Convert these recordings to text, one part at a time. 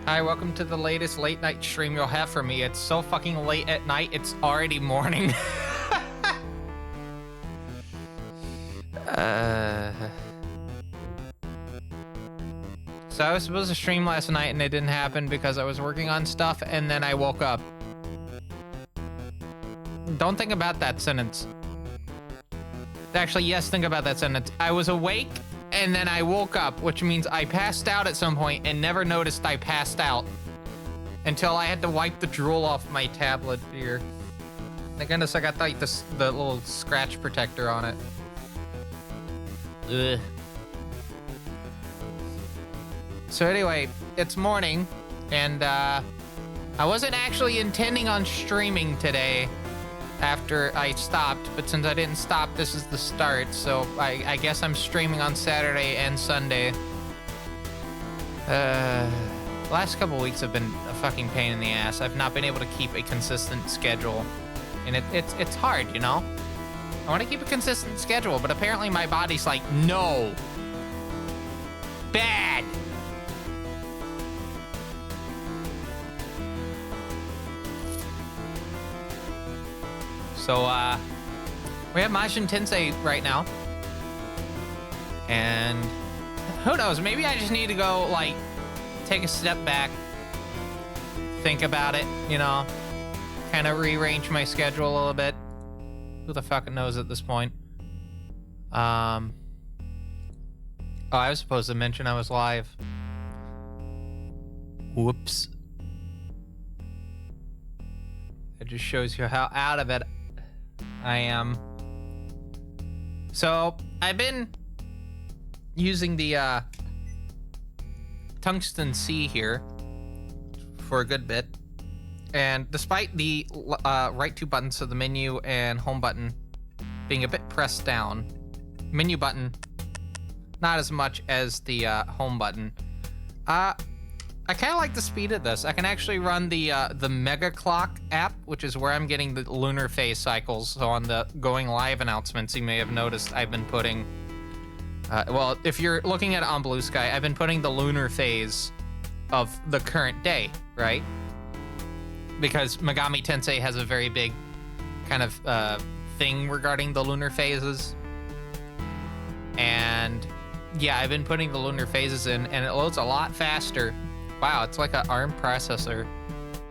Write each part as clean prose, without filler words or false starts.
Hi, welcome to the latest late night stream you'll have for me. It's so fucking late at night, it's already morning. So I was supposed to stream last night and it didn't happen because I was working on stuff and then I woke up. Don't think about that sentence. Actually, yes, think about that sentence. I was awake and then I woke up, which means I passed out at some point and never noticed I passed out until I had to wipe the drool off my tablet here. Thank goodness I got like the little scratch protector on it. Ugh. So anyway, it's morning, and I wasn't actually intending on streaming today after I stopped, but since I didn't stop, this is the start, so I guess I'm streaming on Saturday and Sunday. Last couple weeks have been a fucking pain in the ass. I've not been able to keep a consistent schedule, and it's hard, you know? I want to keep a consistent schedule, but apparently my body's like, no. Bad. So, we have Majin Tensei right now. And who knows, maybe I just need to go, like, take a step back, think about it, you know, kind of rearrange my schedule a little bit. Who the fuck knows at this point? Oh, I was supposed to mention I was live. Whoops. It just shows you how out of it I am. So, I've been using the tensei here for a good bit. And despite the right two buttons, so the menu and home button, being a bit pressed down, menu button, not as much as the home button. I kind of like the speed of this. I can actually run the Mega Clock app, which is where I'm getting the lunar phase cycles. So on the going live announcements, you may have noticed I've been putting, well, if you're looking at it on Blue Sky, I've been putting the lunar phase of the current day, right? Because Megamitensei has a very big kind of thing regarding the lunar phases. And yeah, I've been putting the lunar phases in, and it loads a lot faster. Wow, it's like an ARM processor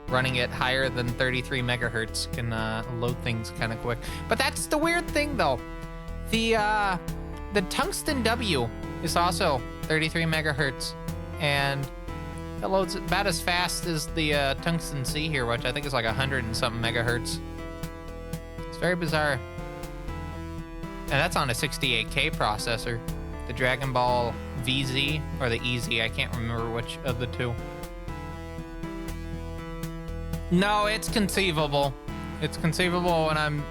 running at higher than 33 megahertz can load things kind of quick. But that's the weird thing, though. The Tungsten W is also 33 megahertz, and it loads about as fast as the Tungsten C here, which I think is like 100 and something megahertz. It's very bizarre. And that's on a 68K processor. The Dragon Ball VZ or the EZ, I can't remember which of the two. No, it's conceivable. It's conceivable when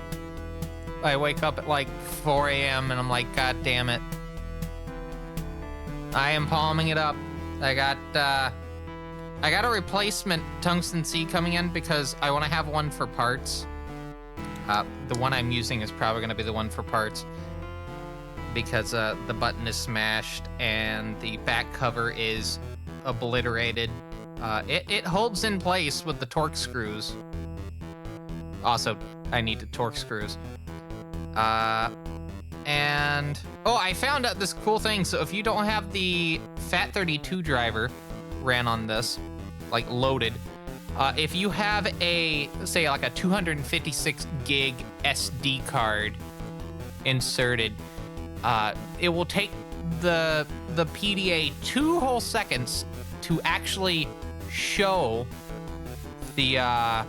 I wake up at like 4 a.m. and I'm like, God damn it. I am palming it up. I got a replacement Tungsten C coming in because I want to have one for parts. The one I'm using is probably going to be the one for parts because the button is smashed and the back cover is obliterated. It holds in place with the Torx screws. Also, I need the Torx screws. And oh, I found out this cool thing. So if you don't have the FAT32 driver ran on this, like loaded, if you have a, say like a 256 gig SD card inserted, it will take the PDA 2 whole seconds to actually show the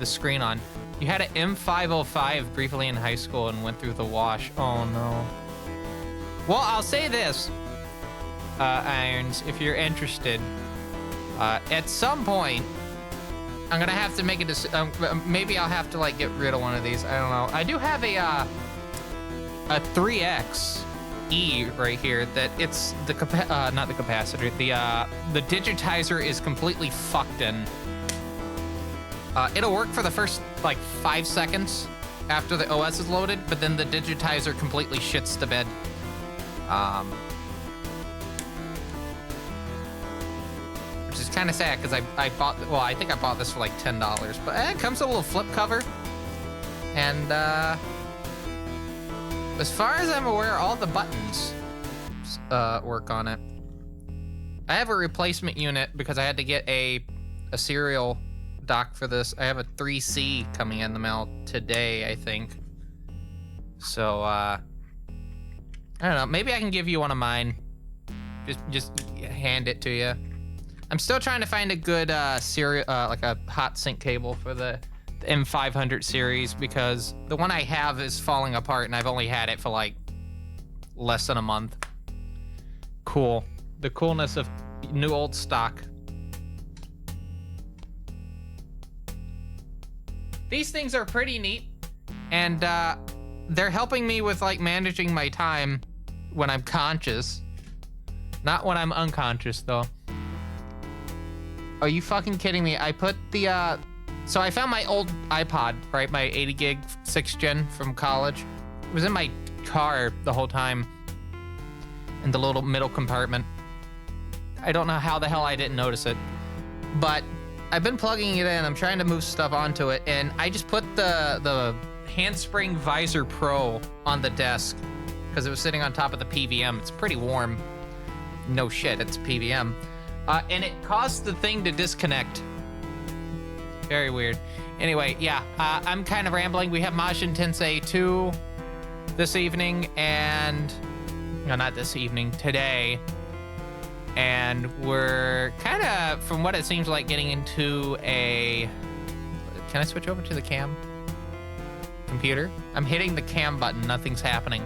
screen on. You had an M505 briefly in high school and went through the wash. Oh no. Well, I'll say this, Irons, if you're interested, at some point, I'm gonna have to make a decision. Maybe I'll have to like get rid of one of these. I don't know. I do have a 3X E right here that it's the not the capacitor. The digitizer is completely fucked in. It'll work for the first like 5 seconds after the OS is loaded, but then the digitizer completely shits the bed. Which which is kind of sad because I bought, well, I think I bought this for like $10, but it comes with a little flip cover. And as far as I'm aware, all the buttons work on it. I have a replacement unit because I had to get a serial dock for this. I have a 3C coming in the mail today, I think. So, I don't know. Maybe I can give you one of mine. Just hand it to you. I'm still trying to find a good serial, like a hot sync cable for the M500 series because the one I have is falling apart and I've only had it for like less than a month. Cool. The coolness of new old stock. These things are pretty neat, and they're helping me with like managing my time when I'm conscious. Not when I'm unconscious though. Are you fucking kidding me? I put the so I found my old iPod, right? My 80 gig 6th gen from college. It was in my car the whole time in the little middle compartment. I don't know how the hell I didn't notice it, but I've been plugging it in. I'm trying to move stuff onto it, and I just put the Handspring Visor Pro on the desk because it was sitting on top of the PVM. It's pretty warm. No shit, it's PVM. And it caused the thing to disconnect. Very weird. Anyway, yeah, I'm kind of rambling. We have Majin Tensei 2 this evening, and... No, not this evening, today. And we're kind of, from what it seems like, getting into a... Can I switch over to the cam? Computer? I'm hitting the cam button. Nothing's happening.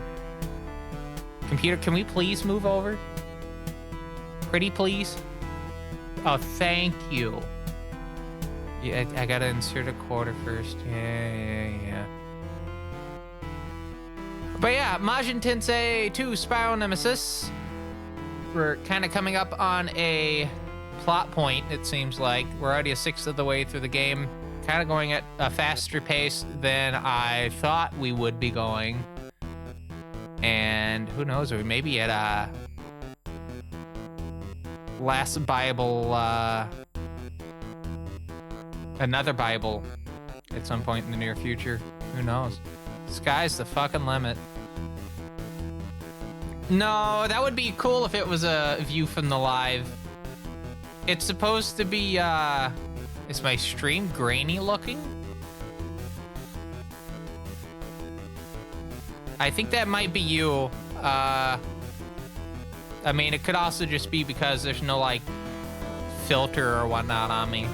Computer, can we please move over? Pretty please? Oh, thank you. Yeah, I gotta insert a quarter first. Yeah. But yeah, Majin Tensei 2 Spiral Nemesis. We're kind of coming up on a plot point, it seems like. We're already a sixth of the way through the game. Kind of going at a faster pace than I thought we would be going. And who knows, we may be at a last Bible, another Bible at some point in the near future. Who knows? Sky's the fucking limit. No, that would be cool if it was a view from the live. It's supposed to be, is my stream grainy looking? I think that might be you. I mean, it could also just be because there's no, like, filter or whatnot on me.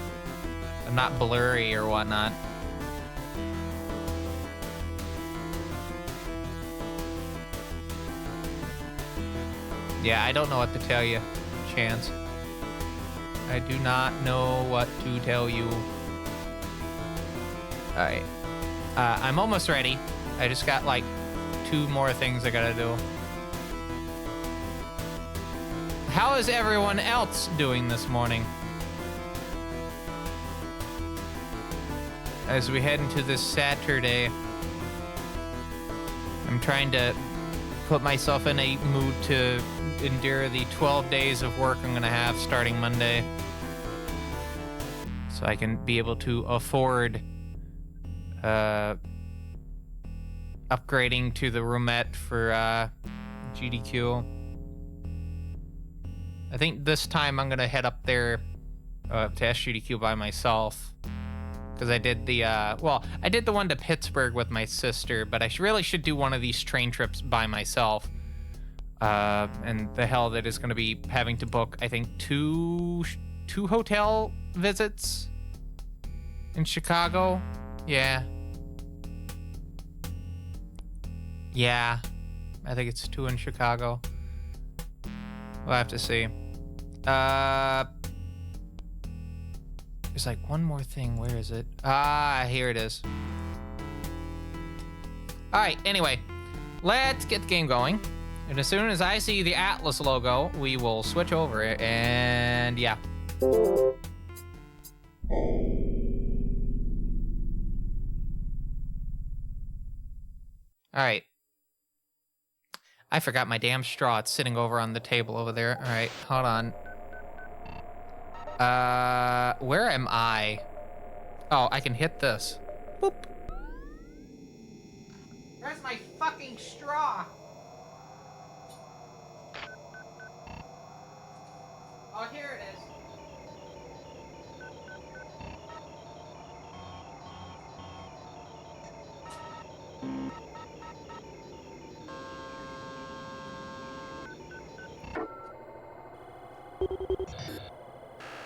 I'm not blurry or whatnot. Yeah, I don't know what to tell you, Chance. I do not know what to tell you. Alright. I'm almost ready. I just got, like, 2 more things I gotta do. How is everyone else doing this morning? As we head into this Saturday, I'm trying to put myself in a mood to endure the 12 days of work I'm gonna have starting Monday. So I can be able to afford upgrading to the roomette for GDQ. I think this time I'm gonna head up there to SGDQ by myself. Because I did the, well, I did the one to Pittsburgh with my sister, but I really should do one of these train trips by myself. And the hell that is going to be having to book, I think, two hotel visits in Chicago. Yeah. Yeah. I think it's 2 in Chicago. We'll have to see. There's like one more thing. Where is it? Ah, here it is. All right, anyway, let's get the game going. And as soon as I see the Atlas logo, we will switch over it, and yeah. All right. I forgot my damn straw. It's sitting over on the table over there. All right, hold on. Where am I? Oh, I can hit this. Boop. Where's my fucking straw? Oh, here it is.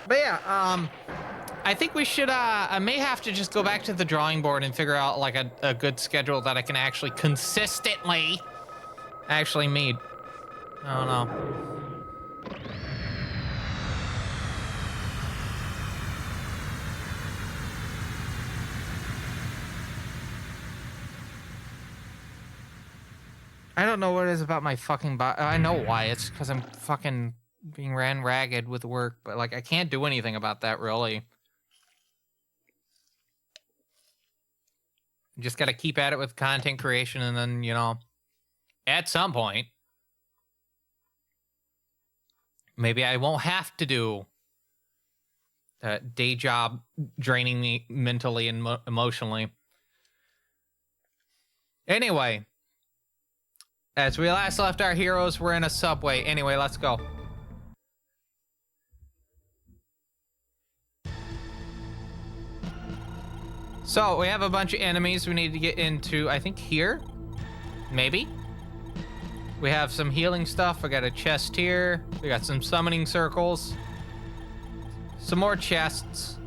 But yeah, I think we should, I may have to just go back to the drawing board and figure out like a good schedule that I can actually consistently actually meet. I don't know. I don't know what it is about my fucking body. I know why. It's because I'm fucking being ran ragged with work, but like I can't do anything about that really. Just gotta keep at it with content creation, and then, you know, at some point, maybe I won't have to do a day job draining me mentally and emotionally. Anyway, as we last left our heroes, we're in a subway. Anyway, let's go. So, we have a bunch of enemies we need to get into, I think here? Maybe? We have some healing stuff. I got a chest here. We got some summoning circles. Some more chests.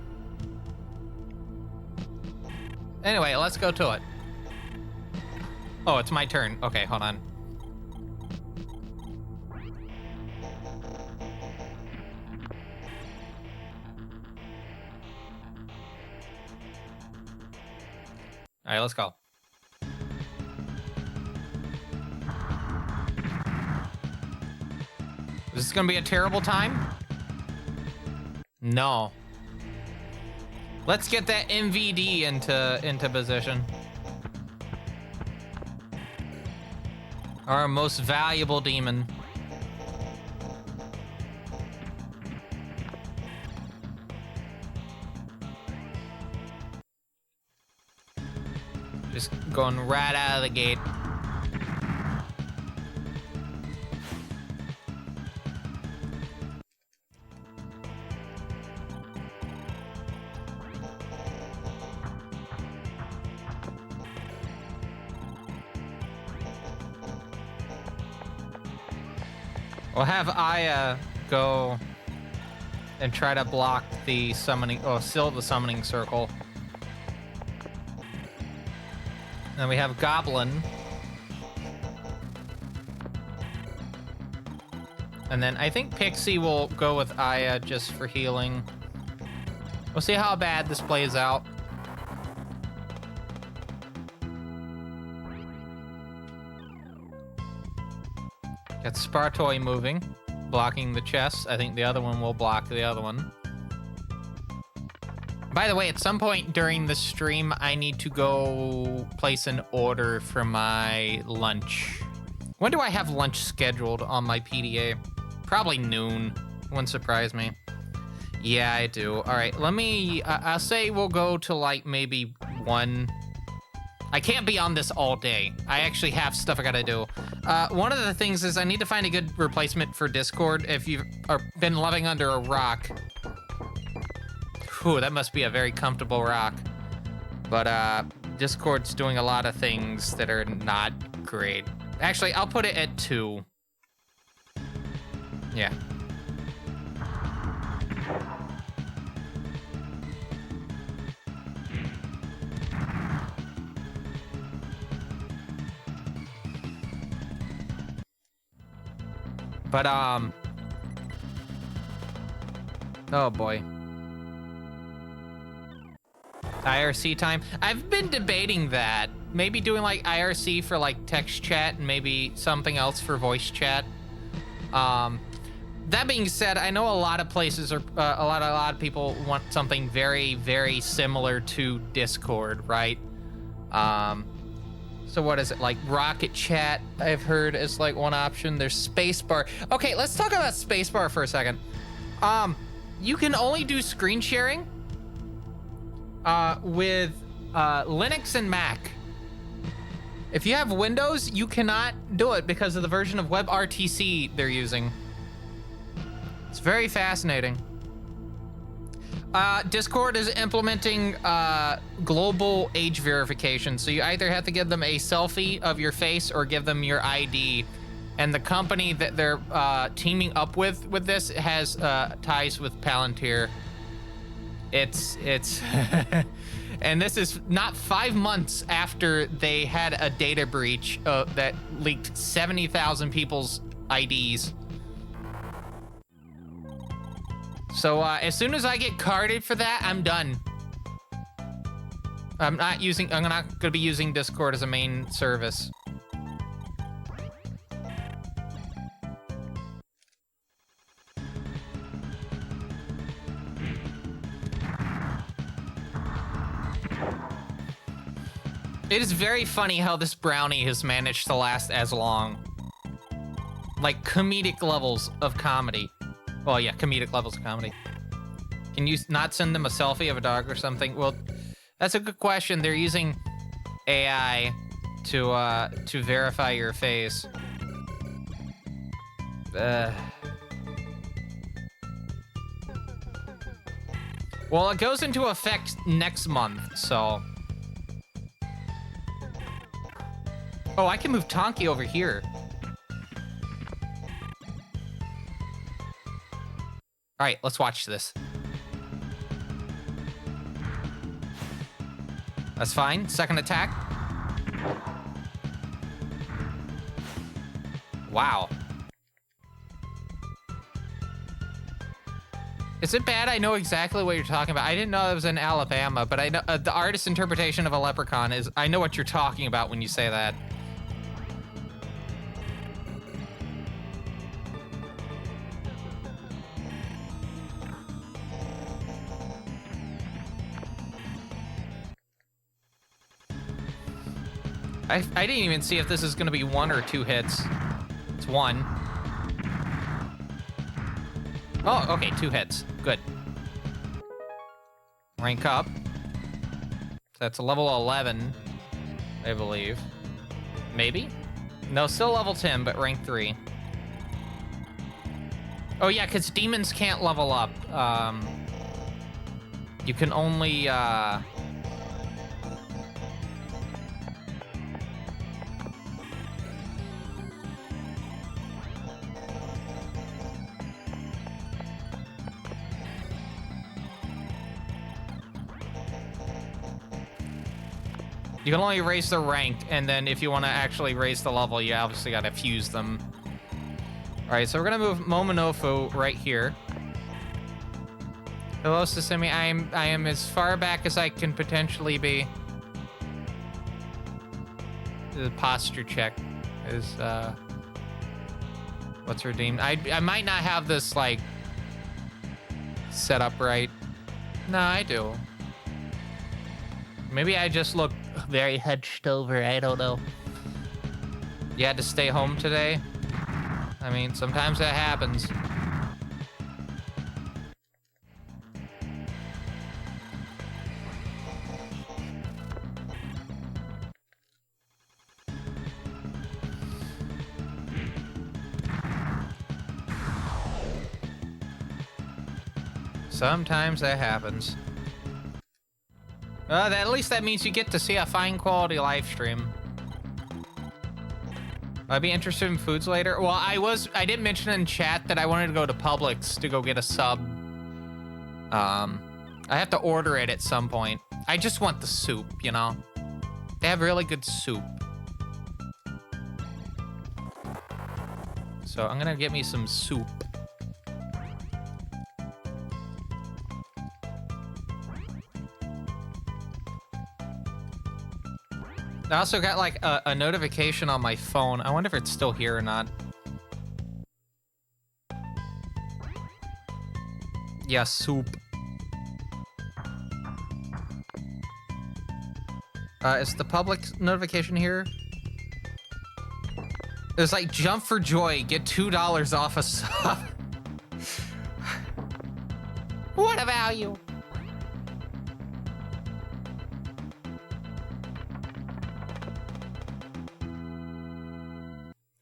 Anyway, let's go to it. Oh, it's my turn. Okay, hold on. All right, let's go. Is this gonna be a terrible time? No. Let's get that MVD into position. Our most valuable demon. Just going right out of the gate. We'll have Aya go and try to block the summoning, seal the summoning circle. Then we have Goblin. And then I think Pixie will go with Aya just for healing. We'll see how bad this plays out. Got Spartoy moving, blocking the chest. I think the other one will block the other one. By the way, at some point during the stream, I need to go place an order for my lunch. When do I have lunch scheduled on my PDA? Probably noon. Wouldn't surprise me. Yeah, I do. All right, let me, I'll say we'll go to like maybe 1. I can't be on this all day. I actually have stuff I gotta do. One of the things is I need to find a good replacement for Discord. If you've been living under a rock, whew, that must be a very comfortable rock. But Discord's doing a lot of things that are not great. Actually, I'll put it at 2. Yeah. But, oh boy. IRC time. I've been debating that. Maybe doing like IRC for like text chat and maybe something else for voice chat. That being said, I know a lot of places are, a lot of people want something very, very similar to Discord, right? So what is it, like Rocket Chat, I've heard is like one option. There's Spacebar. Okay, let's talk about Spacebar for a second. you can only do screen sharing with Linux and Mac. If you have Windows, you cannot do it because of the version of WebRTC they're using. It's very fascinating. Discord is implementing global age verification. So you either have to give them a selfie of your face or give them your ID. And the company that they're teaming up with this has ties with Palantir. It's and this is not 5 months after they had a data breach that leaked 70,000 people's IDs. So as soon as I get carded for that, I'm done. I'm not gonna be using Discord as a main service. It is very funny how this brownie has managed to last as long. Like comedic levels of comedy. Well, yeah, comedic levels of comedy. Can you not send them a selfie of a dog or something? Well, that's a good question. They're using AI to verify your face. Well, it goes into effect next month, so. Oh, I can move Tonki over here. All right, let's watch this. That's fine. Second attack. Wow. Is it bad? I know exactly what you're talking about. I didn't know it was in Alabama, but I know the artist's interpretation of a leprechaun is, I know what you're talking about when you say that. I didn't even see if this is going to be 1 or 2 hits. It's 1. Oh, okay, 2 hits. Good. Rank up. That's a level 11, I believe. Maybe? No, still level 10, but rank 3. Oh, yeah, because demons can't level up. You can only, you can only raise their rank, and then if you want to actually raise the level, you obviously got to fuse them. All right, so we're gonna move Momonofu right here. Hello, Sasimi. I am as far back as I can potentially be. The posture check is what's redeemed. I might not have this like set up right. No, I do. Maybe I just look very hunched over. I don't know. You had to stay home today? I mean, sometimes that happens. Sometimes that happens. At least that means you get to see a fine quality live stream. I'd be interested in foods later. Well, I did mention in chat that I wanted to go to Publix to go get a sub. I have to order it at some point. I just want the soup, you know? They have really good soup. So I'm gonna get me some soup. I also got like a notification on my phone. I wonder if it's still here or not. Yeah, soup. Is the public notification here? It's like jump for joy, get $2 off a sub. What a value!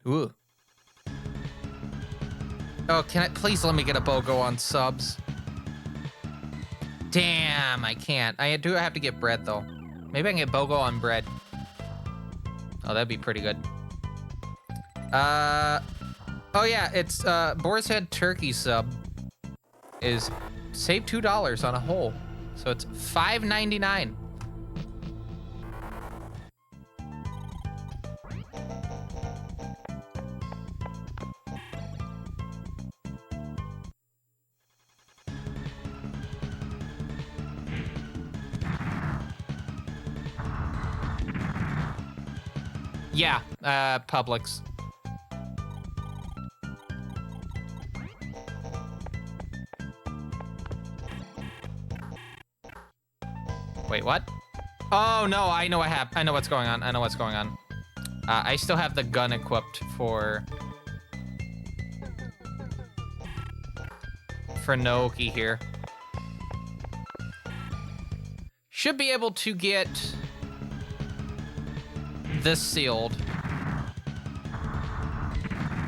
Ooh. Oh, can I please let me get a BOGO on subs? Damn, I can't. I do have to get bread though. Maybe I can get BOGO on bread. Oh, that'd be pretty good. Oh yeah, it's Boar's Head Turkey sub is save $2 on a whole. So it's $5.99. Yeah, Publix. Wait, what? Oh no, I know what's going on. I know what's going on. I still have the gun equipped for Naoki here. Should be able to get this sealed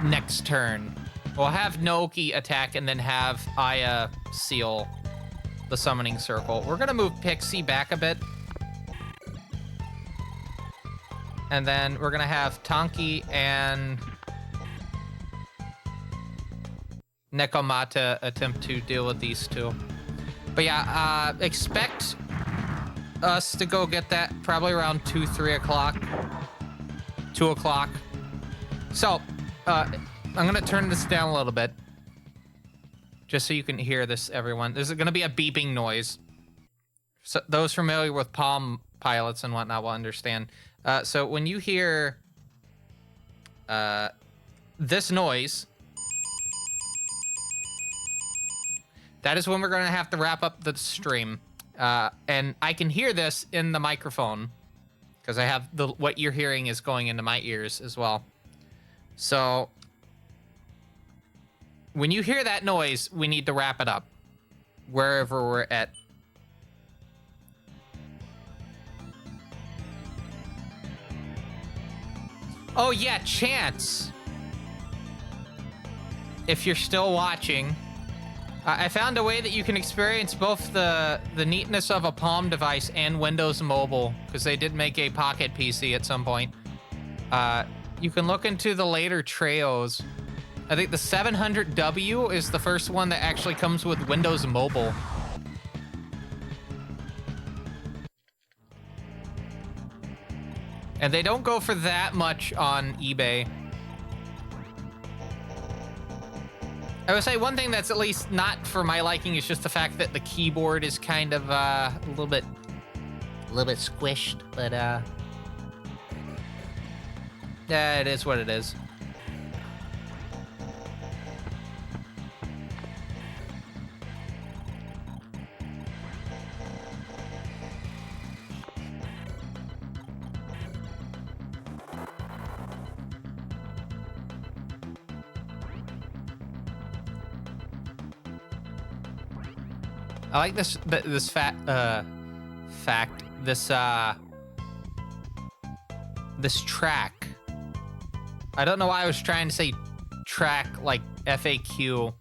next turn. We'll have Naoki attack and then have Aya seal the summoning circle. We're gonna move Pixie back a bit. And then we're gonna have Tonki and Nekomata attempt to deal with these two. But yeah, expect us to go get that probably around 3 o'clock. 2 o'clock. So, I'm gonna turn this down a little bit. Just so you can hear this, everyone. There's gonna be a beeping noise. So those familiar with Palm Pilots and whatnot will understand. So when you hear this noise, that is when we're gonna have to wrap up the stream. And I can hear this in the microphone because I have what you're hearing is going into my ears as well. So when you hear that noise, we need to wrap it up wherever we're at. Oh yeah, Chance. If you're still watching, I found a way that you can experience both the neatness of a Palm device and Windows Mobile, because they did make a Pocket PC at some point. You can look into the later Treos. I think the 700W is the first one that actually comes with Windows Mobile. And they don't go for that much on eBay. I would say one thing that's at least not for my liking is just the fact that the keyboard is kind of a little bit squished, but yeah, it is what it is. I like this fact. This track. I don't know why I was trying to say track like FAQ,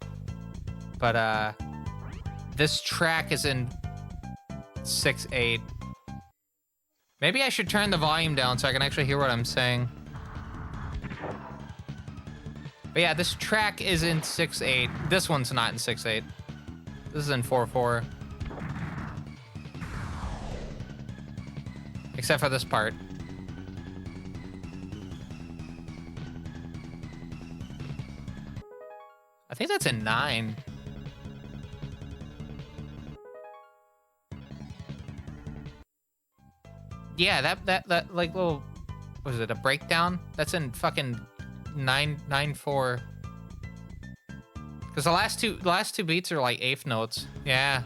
but this track is in 6/8. Maybe I should turn the volume down so I can actually hear what I'm saying. But yeah, this track is in 6/8. This one's not in 6/8. This is in 4/4. Except for this part. I think that's in 9. Yeah, that like little, what is it, a breakdown? That's in fucking 9/4. Because the last two beats are like eighth notes. Yeah.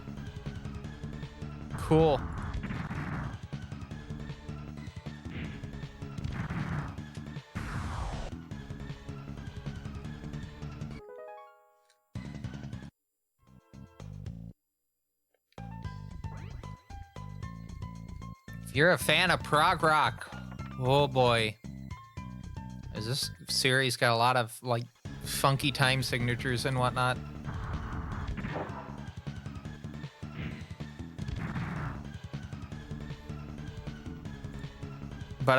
Cool. You're a fan of prog rock. Oh boy. Is this series got a lot of like funky time signatures and whatnot? But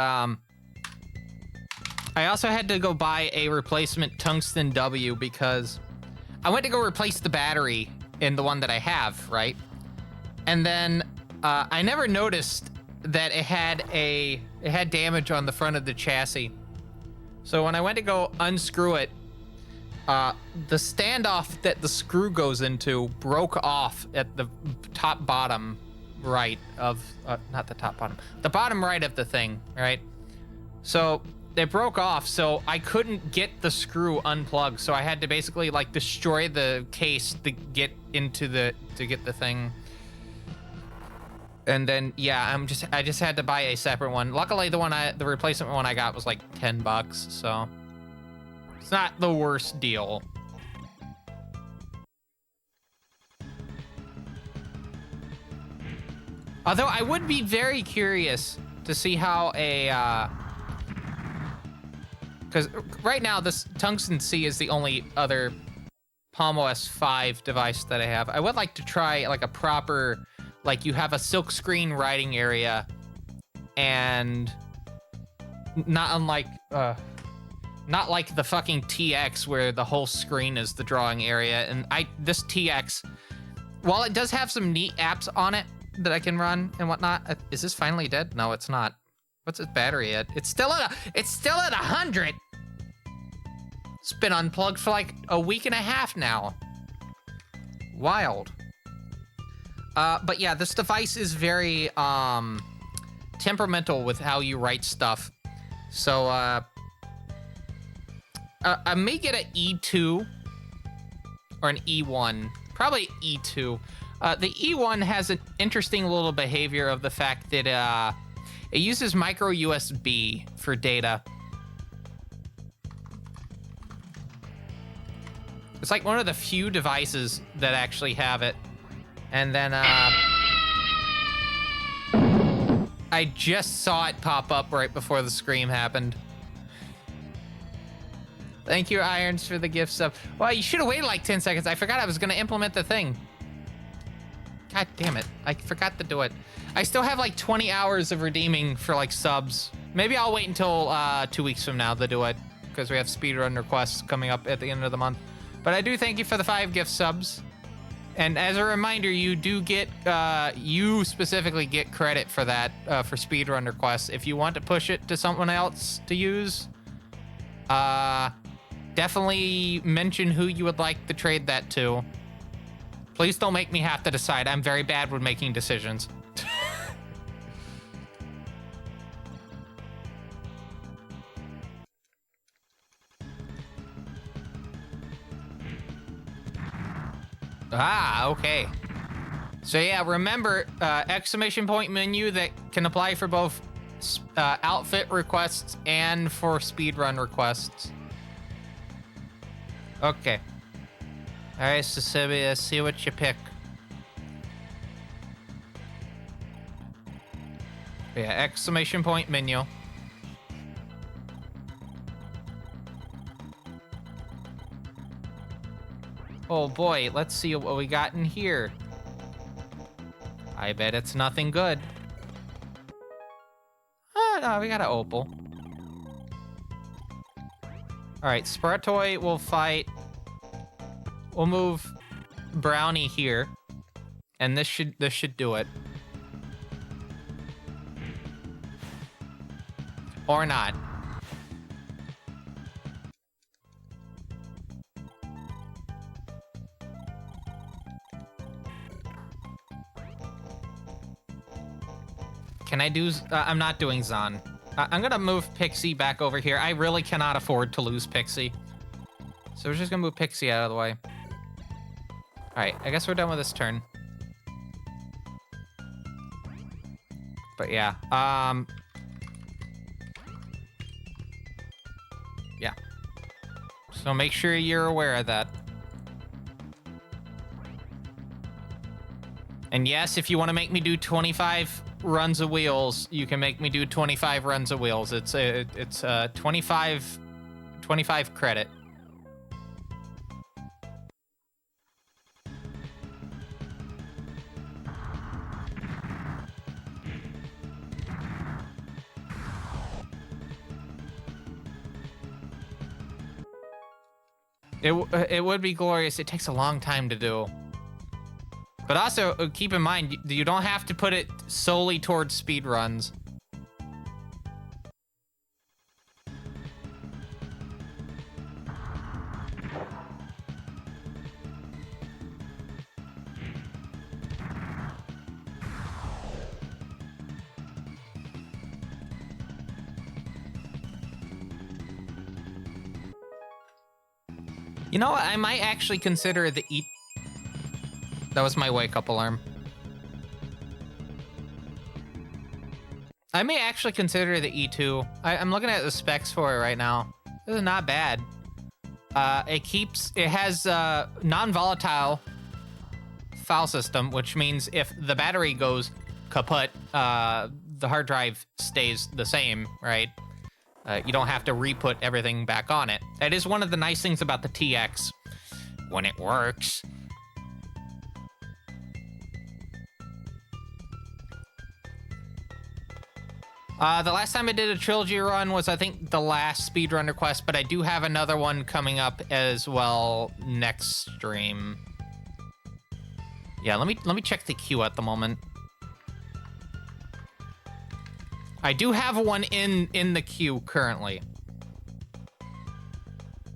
I also had to go buy a replacement tungsten W because I went to go replace the battery in the one that I have, right? And then I never noticed that it had damage on the front of the chassis. So when I went to go unscrew it, the standoff that the screw goes into broke off at the top bottom right of, not the top bottom, the bottom right of the thing, right? So it broke off, so I couldn't get the screw unplugged. So I had to basically like destroy the case to get into to get the thing. And then, yeah, I just had to buy a separate one. Luckily, the replacement one I got was like $10, so it's not the worst deal. Although I would be very curious to see how because right now this Tungsten C is the only other Palm OS 5 device that I have. I would like to try like a proper, like you have a silkscreen writing area, and not unlike, not like the fucking TX where the whole screen is the drawing area. And this TX, while it does have some neat apps on it that I can run and whatnot, is this finally dead? No, it's not. What's its battery at? It's still at 100. It's been unplugged for like a week and a half now. Wild. But yeah, this device is very temperamental with how you write stuff. So I may get an E2 or an E1, probably E2. The E1 has an interesting little behavior of the fact that it uses micro USB for data. It's like one of the few devices that actually have it. And then I just saw it pop up right before the scream happened. Thank you, Irons, for the gift sub. Well, you should have waited like 10 seconds. I forgot I was going to implement the thing. God damn it. I forgot to do it. I still have like 20 hours of redeeming for like subs. Maybe I'll wait until 2 weeks from now to do it, because we have speedrun requests coming up at the end of the month. But I do thank you for the 5 gift subs. And as a reminder, you do get, you specifically get credit for that, for speedrun requests. If you want to push it to someone else to use, definitely mention who you would like to trade that to. Please don't make me have to decide. I'm very bad with making decisions. Ah, okay. So yeah, remember, exclamation point menu that can apply for both outfit requests and for speedrun requests. Okay. All right, so see what you pick. Yeah, exclamation point menu. Oh boy, let's see what we got in here. I bet it's nothing good. Oh, no, we got an opal. All right, Spartoy will fight. We'll move Brownie here, and this should do it. Or not. Can I do... I'm not doing Zon. I'm gonna move Pixie back over here. I really cannot afford to lose Pixie. So we're just gonna move Pixie out of the way. Alright, I guess we're done with this turn. But yeah, yeah. So make sure you're aware of that. And yes, if you want to make me do 25 runs of wheels, you can make me do 25 runs of wheels. It's 25 credit. It would be glorious. It takes a long time to do. But also, keep in mind, you don't have to put it solely towards speed runs. You know what? I might actually consider the E... That was my wake-up alarm. I may actually consider the E2. I'm looking at the specs for it right now. This is not bad. It has non-volatile file system, which means if the battery goes kaput, the hard drive stays the same, right? You don't have to re-put everything back on it. That is one of the nice things about the TX when it works. The last time I did a trilogy run was, I think, the last speedrun request, but I do have another one coming up as well next stream. Yeah, let me check the queue at the moment. I do have one in the queue currently.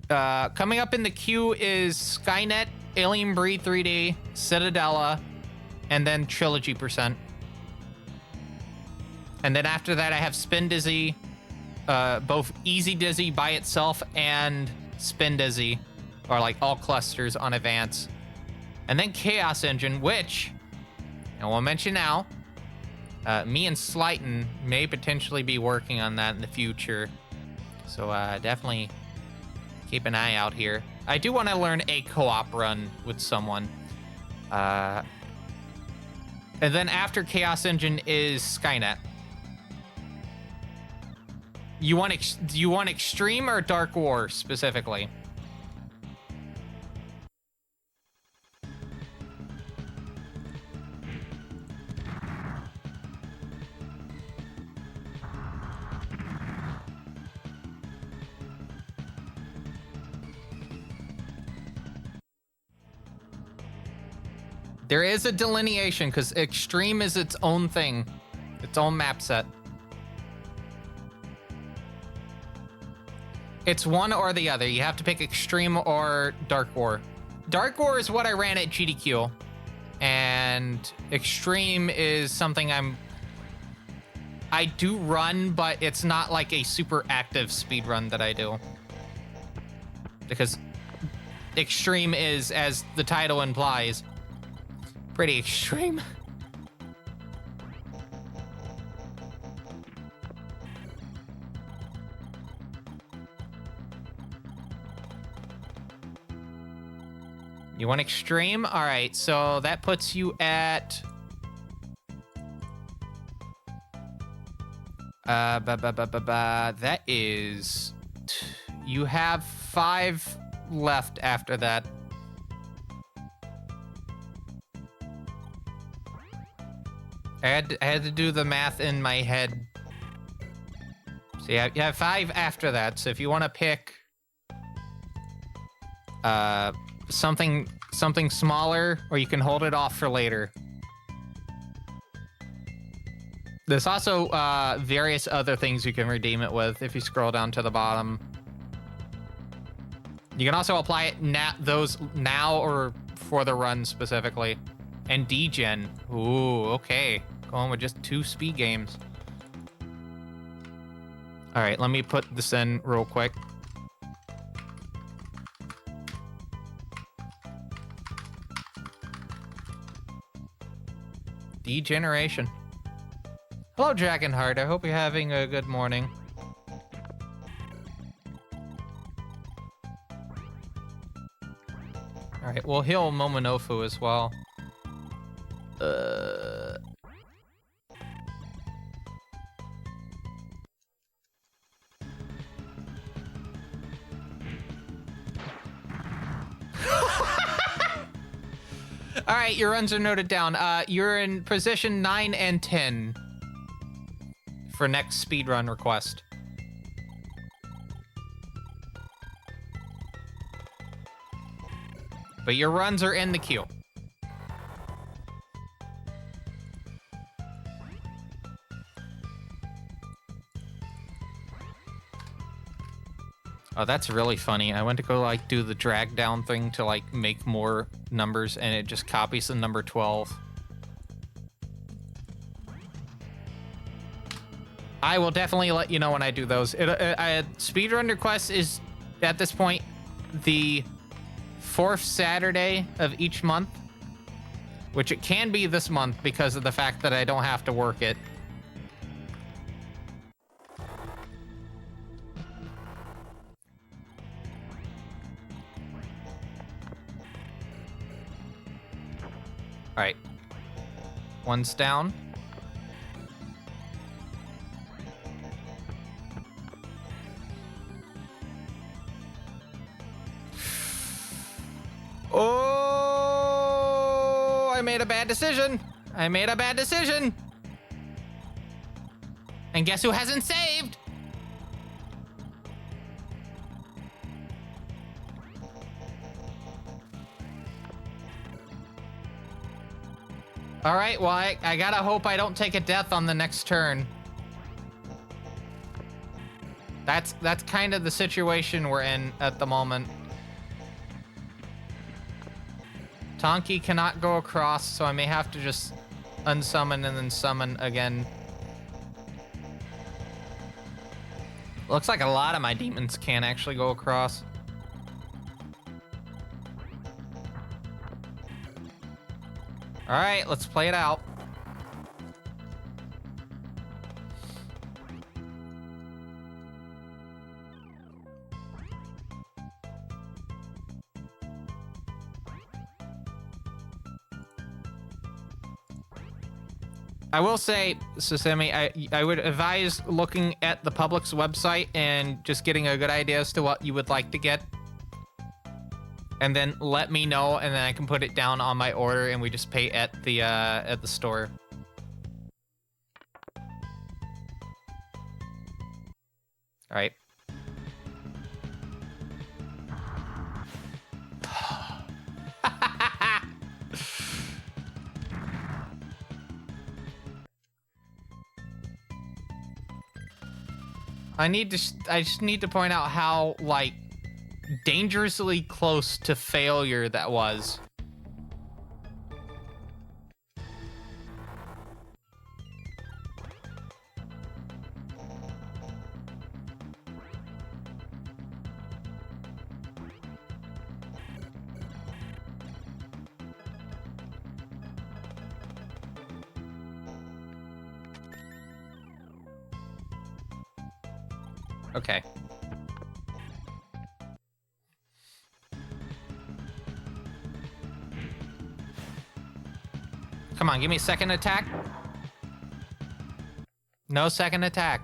Coming up in the queue is Skynet, Alien Breed 3D, Citadella, and then Trilogy %. And then after that, I have Spin Dizzy, both Easy Dizzy by itself and Spin Dizzy, or like all clusters on Advance. And then Chaos Engine, which I won't mention now. Me and Slighton may potentially be working on that in the future. So definitely keep an eye out here. I do want to learn a co-op run with someone. And then after Chaos Engine is Skynet. Do you want Extreme or Dark War specifically? There is a delineation because Extreme is its own thing, its own map set. It's one or the other. You have to pick Extreme or Dark War. Dark War is what I ran at GDQ, and Extreme is something I do run, but it's not like a super active speed run that I do. Because Extreme is, as the title implies, pretty extreme. You want Extreme? All right, so that puts you at... that is... You have 5 left after that. I had to do the math in my head. So you have 5 after that. So if you want to pick something smaller, or you can hold it off for later. There's also various other things you can redeem it with if you scroll down to the bottom. You can also apply it now or for the run specifically. And D-Gen. Ooh, okay. Going with just 2 speed games. All right, let me put this in real quick. Degeneration. Hello, Dragonheart. I hope you're having a good morning. All right, we'll heal Momonofu as well. All right, your runs are noted down. You're in position 9 and 10 for next speedrun request. But your runs are in the queue. Oh, that's really funny. I went to go like do the drag down thing to like make more numbers and it just copies the number 12. I will definitely let you know when I do those. Speedrun request is at this point the 4th Saturday of each month, which it can be this month because of the fact that I don't have to work it. All right, one's down. Oh, I made a bad decision. I made a bad decision. And guess who hasn't saved? All right, well, I gotta hope I don't take a death on the next turn. That's kind of the situation we're in at the moment. Tonki cannot go across, so I may have to just unsummon and then summon again. Looks like a lot of my demons can't actually go across. All right, let's play it out. I will say, Sasemi, I would advise looking at the Publix website and just getting a good idea as to what you would like to get. And then let me know, and then I can put it down on my order, and we just pay at the store. All right. I just need to point out how, like, dangerously close to failure that was. Okay. Come on, give me a second attack. No second attack.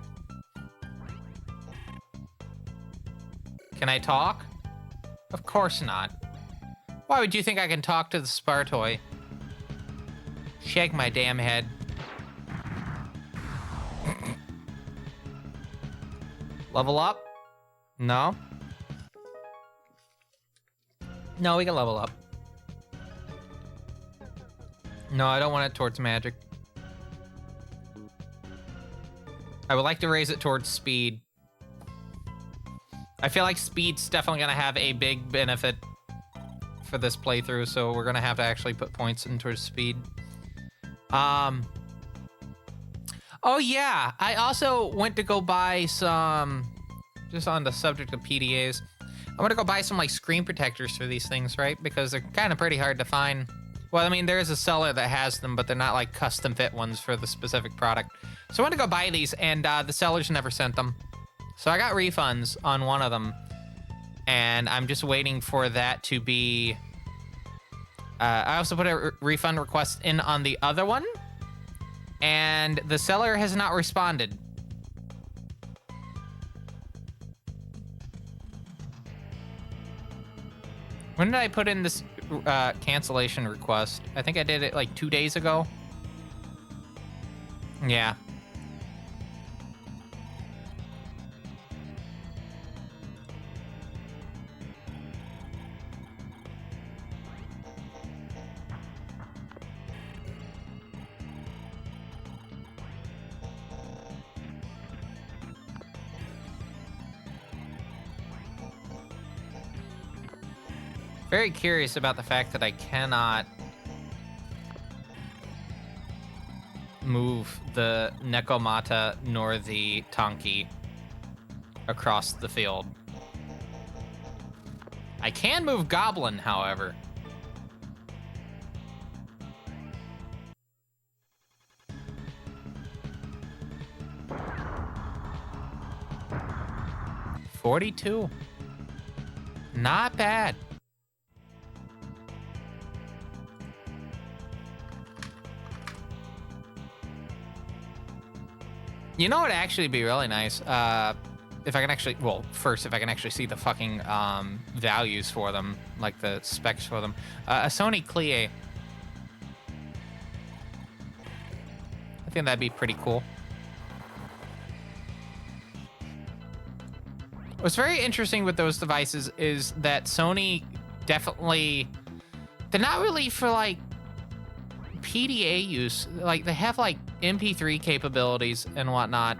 Can I talk? Of course not. Why would you think I can talk to the Spartoy? Shake my damn head. Level up? No? No, we can level up. No, I don't want it towards magic. I would like to raise it towards speed. I feel like speed's definitely gonna have a big benefit for this playthrough, so we're gonna have to actually put points in towards speed. Oh yeah, I also went to go buy some, just on the subject of PDAs, I want to go buy some like screen protectors for these things, right? Because they're kind of pretty hard to find. Well, I mean, there is a seller that has them, but they're not like custom fit ones for the specific product. So I went to go buy these, and the sellers never sent them. So I got refunds on one of them, and I'm just waiting for that to be... I also put a refund request in on the other one, and the seller has not responded. When did I put in this cancellation request. I think I did it like 2 days ago. Yeah. Very curious about the fact that I cannot move the Nekomata nor the Tonki across the field. I can move Goblin, however. $42. Not bad. You know what would actually be really nice? If I can actually, well, first, if I can actually see the fucking values for them, like the specs for them. A Sony Clie. I think that'd be pretty cool. What's very interesting with those devices is that Sony definitely, they're not really for like PDA use. Like they have like MP3 capabilities and whatnot.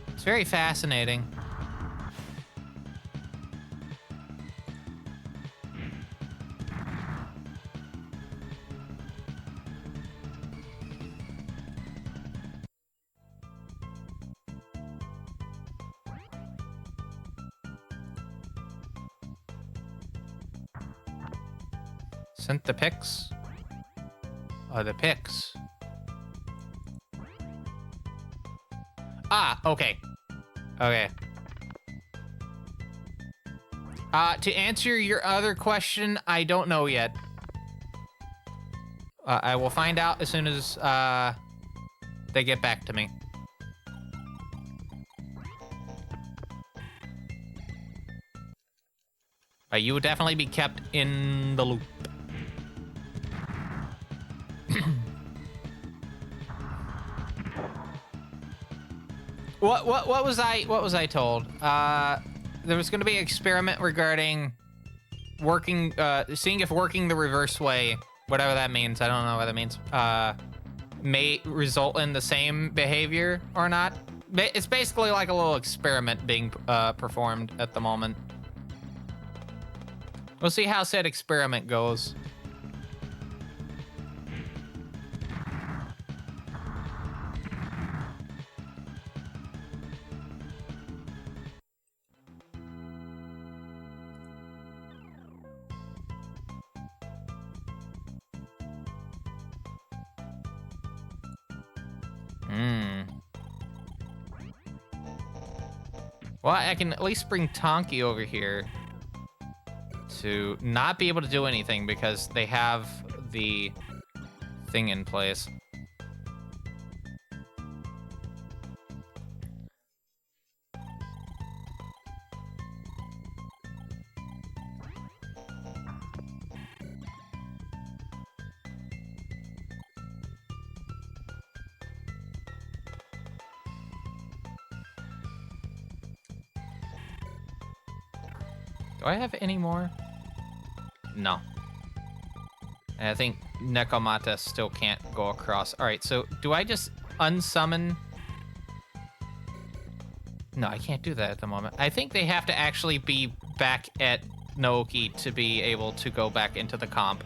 It's very fascinating. Sent the pics. Oh, the pics. Ah, okay. Okay. To answer your other question, I don't know yet. I will find out as soon as they get back to me. You will definitely be kept in the loop. What was I told? There was going to be an experiment regarding working, seeing if working the reverse way, whatever that means, I don't know what that means, may result in the same behavior or not. It's basically like a little experiment being performed at the moment. We'll see how said experiment goes. Well, I can at least bring Tonki over here to not be able to do anything because they have the thing in place. Do I have any more? No. And I think Nekomata still can't go across. All right, so do I just unsummon? No, I can't do that at the moment. I think they have to actually be back at Naoki to be able to go back into the comp.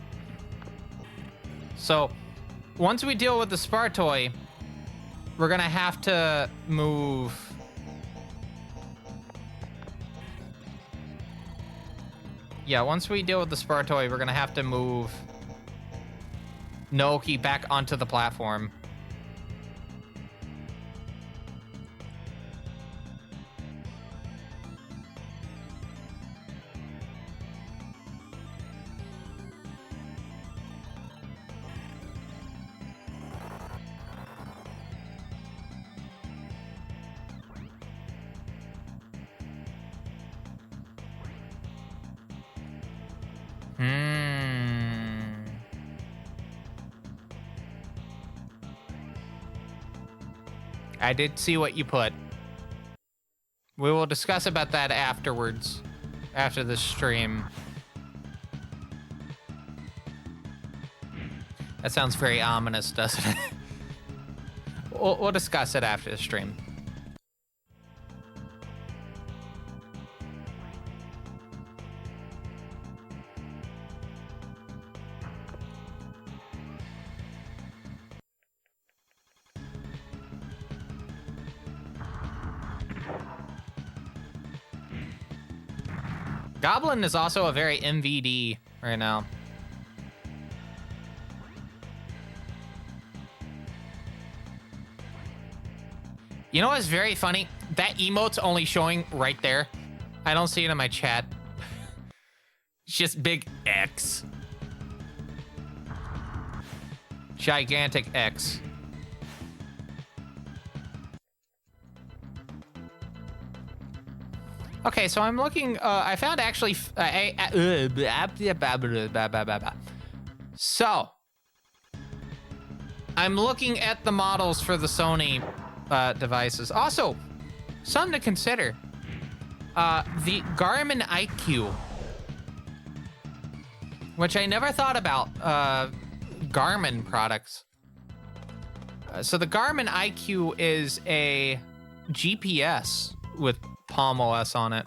So once we deal with the Spartoi, we're gonna have to move. Yeah, once we deal with the Spartoi, we're gonna have to move Naoki back onto the platform. I did see what you put. We will discuss about that afterwards, after the stream. That sounds very ominous, doesn't it? We'll discuss it after the stream. Goblin is also a very MVD right now. You know what's very funny? That emote's only showing right there. I don't see it in my chat. It's just big X. Gigantic X. Okay, so I'm looking, I found actually, so, I'm looking at the models for the Sony devices. Also, something to consider, the Garmin IQ, which I never thought about, Garmin products. So the Garmin IQ is a GPS with Palm OS on it.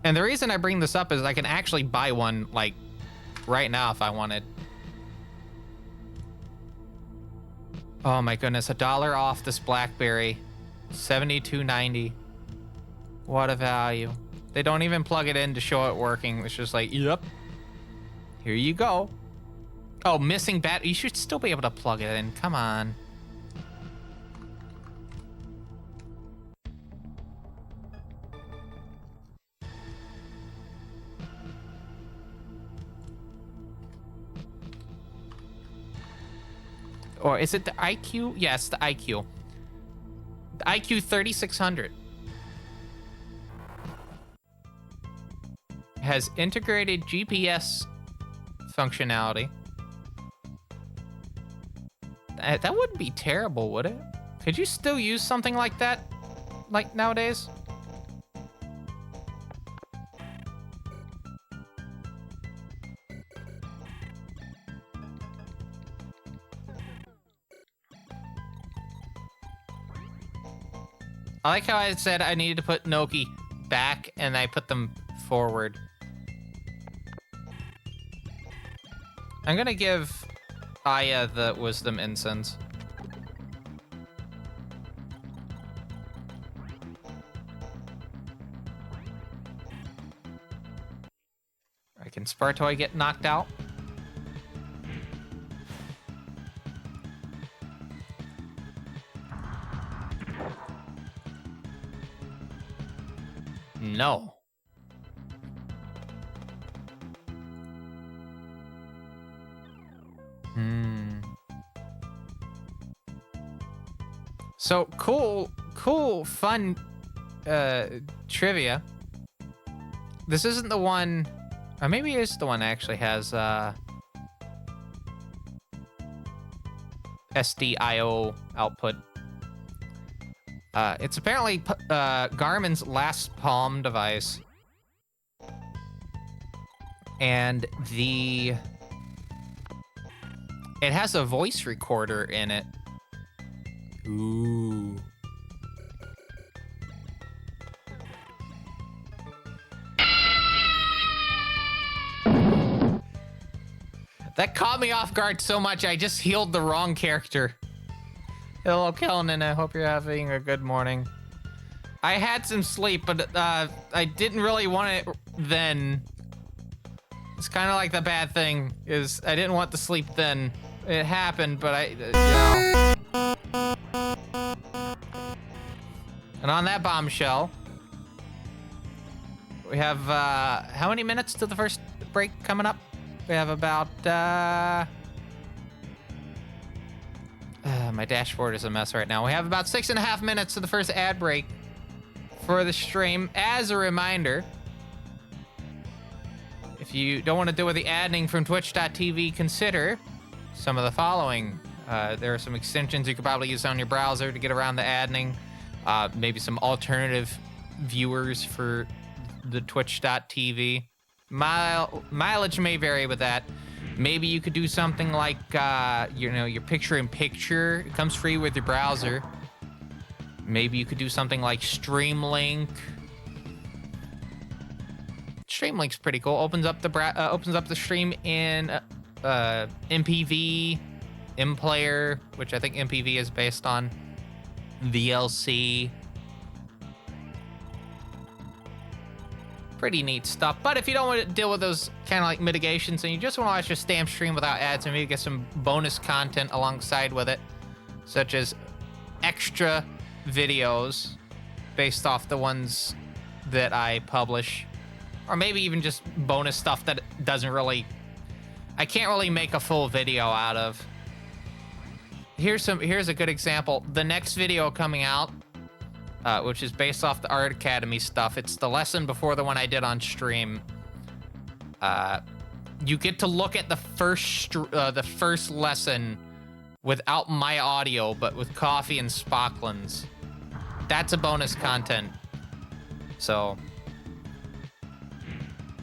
And the reason I bring this up is I can actually buy one, like, right now if I wanted. Oh my goodness, $1 off this BlackBerry. $72.90. What a value. They don't even plug it in to show it working. It's just like, yep. Here you go. Oh, missing battery. You should still be able to plug it in. Come on. Or is it the IQ? Yes, the IQ. The IQ 3600. Has integrated GPS functionality. That wouldn't be terrible, would it? Could you still use something like that, like nowadays? I like how I said I needed to put Noki back and I put them forward. I'm gonna give Aya the Wisdom Incense. Can Spartoy get knocked out? No. So cool, fun trivia. This isn't the one, or maybe it is the one that actually has SDIO output. It's apparently Garmin's last Palm device. And it has a voice recorder in it. Ooh. That caught me off guard so much, I just healed the wrong character. Hello, Kellan, I hope you're having a good morning. I had some sleep, but I didn't really want it then. It's kind of like the bad thing, is I didn't want the sleep then. It happened, but you know. And on that bombshell, we have, how many minutes to the first break coming up? We have about, my dashboard is a mess right now. We have about 6.5 minutes to the first ad break for the stream. As a reminder, If you don't want to deal with the adding from twitch.tv, consider some of the following. There are some extensions you could probably use on your browser to get around the adding. Maybe some alternative viewers for the twitch.tv. Mileage may vary with that. Maybe you could do something like, your picture-in-picture. It comes free with your browser. Maybe you could do something like Streamlink. Streamlink's pretty cool. Opens up the stream in MPV, MPlayer, which I think MPV is based on VLC. Pretty neat stuff. But if you don't want to deal with those kind of like mitigations and you just want to watch your stamp stream without ads and maybe get some bonus content alongside with it, such as extra videos based off the ones that I publish, or maybe even just bonus stuff that I can't really make a full video out of. Here's a good example. The next video coming out, which is based off the Art Academy stuff. It's the lesson before the one I did on stream. You get to look at the first lesson without my audio, but with Coffee and Spocklands. That's a bonus content. So,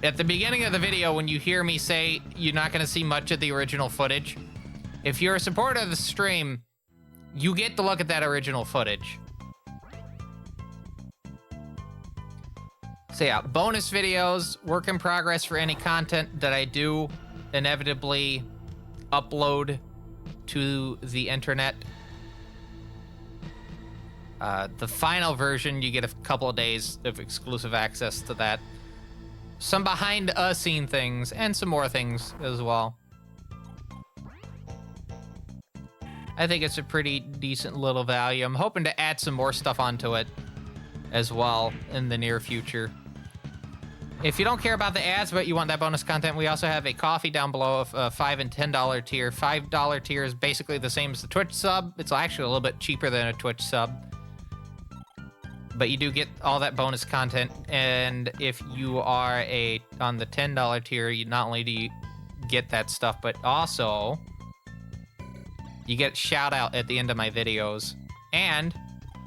at the beginning of the video, when you hear me say you're not going to see much of the original footage, if you're a supporter of the stream, you get to look at that original footage. So yeah, bonus videos, work in progress for any content that I do inevitably upload to the internet. The final version, you get a couple of days of exclusive access to that. Some behind-the-scene things, and some more things as well. I think it's a pretty decent little value. I'm hoping to add some more stuff onto it as well in the near future. If you don't care about the ads, but you want that bonus content, we also have a coffee down below of a $5 and $10 tier. $5 tier is basically the same as the Twitch sub. It's actually a little bit cheaper than a Twitch sub. But you do get all that bonus content. And if you are on the $10 tier, you not only do you get that stuff, but also you get shout out at the end of my videos. And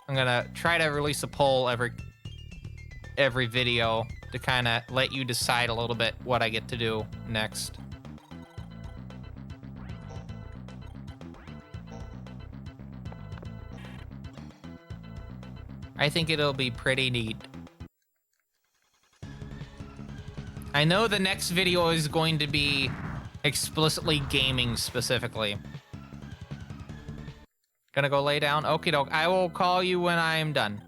I'm gonna try to release a poll every video to kind of let you decide a little bit what I get to do next. I think it'll be pretty neat. I know the next video is going to be explicitly gaming specifically. Gonna go lay down? Okie doke. I will call you when I'm done.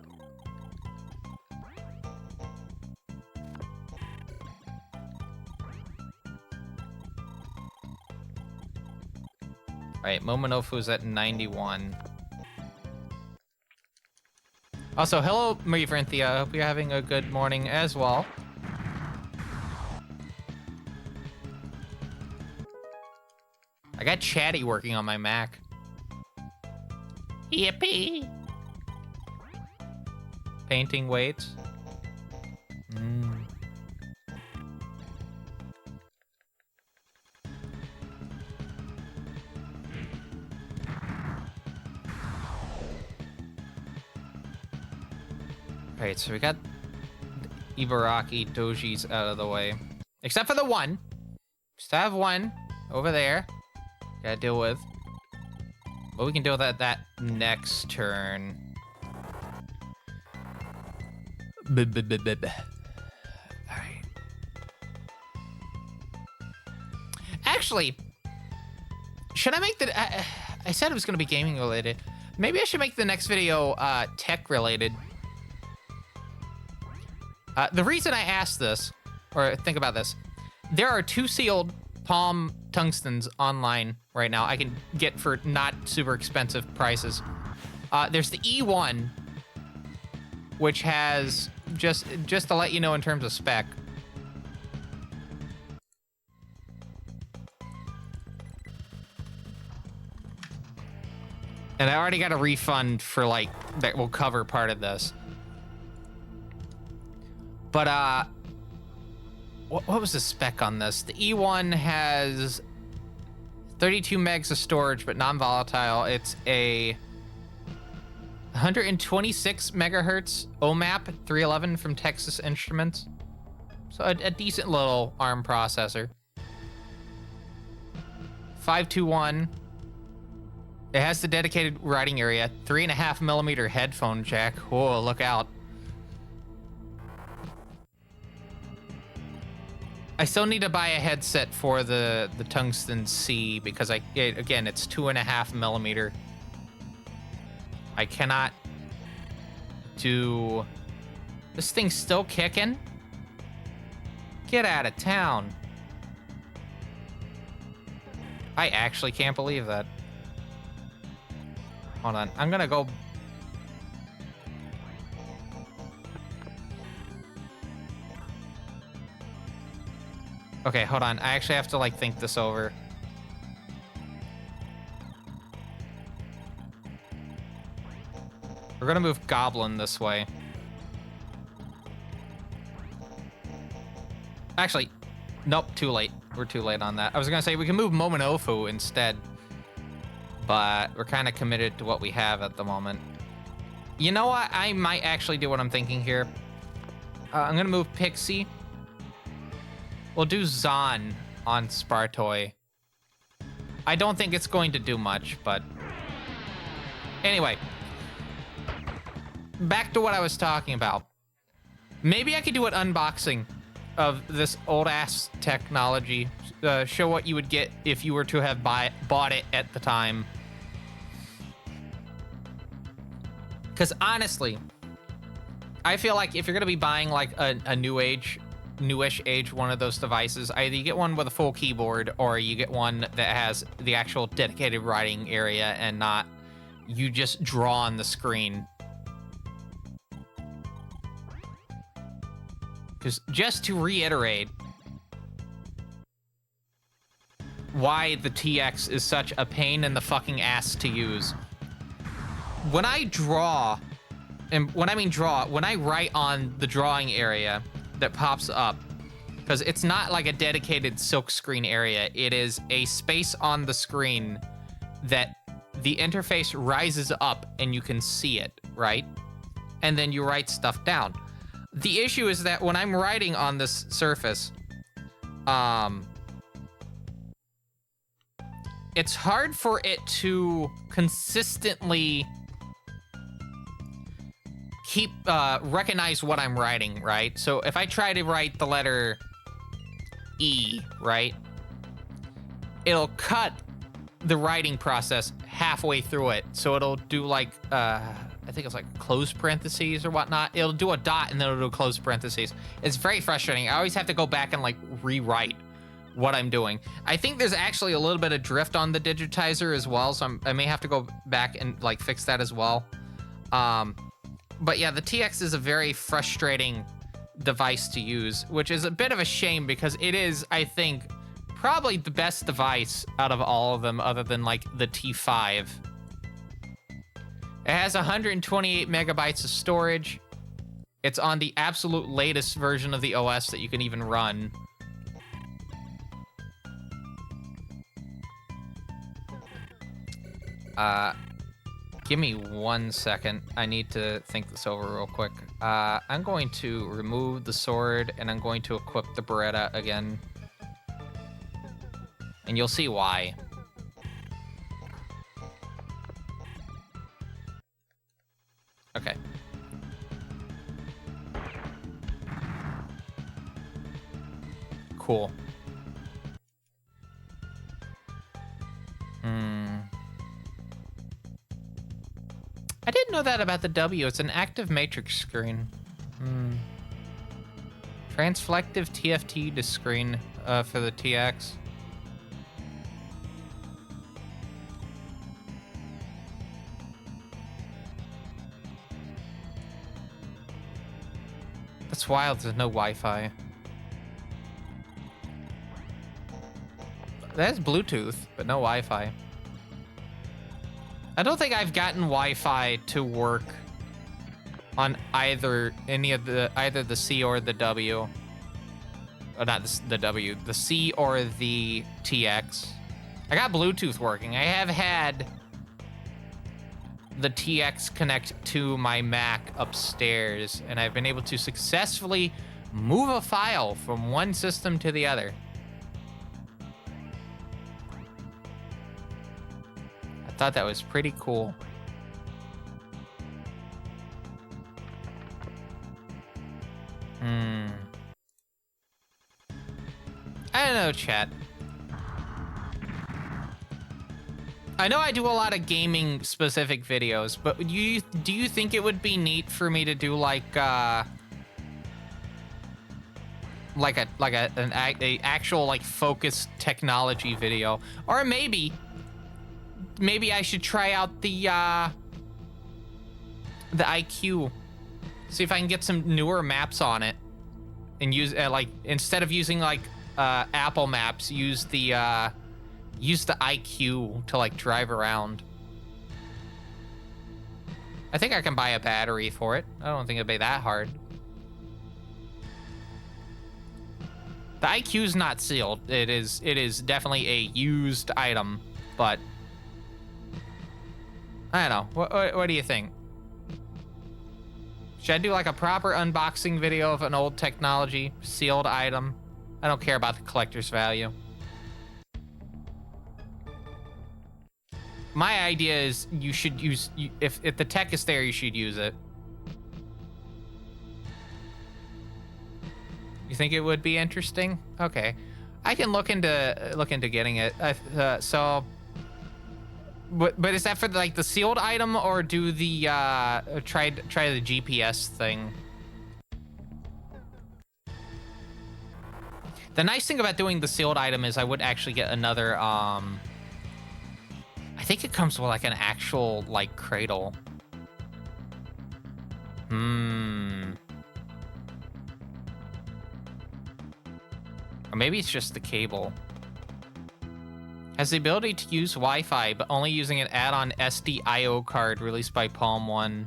Alright, Momonofu's at 91. Also, hello, Marie Verinthia. I hope you're having a good morning as well. I got Chatty working on my Mac. Yippee! Painting weights. Alright, so we got Ibaraki dojis out of the way. Except for the one. Still have one over there. Gotta deal with. But we can deal with that next turn. Alright. Actually, should I make the... I said it was gonna be gaming related. Maybe I should make the next video tech related. The reason I asked this, or think about this, there are 2 sealed Palm tungstens online right now I can get for not super expensive prices. There's the E1, which has, just to let you know in terms of spec, and I already got a refund for like, that will cover part of this. But what was the spec on this? The E1 has 32 megs of storage, but non-volatile. It's a 126 megahertz OMAP 311 from Texas Instruments. So a decent little ARM processor. 521. It has the dedicated writing area. 3.5 millimeter headphone jack. Whoa, look out. I still need to buy a headset for the tungsten C because again, it's 2.5 millimeter. I cannot do... This thing's still kicking? Get out of town. I actually can't believe that. Hold on, I'm gonna go... Okay, hold on. I actually have to, like, think this over. We're gonna move Goblin this way. Actually, nope, too late. We're too late on that. I was gonna say we can move Momonofu instead, but we're kind of committed to what we have at the moment. You know what? I might actually do what I'm thinking here. I'm gonna move Pixie. We'll do Zahn on Spartoy. I don't think it's going to do much, but... Anyway. Back to what I was talking about. Maybe I could do an unboxing of this old-ass technology. Show what you would get if you were to have bought it at the time. Because honestly, I feel like if you're going to be buying like a newish age one of those devices, either you get one with a full keyboard or you get one that has the actual dedicated writing area and not you just draw on the screen. Because just to reiterate why the TX is such a pain in the fucking ass to use. When I draw, and when I mean draw, when I write on the drawing area that pops up, because it's not like a dedicated silk screen area, it is a space on the screen that the interface rises up and you can see it, right? And then you write stuff down. The issue is that when I'm writing on this surface, it's hard for it to consistently recognize what I'm writing, right? So if I try to write the letter E, right? It'll cut the writing process halfway through it. So it'll do like, I think it's like close parentheses or whatnot. It'll do a dot and then it'll do close parentheses. It's very frustrating. I always have to go back and like rewrite what I'm doing. I think there's actually a little bit of drift on the digitizer as well. So I may have to go back and like fix that as well. But yeah, the TX is a very frustrating device to use, which is a bit of a shame because it is, I think, probably the best device out of all of them other than like the T5. It has 128 megabytes of storage. It's on the absolute latest version of the OS that you can even run. Give me 1 second. I need to think this over real quick. I'm going to remove the sword and I'm going to equip the Beretta again. And you'll see why. Okay. Cool. I didn't know that about the W. It's an active matrix screen. Transflective TFT to screen for the TX. That's wild, there's no Wi-Fi. That's Bluetooth, but no Wi-Fi. I don't think I've gotten Wi-Fi to work on either the C or the W. not the W, the C or the TX. I got Bluetooth working. I have had the TX connect to my Mac upstairs, and I've been able to successfully move a file from one system to the other. I thought that was pretty cool. I don't know, chat. I know I do a lot of gaming specific videos, but do you think it would be neat for me to do like an actual like focused technology video, or maybe I should try out the IQ, see if I can get some newer maps on it, and use like instead of using like Apple Maps, use the IQ to like drive around. I think I can buy a battery for it. I don't think it'd be that hard. The IQ's not sealed. It is definitely a used item, but I don't know. What do you think? Should I do like a proper unboxing video of an old technology sealed item? I don't care about the collector's value. My idea is you should use, if the tech is there, you should use it. You think it would be interesting? Okay, I can look into getting it. So, but is that for like the sealed item, or do the try the GPS thing? The nice thing about doing the sealed item is I would actually get another, I think it comes with like an actual like cradle. Or maybe it's just the cable. Has the ability to use Wi-Fi, but only using an add-on SD-IO card released by Palm One.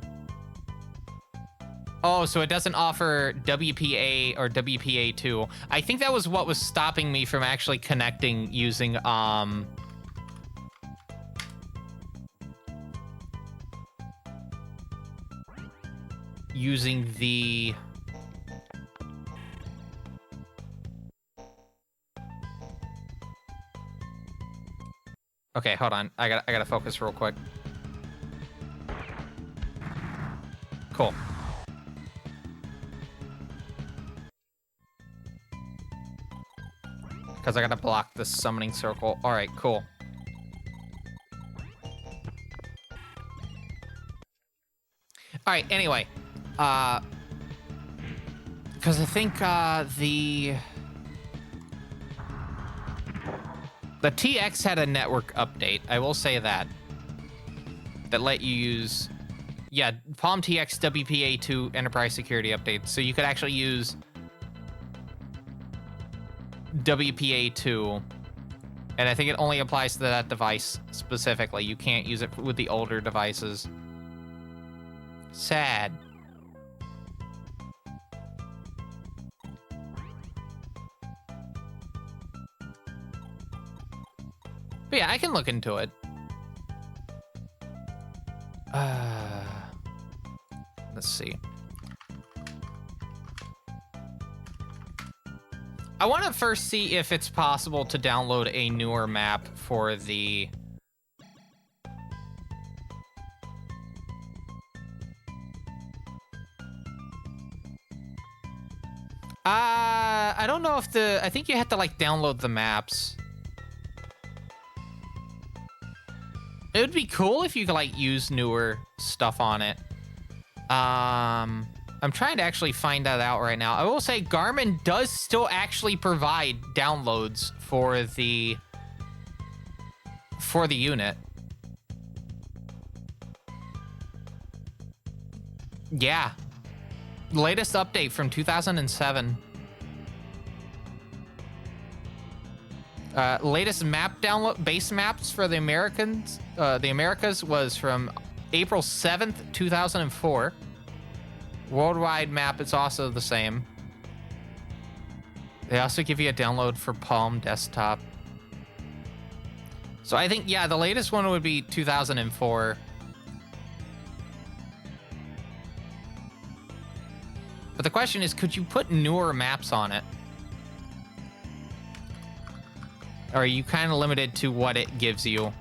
Oh, so it doesn't offer WPA or WPA2. I think that was what was stopping me from actually connecting using using the Okay, hold on. I gotta focus real quick. Cool. Because I gotta block the summoning circle. All right, cool. All right, anyway. Because I think the TX had a network update. I will say that. That let you use, yeah, Palm TX WPA2 enterprise security update. So you could actually use WPA2, and I think it only applies to that device specifically. You can't use it with the older devices. Sad. But yeah, I can look into it. Let's see. I want to first see if it's possible to download a newer map for the... I don't know if I think you have to like download the maps. It would be cool if you could like use newer stuff on it. I'm trying to actually find that out right now. I will say Garmin does still actually provide downloads for the unit. Yeah. Latest update from 2007. Latest map download, base maps for the Americas was from April 7th, 2004. Worldwide map is also the same. They also give you a download for Palm desktop. So I think, yeah, the latest one would be 2004. But the question is, could you put newer maps on it? Or are you kind of limited to what it gives you?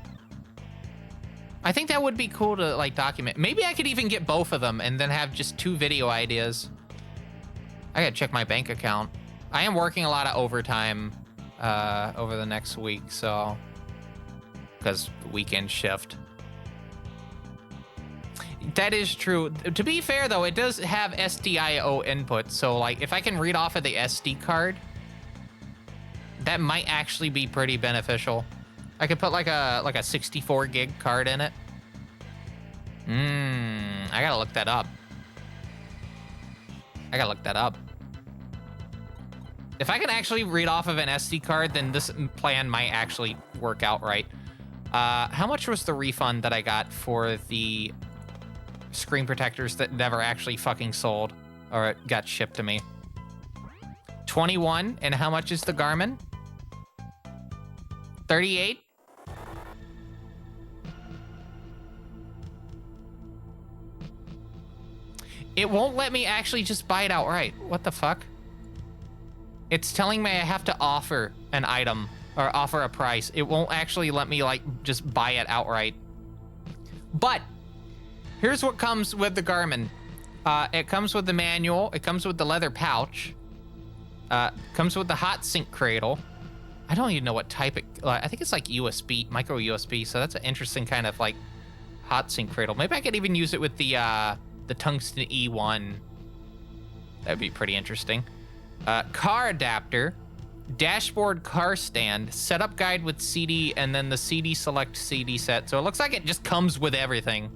I think that would be cool to like document. Maybe I could even get both of them and then have just 2 video ideas. I gotta check my bank account. I am working a lot of overtime over the next week, so because weekend shift. That is true. To be fair though, it does have SDIO input, so like if I can read off of the SD card, that might actually be pretty beneficial. I could put like a 64 gig card in it. I gotta look that up. If I can actually read off of an SD card, then this plan might actually work out right. How much was the refund that I got for the screen protectors that never actually fucking sold or it got shipped to me? 21. And how much is the Garmin? 38. It won't let me actually just buy it outright. What the fuck? It's telling me I have to offer an item or offer a price. It won't actually let me like just buy it outright. But here's what comes with the Garmin. It comes with the manual. It comes with the leather pouch. Comes with the hot sink cradle. I don't even know what type it. I think it's like USB, micro USB. So that's an interesting kind of like hot sink cradle. Maybe I could even use it with the tungsten E1. That'd be pretty interesting. Car adapter, dashboard car stand, setup guide with CD, and then the CD select CD set. So it looks like it just comes with everything.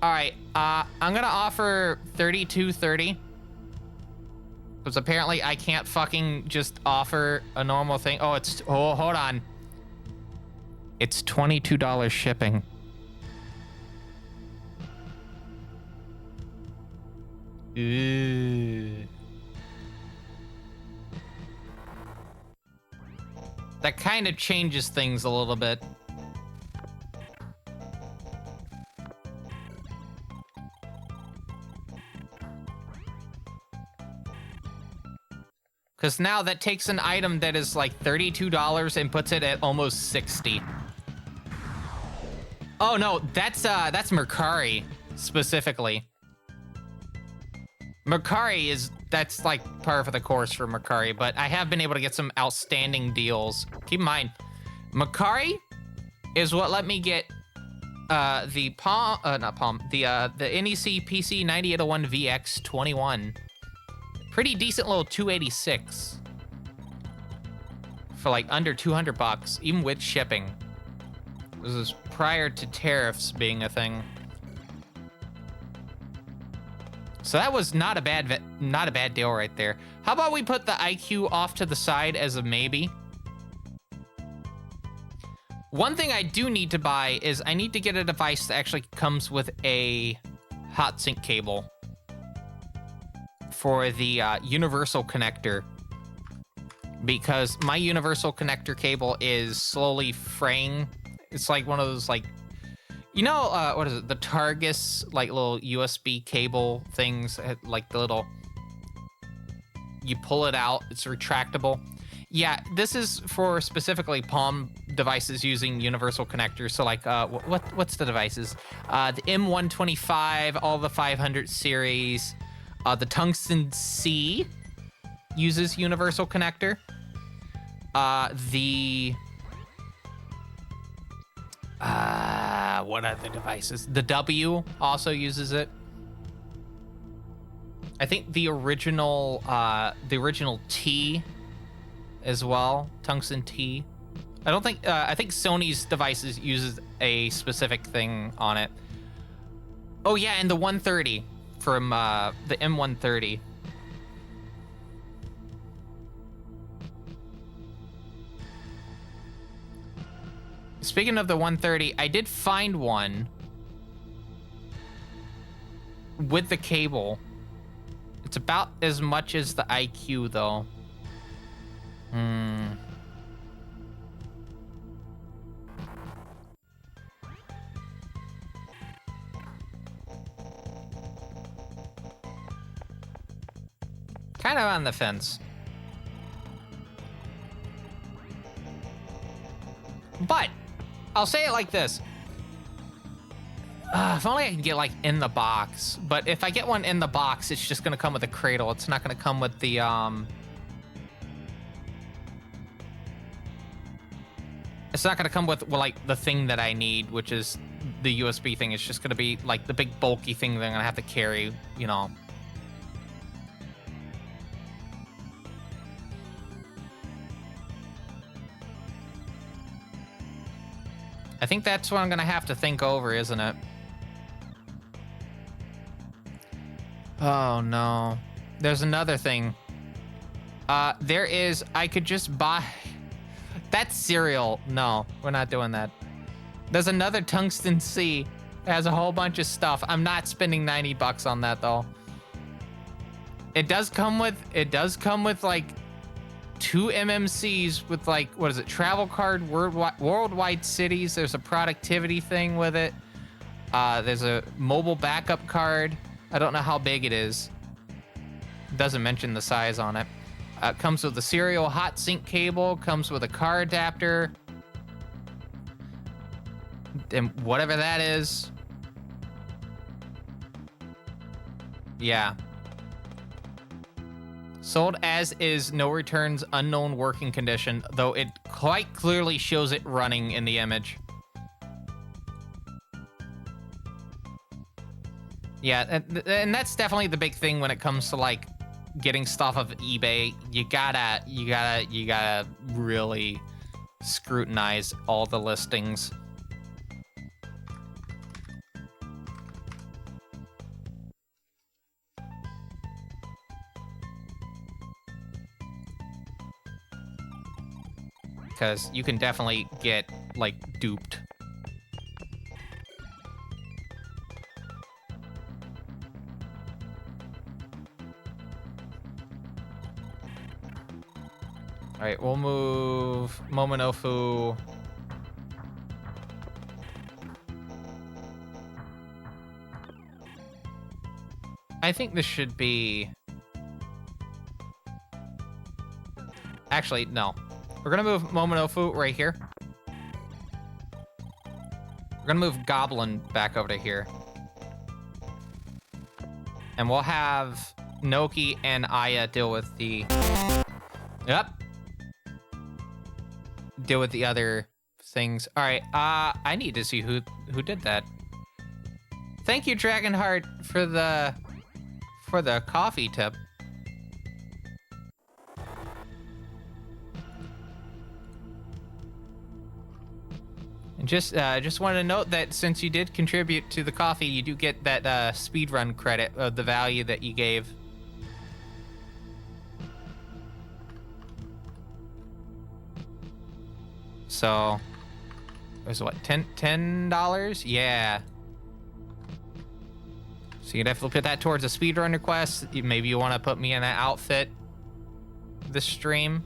All right, I'm gonna offer $32.30 because apparently I can't fucking just offer a normal thing. Oh, hold on. It's $22 shipping. Ooh. That kind of changes things a little bit. Because now that takes an item that is like $32 and puts it at almost $60. Oh no, that's Mercari specifically. Mercari that's like par for the course for Mercari, but I have been able to get some outstanding deals. Keep in mind, Mercari is what let me get the NEC PC 9801 VX21. Pretty decent little 286 for like under $200, even with shipping. This is prior to tariffs being a thing. So that was not a bad deal right there. How about we put the IQ off to the side as a maybe? One thing I do need to buy is I need to get a device that actually comes with a hot sink cable for the universal connector, because my universal connector cable is slowly fraying. It's like one of those like, you know, what is it? The Targus, like little USB cable things, like the little, you pull it out, it's retractable. Yeah, this is for specifically Palm devices using universal connectors. So like, what's the devices? The M125, all the 500 series, the tensei uses universal connector. What other devices? The W also uses it. I think the original T as well, tungsten T. I think Sony's devices uses a specific thing on it. Oh yeah, and the 130 from the M130. Speaking of the 130, I did find one with the cable. It's about as much as the IQ, though. Kind of on the fence. But I'll say it like this. If only I can get like in the box. But if I get one in the box, it's just gonna come with a cradle. It's not gonna come with the It's not gonna come with, well, like the thing that I need, which is the USB thing. It's just gonna be like the big bulky thing that I'm gonna have to carry, you know. I think that's what I'm gonna have to think over, isn't it? Oh no. There's another thing. I could just buy that cereal. No, we're not doing that. There's another tensei. It has a whole bunch of stuff. I'm not spending 90 bucks on that though. It does come with like 2 MMCs with like, what is it? Travel card, worldwide cities. There's a productivity thing with it. There's a mobile backup card. I don't know how big it is. Doesn't mention the size on it. Comes with a serial hot sink cable. Comes with a car adapter. And whatever that is. Yeah. Sold as is, no returns, unknown working condition, though it quite clearly shows it running in the image. Yeah, and that's definitely the big thing when it comes to like getting stuff off of eBay. You gotta really scrutinize all the listings. Because you can definitely get like duped. All right, we'll move Momonofu. I think this should be... Actually, no. We're gonna move Momonofu right here. We're gonna move Goblin back over to here. And we'll have Noki and Aya deal with the... Yep. Deal with the other things. All right, I need to see who did that. Thank you, Dragonheart, for the coffee tip. And just wanted to note that since you did contribute to the coffee, you do get that speedrun credit of the value that you gave. So, it was what, $10? Yeah. So you'd have to put that towards a speedrun request. Maybe you want to put me in that outfit this stream.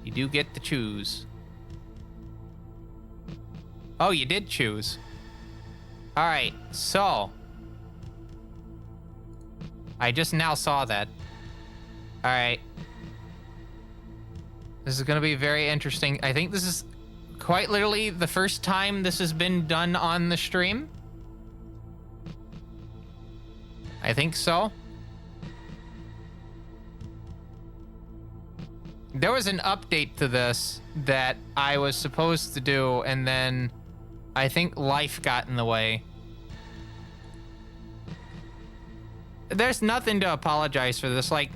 You do get to choose. Oh, you did choose. All right, so I just now saw that. All right. This is gonna be very interesting. I think this is quite literally the first time this has been done on the stream. I think so. There was an update to this that I was supposed to do, and then I think life got in the way. There's nothing to apologize for this. Like,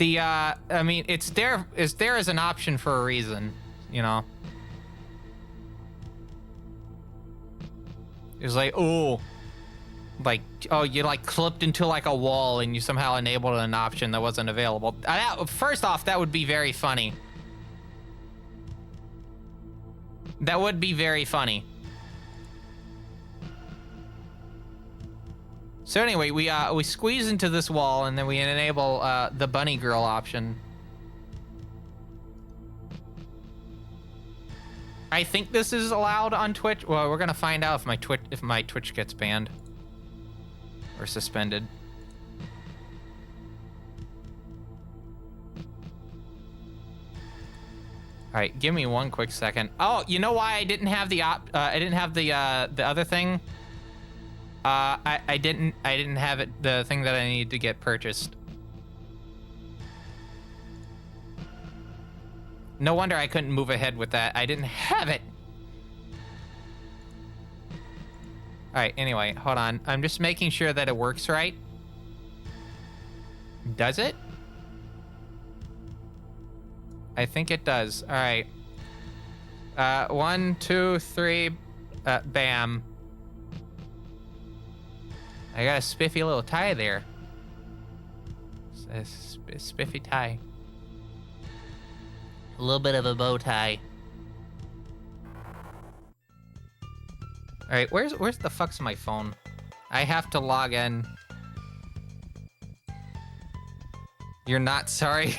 I mean, it's there as an option for a reason, you know? It was like, oh, you like clipped into like a wall and you somehow enabled an option that wasn't available. First off, that would be very funny. That would be very funny. So anyway, we squeeze into this wall and then we enable the bunny girl option. I think this is allowed on Twitch. Well, we're gonna find out if my Twitch gets banned or suspended. All right, give me one quick second. Oh, you know why I didn't have the other thing? I didn't have it, the thing that I needed to get purchased. No wonder I couldn't move ahead with that. I didn't have it. All right, anyway, hold on. I'm just making sure that it works right. Does it? I think it does. All right. 1, 2, 3, bam. I got a spiffy little tie there. A spiffy tie. A little bit of a bow tie. All right, where's the fuck's my phone? I have to log in. You're not sorry?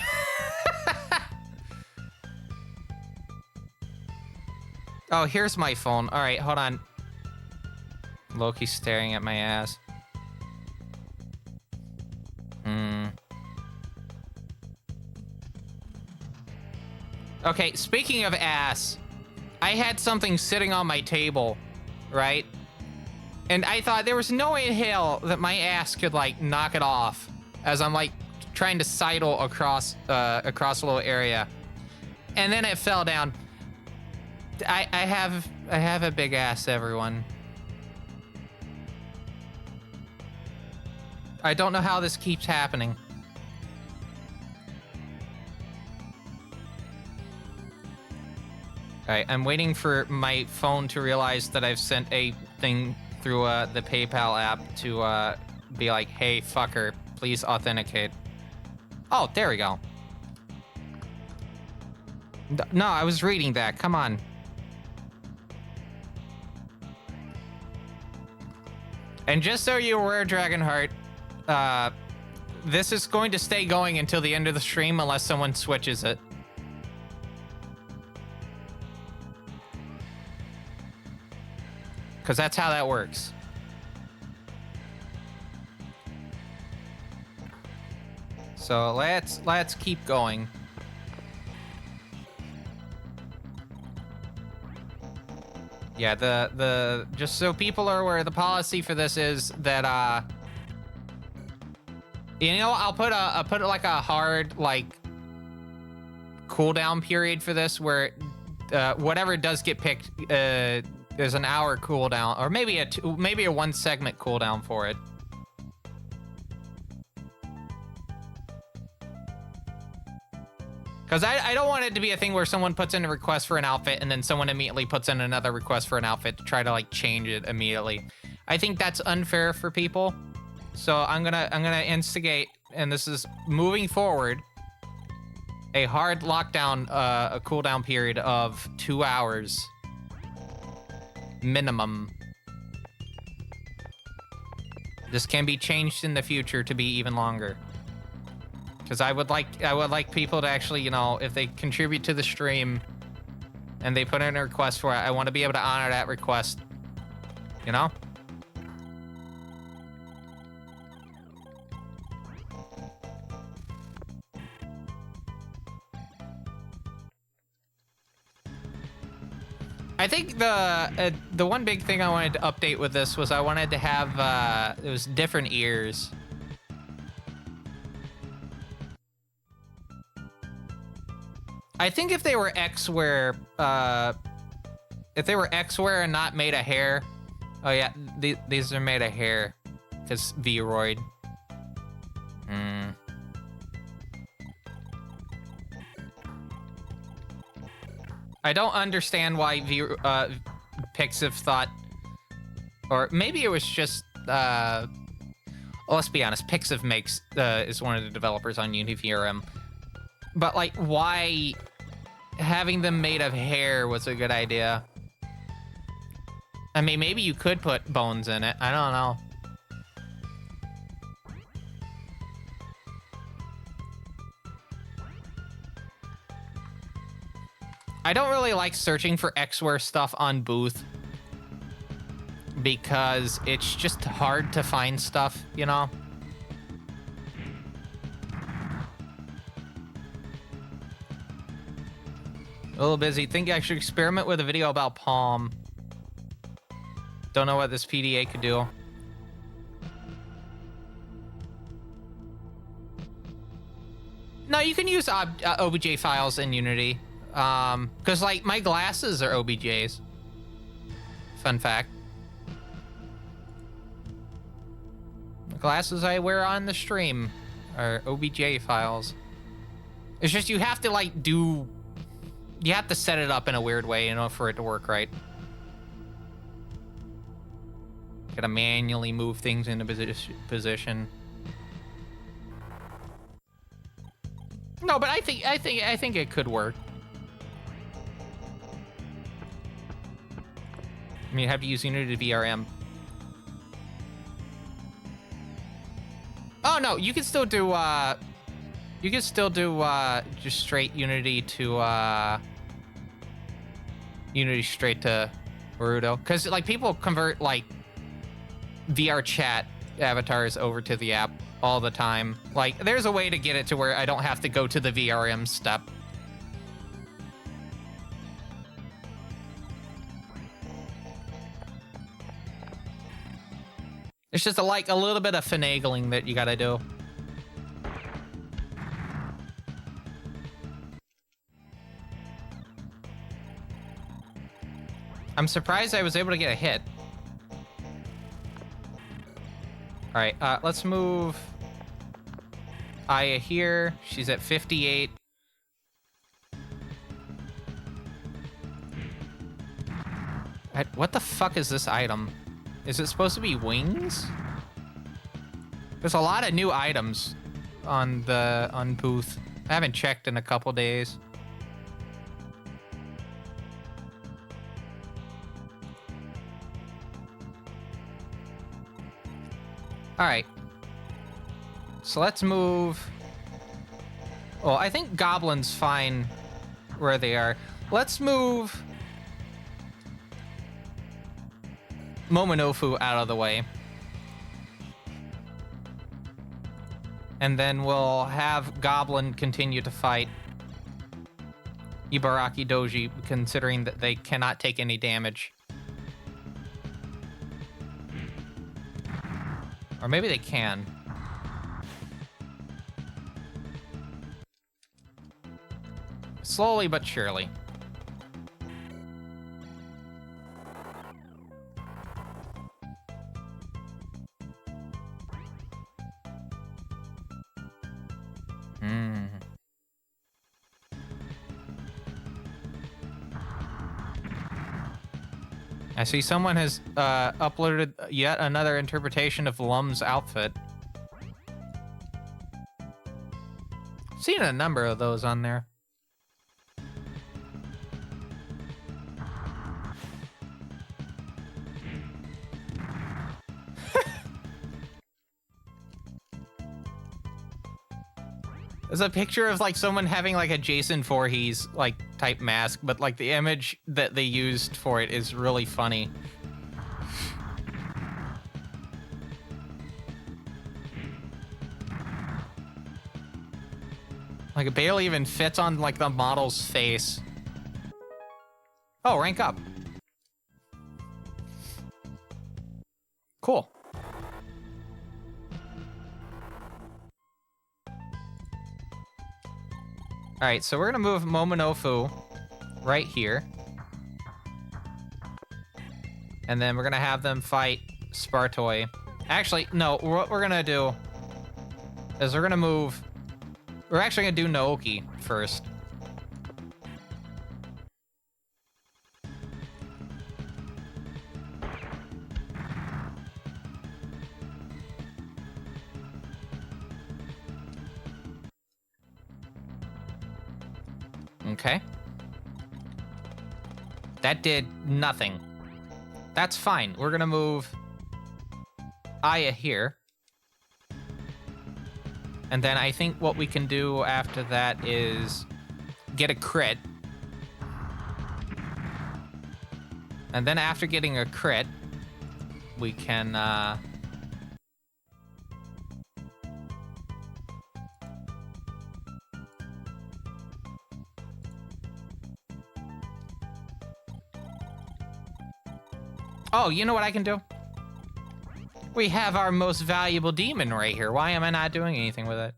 Oh, here's my phone. All right, hold on. Loki's staring at my ass. Okay, speaking of ass, I had something sitting on my table, right? And I thought there was no way in hell that my ass could, like, knock it off as I'm, like, trying to sidle across a little area. And then it fell down. I have a big ass, everyone. I don't know how this keeps happening. Alright, I'm waiting for my phone to realize that I've sent a thing through the PayPal app to be like, hey, fucker, please authenticate. Oh, there we go. No, I was reading that. Come on. And just so you're aware, Dragonheart, this is going to stay going until the end of the stream unless someone switches it. Because that's how that works. So let's keep going. Yeah, the just so people are aware, the policy for this is that you know, I'll put like a hard like cooldown period for this where whatever does get picked, there's an hour cooldown, or maybe a 1 segment cooldown for it. Because I don't want it to be a thing where someone puts in a request for an outfit and then someone immediately puts in another request for an outfit to try to like change it immediately. I think that's unfair for people. So I'm gonna instigate, and this is moving forward, a hard lockdown, a cooldown period of 2 hours minimum. This can be changed in the future to be even longer. Because I would like people to actually, you know, if they contribute to the stream and they put in a request for it, I want to be able to honor that request. You know? I think the one big thing I wanted to update with this was I wanted to have it was different ears. I think if they were X-Wear, and not made of hair, oh yeah, these are made of hair, because V-Roid. I don't understand why Pixiv thought, or maybe it was just, well, let's be honest, Pixiv is one of the developers on Unity VRM. But, like, why having them made of hair was a good idea. I mean, maybe you could put bones in it. I don't know. I don't really like searching for Xware stuff on Booth because it's just hard to find stuff, you know? A little busy. Think I should experiment with a video about Palm. Don't know what this PDA could do. No, you can use OBJ files in Unity. Because, like, my glasses are OBJs. Fun fact. The glasses I wear on the stream are OBJ files. It's just you have to, like, you have to set it up in a weird way in order for it to work right. Gotta manually move things into position. No, but I think it could work. I mean, you have to use Unity to VRM. Oh no, you can still do just straight Unity to Unity straight to Naruto, because like people convert like VR chat avatars over to the app all the time. Like, there's a way to get it to where I don't have to go to the VRM step. It's just a little bit of finagling that you gotta do. I'm surprised I was able to get a hit. All right, let's move Aya here. She's at 58. What the fuck is this item? Is it supposed to be wings? There's a lot of new items on Booth. I haven't checked in a couple days. All right. So let's move. Well, I think Goblin's fine where they are. Let's move Momonofu out of the way. And then we'll have Goblin continue to fight Ibaraki Doji, considering that they cannot take any damage. Or maybe they can. Slowly but surely. I see someone has uploaded yet another interpretation of Lum's outfit. Seen a number of those on there. There's a picture of like someone having like a Jason Voorhees like type mask, but like the image that they used for it is really funny. Like it barely even fits on like the model's face. Oh, rank up. Cool. All right, so we're gonna move Momonofu right here. And then we're gonna have them fight Spartoi. Actually, no, what we're gonna do is we're actually gonna do Naoki first. Okay. That did nothing. That's fine. We're gonna move Aya here. And then I think what we can do after that is get a crit. And then after getting a crit, we can... Oh, you know what I can do? We have our most valuable demon right here. Why am I not doing anything with it?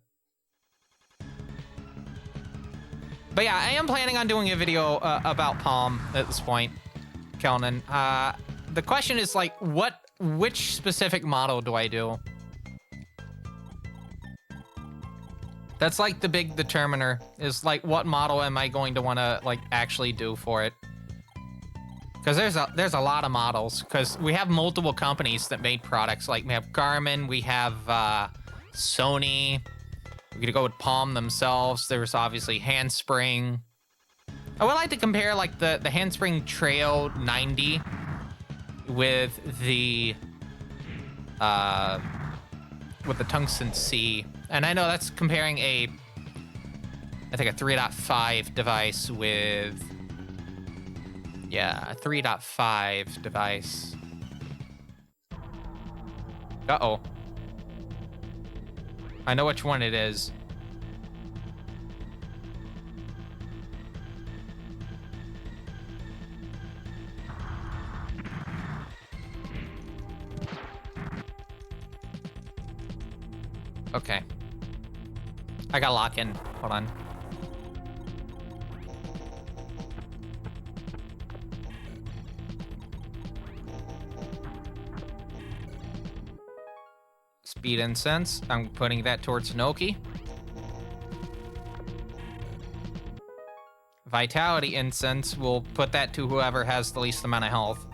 But yeah, I am planning on doing a video about Palm at this point, Kelnan. The question is like, which specific model do I do? That's like the big determiner, is like, what model am I going to want to like actually do for it? Because there's a lot of models, because we have multiple companies that made products. Like we have Garmin, we have Sony. We're gonna go with Palm themselves. There's obviously Handspring. I would like to compare like the Handspring Trail 90 with the Tungsten C. And I know that's comparing I think a 3.5 device with, yeah, a 3.5 device. Uh-oh. I know which one it is. Okay. I got lock in. Hold on. Speed Incense. I'm putting that towards Noki. Vitality Incense. We'll put that to whoever has the least amount of health.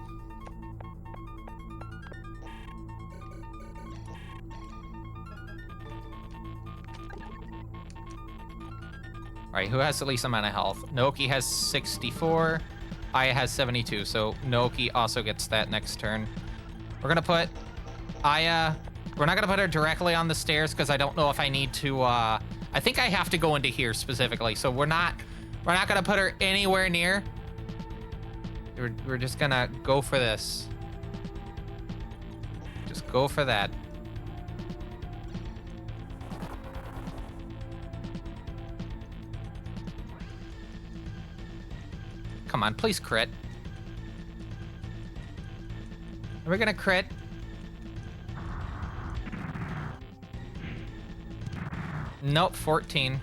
All right, who has the least amount of health? Noki has 64. Aya has 72, so Noki also gets that next turn. We're gonna put Aya... We're not gonna put her directly on the stairs because I don't know if I need to, I think I have to go into here specifically, so we're not gonna put her anywhere near. We're just gonna go for this. Just go for that. Come on, please crit. Are we gonna crit? Nope, 14.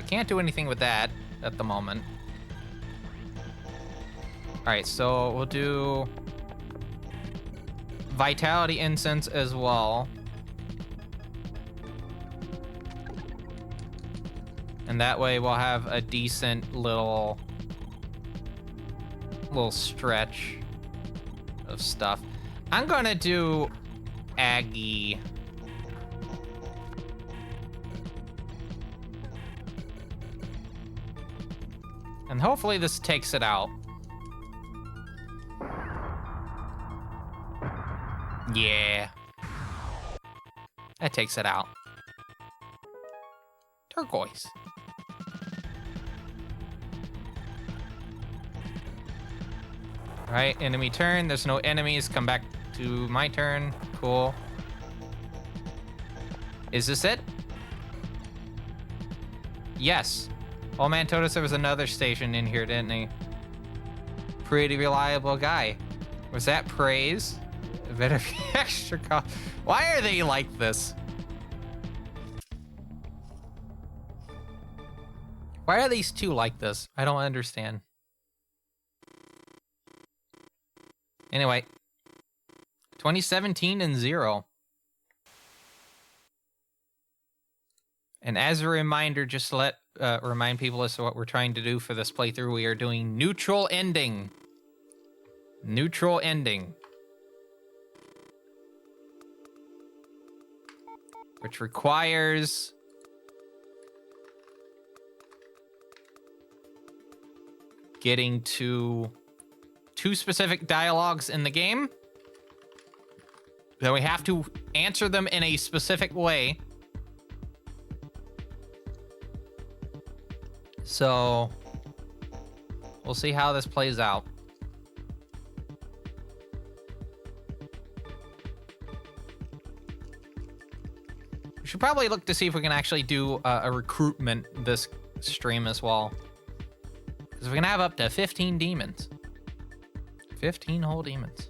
Can't do anything with that at the moment. All right, so we'll do Vitality Incense as well. And that way we'll have a decent little stretch of stuff. I'm gonna do Aggie. And hopefully this takes it out. Yeah. That takes it out. Turquoise. All right, enemy turn. There's no enemies. Come back to my turn. Cool. Is this it? Yes. Old man told us there was another station in here, didn't he? Pretty reliable guy. Was that praise? A bit of extra cost. Why are they like this? Why are these two like this? I don't understand. Anyway, 2017 and 0. And as a reminder, just to remind people as to what we're trying to do for this playthrough, we are doing neutral ending. Neutral ending. Which requires getting to 2 specific dialogues in the game. Then we have to answer them in a specific way. So we'll see how this plays out. We should probably look to see if we can actually do a recruitment this stream as well. Because we can have up to 15 demons. 15 whole demons.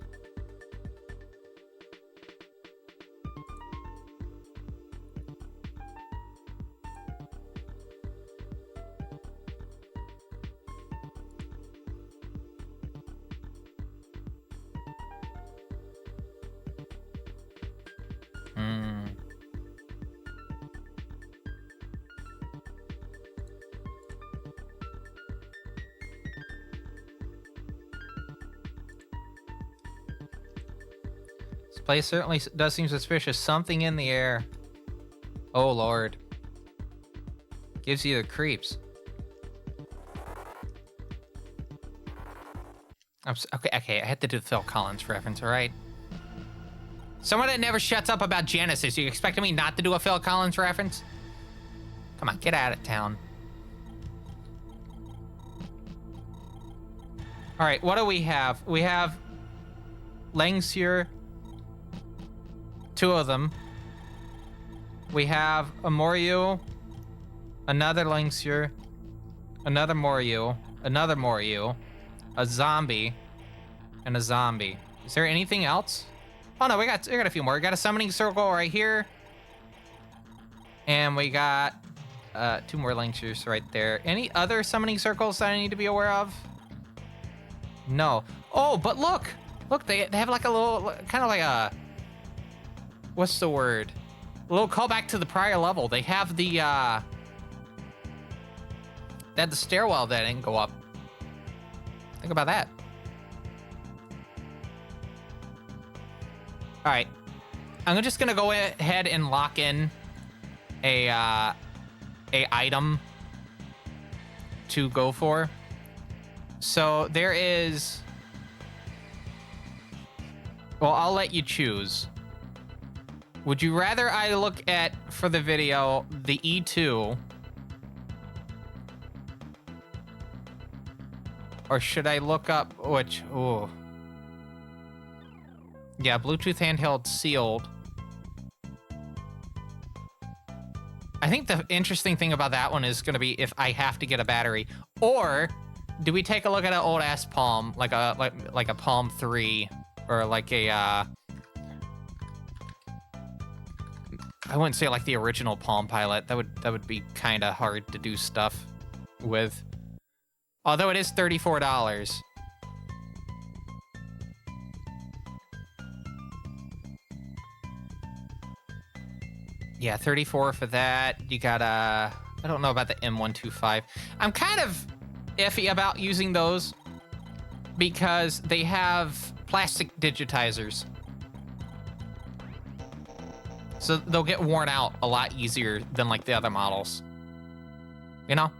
Place certainly does seem suspicious. Something in the air. Oh, Lord. Gives you the creeps. Okay, I had to do the Phil Collins reference, all right? Someone that never shuts up about Genesis. You expecting me not to do a Phil Collins reference? Come on, get out of town. All right, what do we have? We have Langsier. 2 of them. We have a Moryu, another Langsier, another Moryu, another Moryu, a zombie, and a zombie. Is there anything else? Oh no, we got a few more. We got a summoning circle right here, and we got 2 more Langsiers right there. Any other summoning circles that I need to be aware of? No. Oh, but look, they have like a little, kind of like a. What's the word? A little callback to the prior level. They have the, they had the stairwell that didn't go up. Think about that. All right. I'm just gonna go ahead and lock in a item to go for. So there is, well, I'll let you choose. Would you rather I look at, for the video, the E2? Or should I look up which, ooh. Yeah, Bluetooth handheld sealed. I think the interesting thing about that one is gonna be if I have to get a battery. Or do we take a look at an old ass Palm, like a Palm 3, or like a I wouldn't say like the original Palm Pilot. That would be kind of hard to do stuff with. Although it is $34. Yeah, 34 for that. You got I don't know about the M125. I'm kind of iffy about using those because they have plastic digitizers. So they'll get worn out a lot easier than like the other models. You know?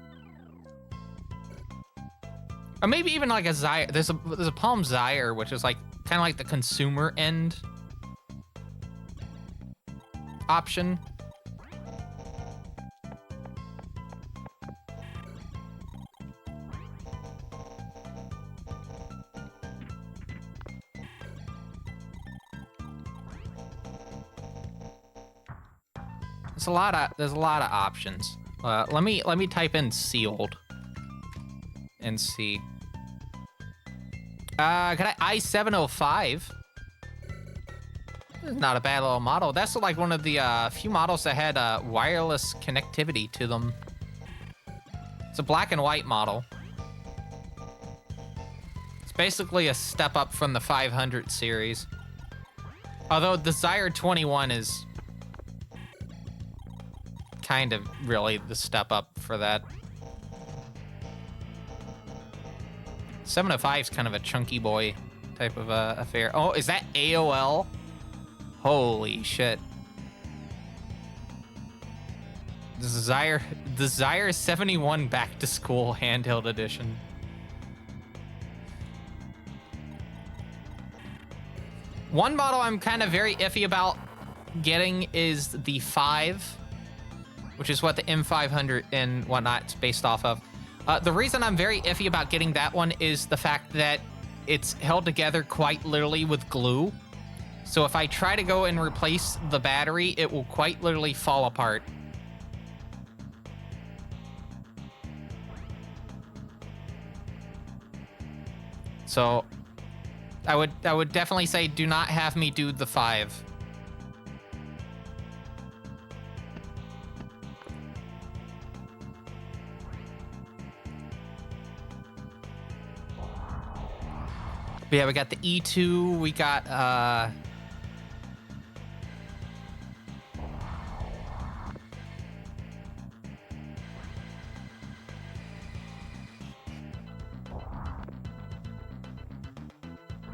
Or maybe even like a Zyre. There's a Palm Zyre, which is like kind of like the consumer end option. There's a lot of options. Let me type in sealed and see. Can I i705? This is not a bad little model. That's like one of the few models that had wireless connectivity to them. It's a black and white model. It's basically a step up from the 500 series. Although the Zyre 21 is kind of really the step up for that. 705 is kind of a chunky boy type of affair. Oh, is that AOL? Holy shit. The Zyre 71 Back to School Handheld Edition. One model I'm kind of very iffy about getting is the 5, which is what the M500 and whatnot's based off of. The reason I'm very iffy about getting that one is the fact that it's held together quite literally with glue. So if I try to go and replace the battery, it will quite literally fall apart. So I would definitely say do not have me do the 5. But yeah, we got the E2, we got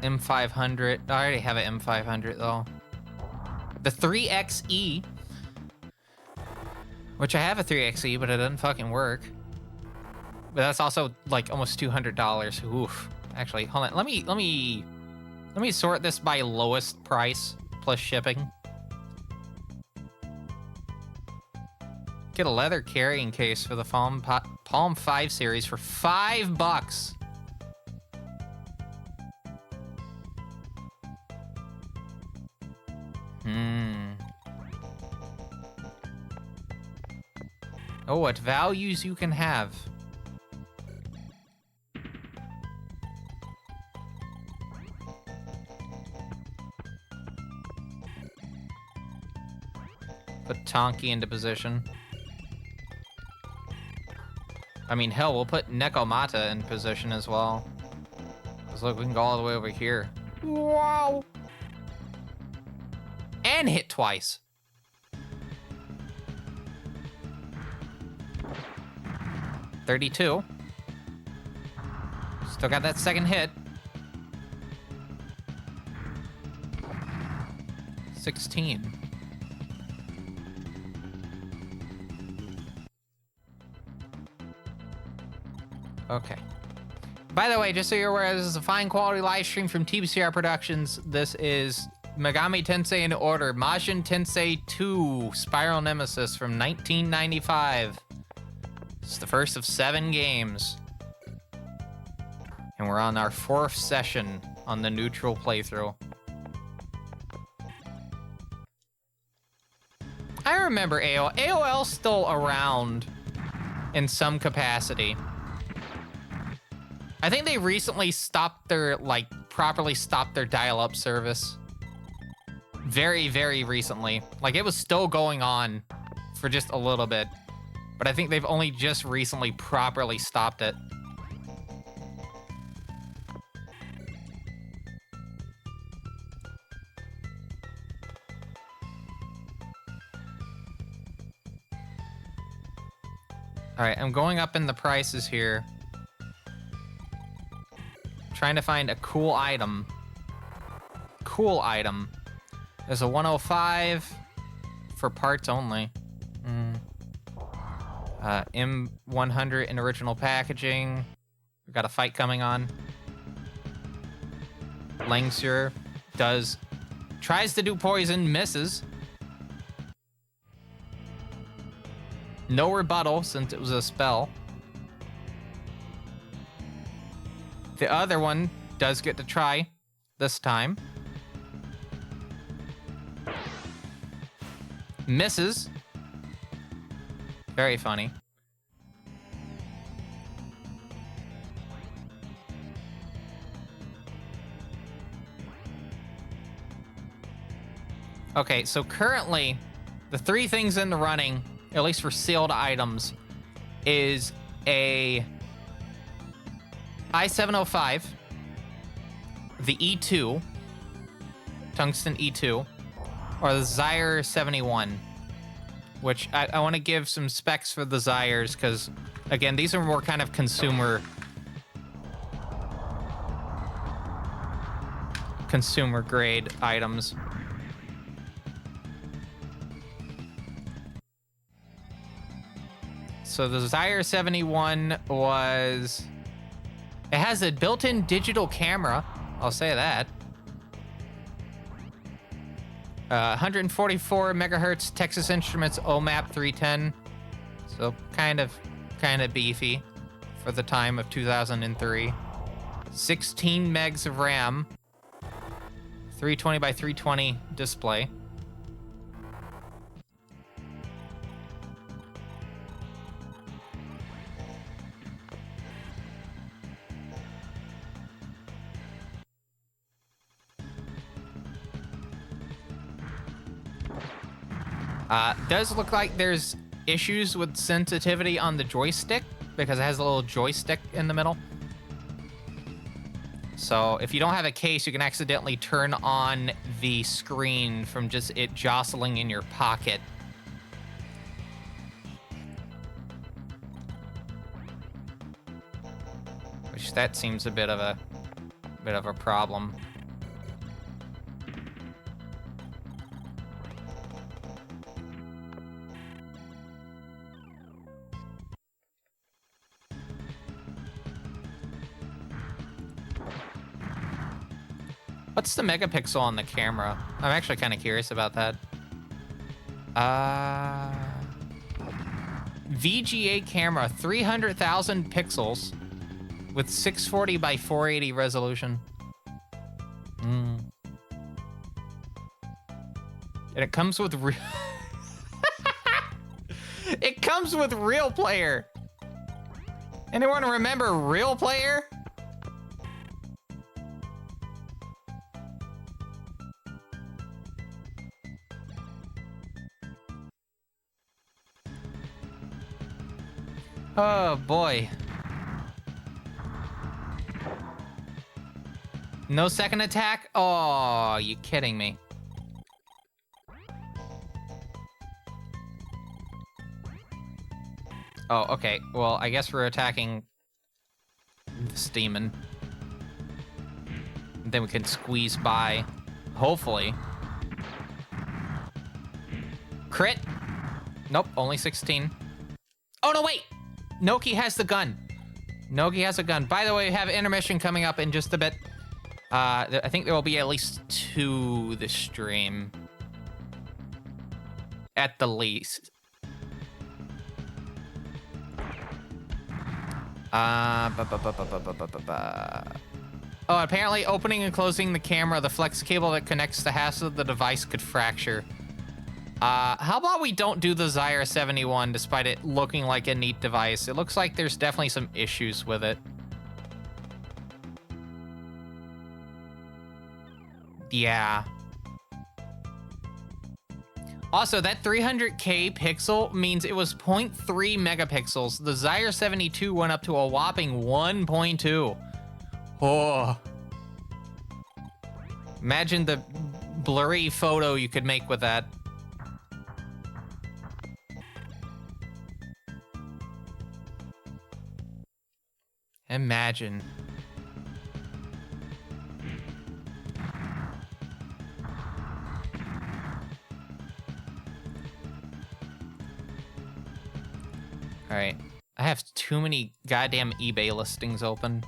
M500. I already have an M500 though. The 3XE, which I have a 3XE, but it doesn't fucking work. But that's also like almost $200. Oof. Actually, hold on. Let me sort this by lowest price plus shipping. Get a leather carrying case for the Palm 5 series for $5. Oh, what values you can have. Put Tonki into position. I mean, hell, we'll put Nekomata in position as well. Because look, we can go all the way over here. Wow! And hit twice. $32. Still got that second hit. 16. Okay. By the way, just so you're aware, this is a fine quality live stream from TBCR Productions. This is Megamitensei in order. Majin Tensei 2 Spiral Nemesis from 1995. It's the first of 7 games. And we're on our 4th session on the neutral playthrough. I remember AOL. AOL's still around in some capacity. I think they recently stopped their, like, properly stopped their dial-up service. Very, very recently. Like, it was still going on for just a little bit. But I think they've only just recently properly stopped it. All right, I'm going up in the prices here. Trying to find a cool item. Cool item. There's a 105 for parts only. M100 in original packaging. We've got a fight coming on. Langsur tries to do poison, misses. No rebuttal since it was a spell. The other one does get to try this time. Misses. Very funny. Okay, so currently, the 3 things in the running, at least for sealed items, is a I-705, the E2, Tungsten E2, or the Zyre 71, which I want to give some specs for the Zyres, because, again, these are more kind of consumer grade items. So the Zyre 71 it has a built-in digital camera, I'll say that. 144 megahertz Texas Instruments OMAP 310. So kind of beefy for the time of 2003. 16 megs of RAM. 320 by 320 display. Does look like there's issues with sensitivity on the joystick because it has a little joystick in the middle. So if you don't have a case, you can accidentally turn on the screen from just it jostling in your pocket. Which that seems a bit of a problem. What's the megapixel on the camera? I'm actually kind of curious about that. VGA camera, 300,000 pixels with 640 by 480 resolution. And it comes with it comes with Real Player. Anyone remember Real Player? Oh, boy. No second attack? Oh, you kidding me. Oh, okay. Well, I guess we're attacking this demon. Then we can squeeze by. Hopefully. Crit? Nope, only 16. Oh, no, wait! Noki has the gun. Noki has a gun. By the way, we have intermission coming up in just a bit. I think there will be at least 2 this stream. At the least. Oh, apparently opening and closing the camera, the flex cable that connects the halves of the device could fracture. How about we don't do the Zyre 71 despite it looking like a neat device? It looks like there's definitely some issues with it. Yeah. Also, that 300K pixel means it was 0.3 megapixels. The Zyre 72 went up to a whopping 1.2. Oh. Imagine the blurry photo you could make with that. Imagine. All right. I have too many goddamn eBay listings open.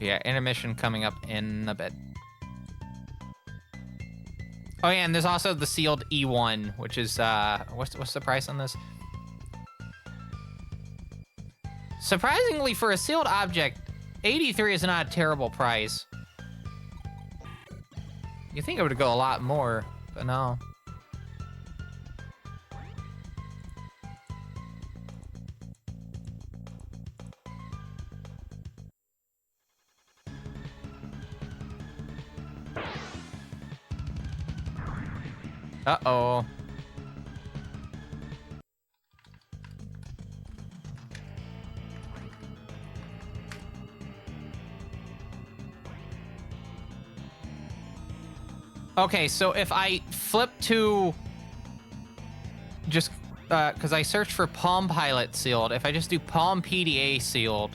Yeah, intermission coming up in a bit. Oh yeah, and there's also the sealed E1, which is what's the price on this? Surprisingly, for a sealed object, 83 is not a terrible price. You think it would go a lot more, but no. Uh-oh. Okay, so if I flip to just, because I searched for Palm Pilot sealed, if I just do Palm PDA sealed,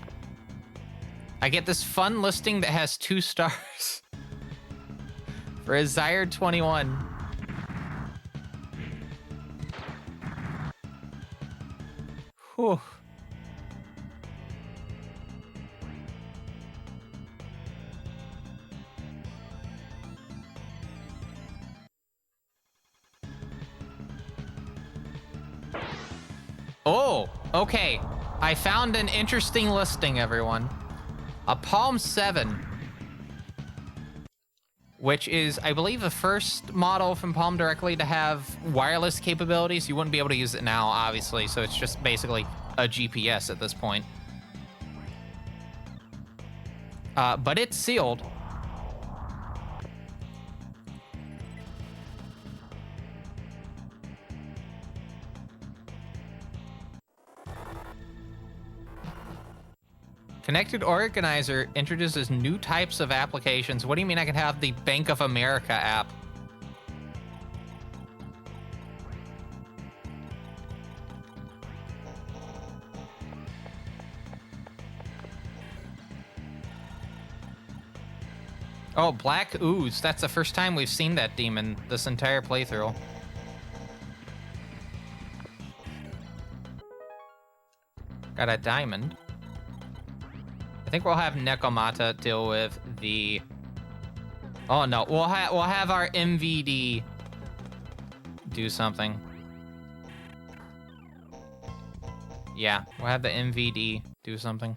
I get this fun listing that has 2 stars for a Zyre 21. Whew. Oh, okay. I found an interesting listing, everyone. A Palm 7, which is, I believe, the first model from Palm directly to have wireless capabilities. You wouldn't be able to use it now, obviously, so it's just basically a GPS at this point. But it's sealed. Connected Organizer introduces new types of applications. What do you mean I can have the Bank of America app? Oh, Black Ooze. That's the first time we've seen that demon this entire playthrough. Got a diamond. I think we'll have Nekomata deal with the... Oh, no. We'll have our MVD do something. Yeah, we'll have the MVD do something.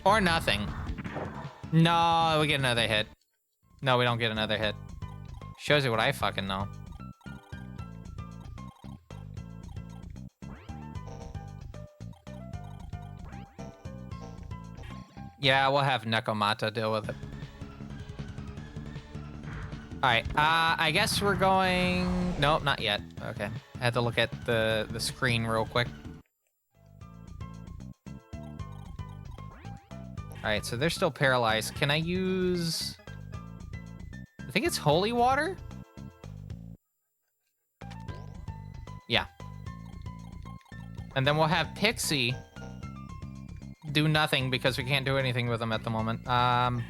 Or nothing. No, we get another hit. No, we don't get another hit. Shows you what I fucking know. Yeah, we'll have Nekomata deal with it. Alright, I guess we're going... Nope, not yet. Okay. I had to look at the screen real quick. Alright, so they're still paralyzed. Can I use... I think it's holy water? Yeah. And then we'll have Pixie do nothing because we can't do anything with them at the moment. Oh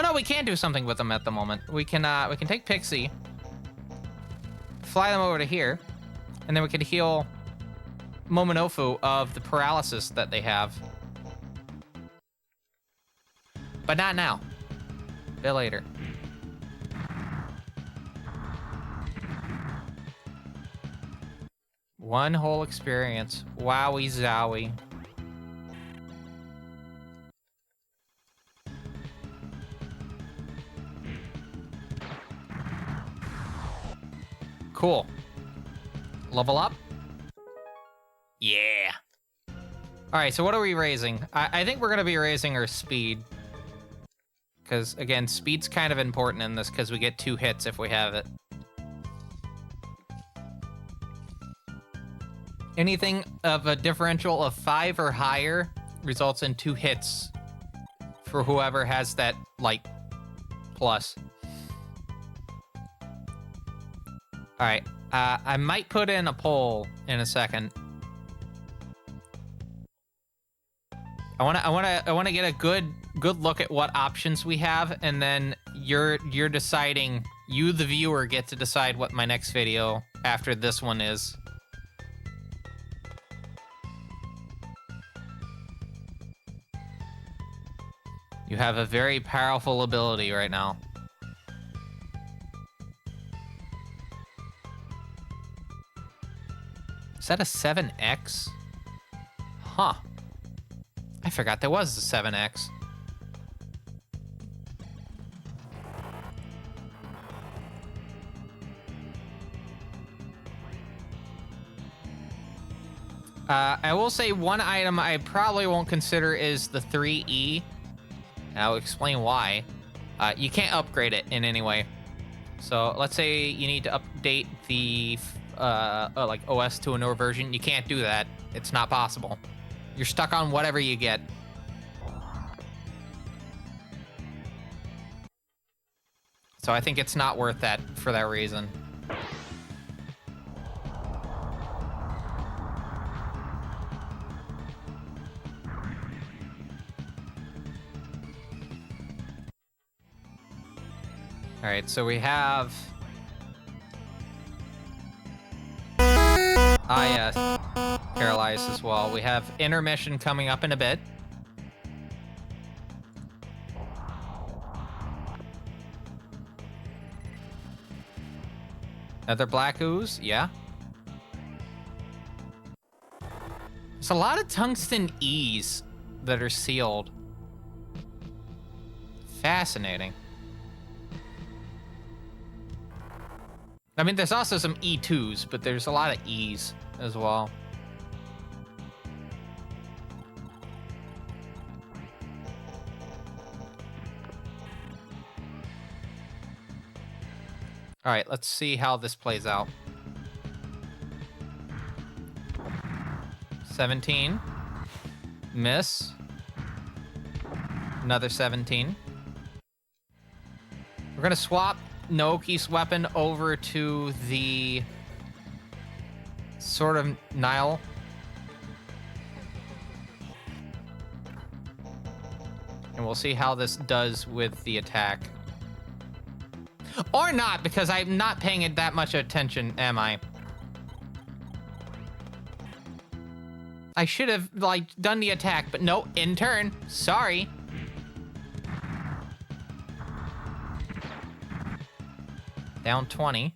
no, we can do something with them at the moment. We can take Pixie, fly them over to here, and then we can heal Momonofu of the paralysis that they have. But not now. A bit later. One whole experience. Wowie zowie. Cool. Level up? Yeah. All right, so what are we raising? I think we're going to be raising our speed. Because, again, speed's kind of important in this because we get 2 hits if we have it. Anything of a differential of 5 or higher results in 2 hits for whoever has that, like, plus. All right, I might put in a poll in a second. I wanna get a good look at what options we have, and then you're deciding. You, the viewer, get to decide what my next video after this one is. You have a very powerful ability right now. Is that a 7X? Huh. I forgot there was a 7X. I will say one item I probably won't consider is the 3E. I'll explain why. You can't upgrade it in any way. So let's say you need to update the like OS to a newer version. You can't do that. It's not possible. You're stuck on whatever you get. So I think it's not worth that for that reason. All right, so we have... paralyzed as well. We have intermission coming up in a bit. Another black ooze, yeah. There's a lot of tungsten E's that are sealed. Fascinating. I mean, there's also some E2s, but there's a lot of E's as well. All right, let's see how this plays out. 17. Miss. Another 17. We're gonna swap Naoki's weapon over to the sort of Nile. And we'll see how this does with the attack. Or not, because I'm not paying it that much attention, am I? I should have, like, done the attack, but no, in turn. Sorry. Down 20.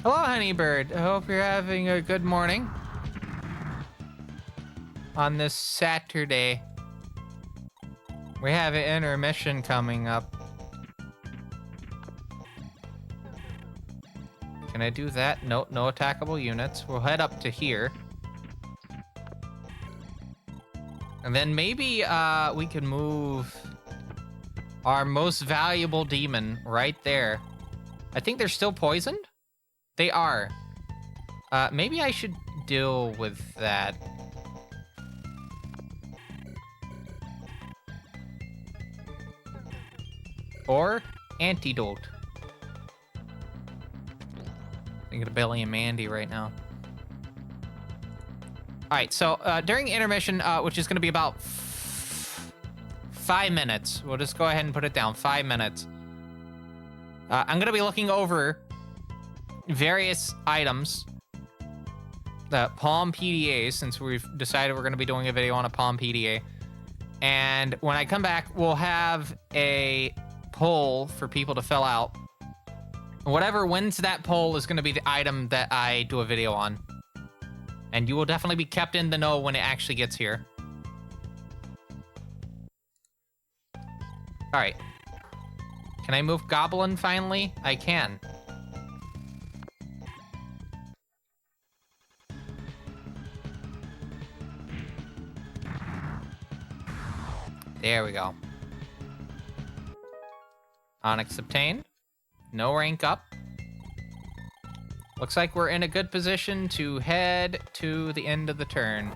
Hello, Honeybird. I hope you're having a good morning on this Saturday. We have an intermission coming up. Can I do that? Nope, no attackable units. We'll head up to here. And then maybe we can move our most valuable demon right there. I think they're still poisoned? They are. Maybe I should deal with that. Or antidote. Thinking of Billy and Mandy right now. All right, so during intermission, which is going to be about 5 minutes, we'll just go ahead and put it down, 5 minutes. I'm going to be looking over various items, the Palm PDAs, since we've decided we're going to be doing a video on a Palm PDA. And when I come back, we'll have a poll for people to fill out. Whatever wins that poll is going to be the item that I do a video on. And you will definitely be kept in the know when it actually gets here. All right. Can I move Goblin finally? I can. There we go. Onyx obtained. No rank up. Looks like we're in a good position to head to the end of the turn.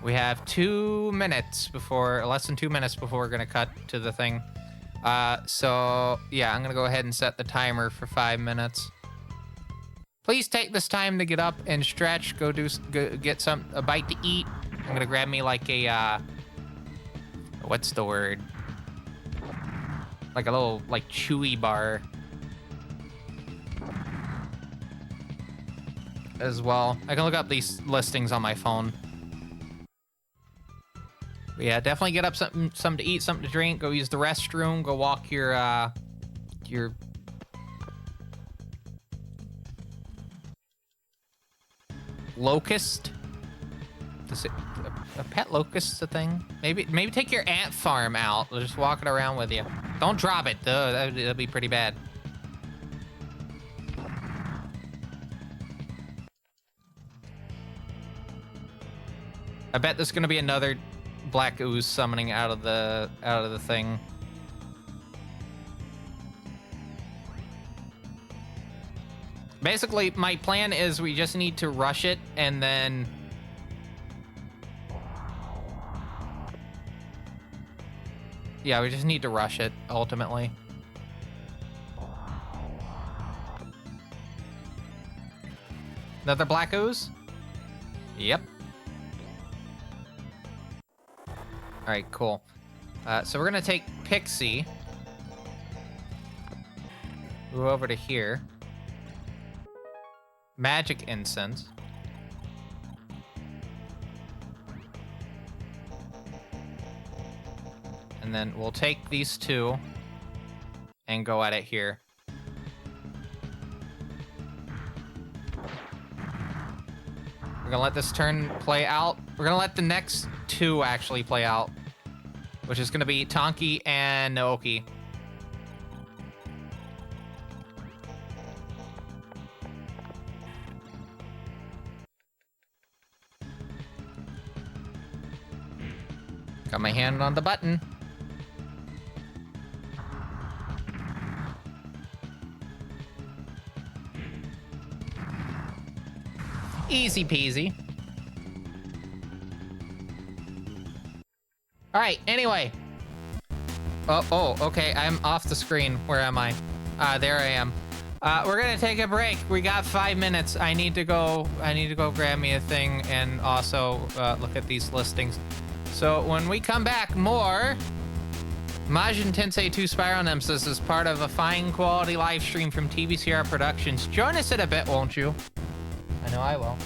We have 2 minutes before, less than 2 minutes before we're gonna cut to the thing. So yeah, I'm gonna go ahead and set the timer for 5 minutes. Please take this time to get up and stretch, go get a bite to eat. I'm gonna grab me like a, what's the word? Like a little, like, chewy bar. As well. I can look up these listings on my phone. But yeah, definitely get up something to eat, something to drink, go use the restroom, go walk your locust. Is it a pet locust a thing? Maybe take your ant farm out. Just walk it around with you. Don't drop it, though. That'll be pretty bad. I bet there's gonna be another black ooze summoning out of the thing. Basically, my plan is we just need to rush it and then yeah, we just need to rush it ultimately. Another black ooze? Yep. All right, cool. So we're gonna take Pixie. Move over to here. Magic incense. And then we'll take these two and go at it here. We're gonna let this turn play out. We're gonna let the next two actually play out, which is gonna be Tonki and Naoki. Got my hand on the button. Easy peasy. All right, anyway. Oh, okay, I'm off the screen. Where am I? There I am. We're gonna take a break. We got 5 minutes. I need to go grab me a thing and also look at these listings. So when we come back, more Majin Tensei 2 Spiral Nemesis is part of a fine quality live stream from TBCR Productions. Join us in a bit, won't you? I know I will.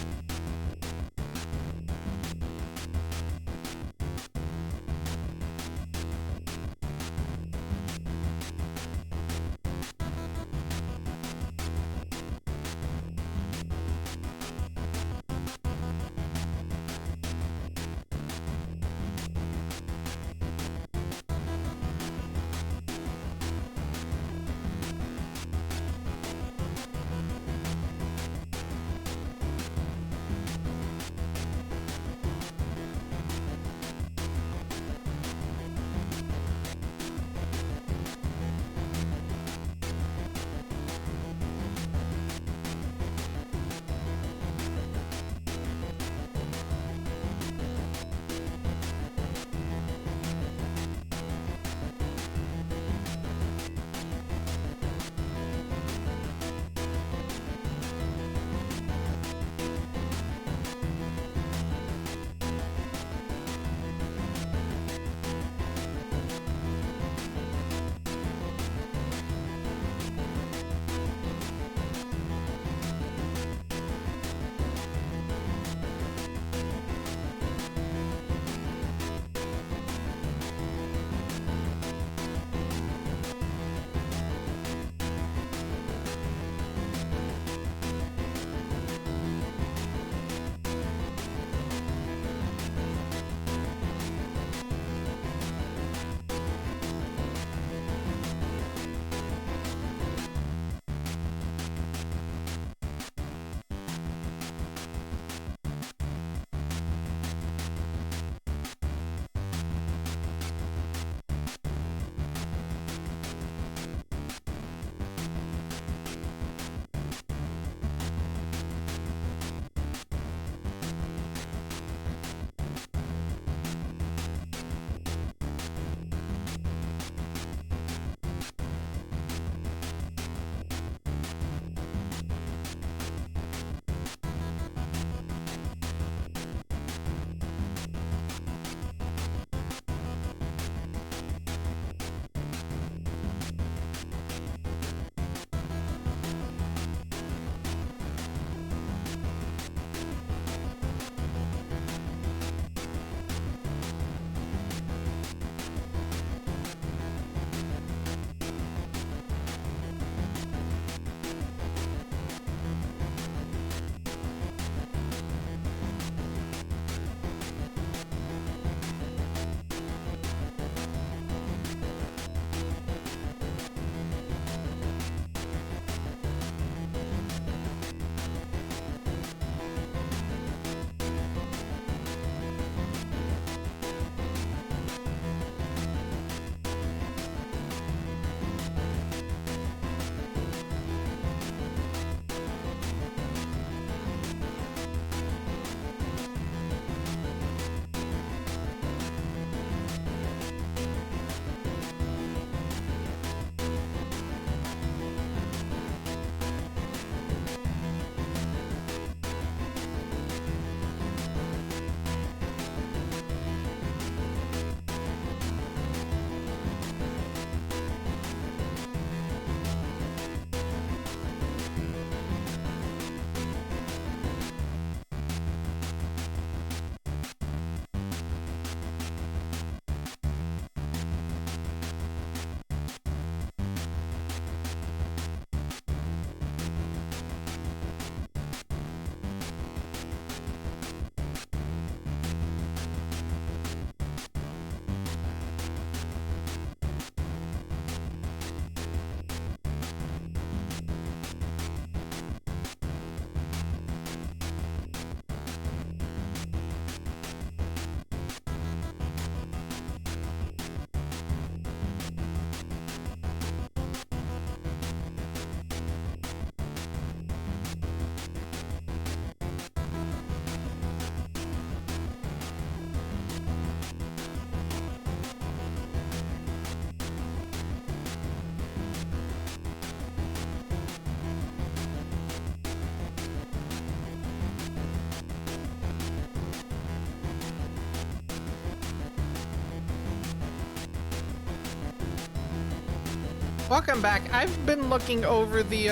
Welcome back. I've been looking over the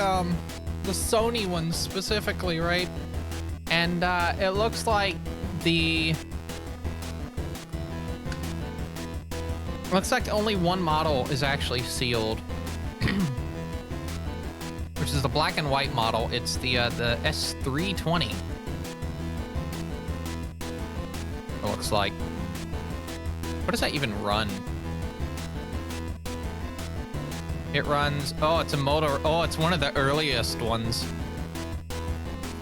Sony ones specifically, right? And it looks like only one model is actually sealed, which is the black and white model. It's the S320. It looks like. What does that even run? It runs, oh, it's a motor, oh, it's one of the earliest ones.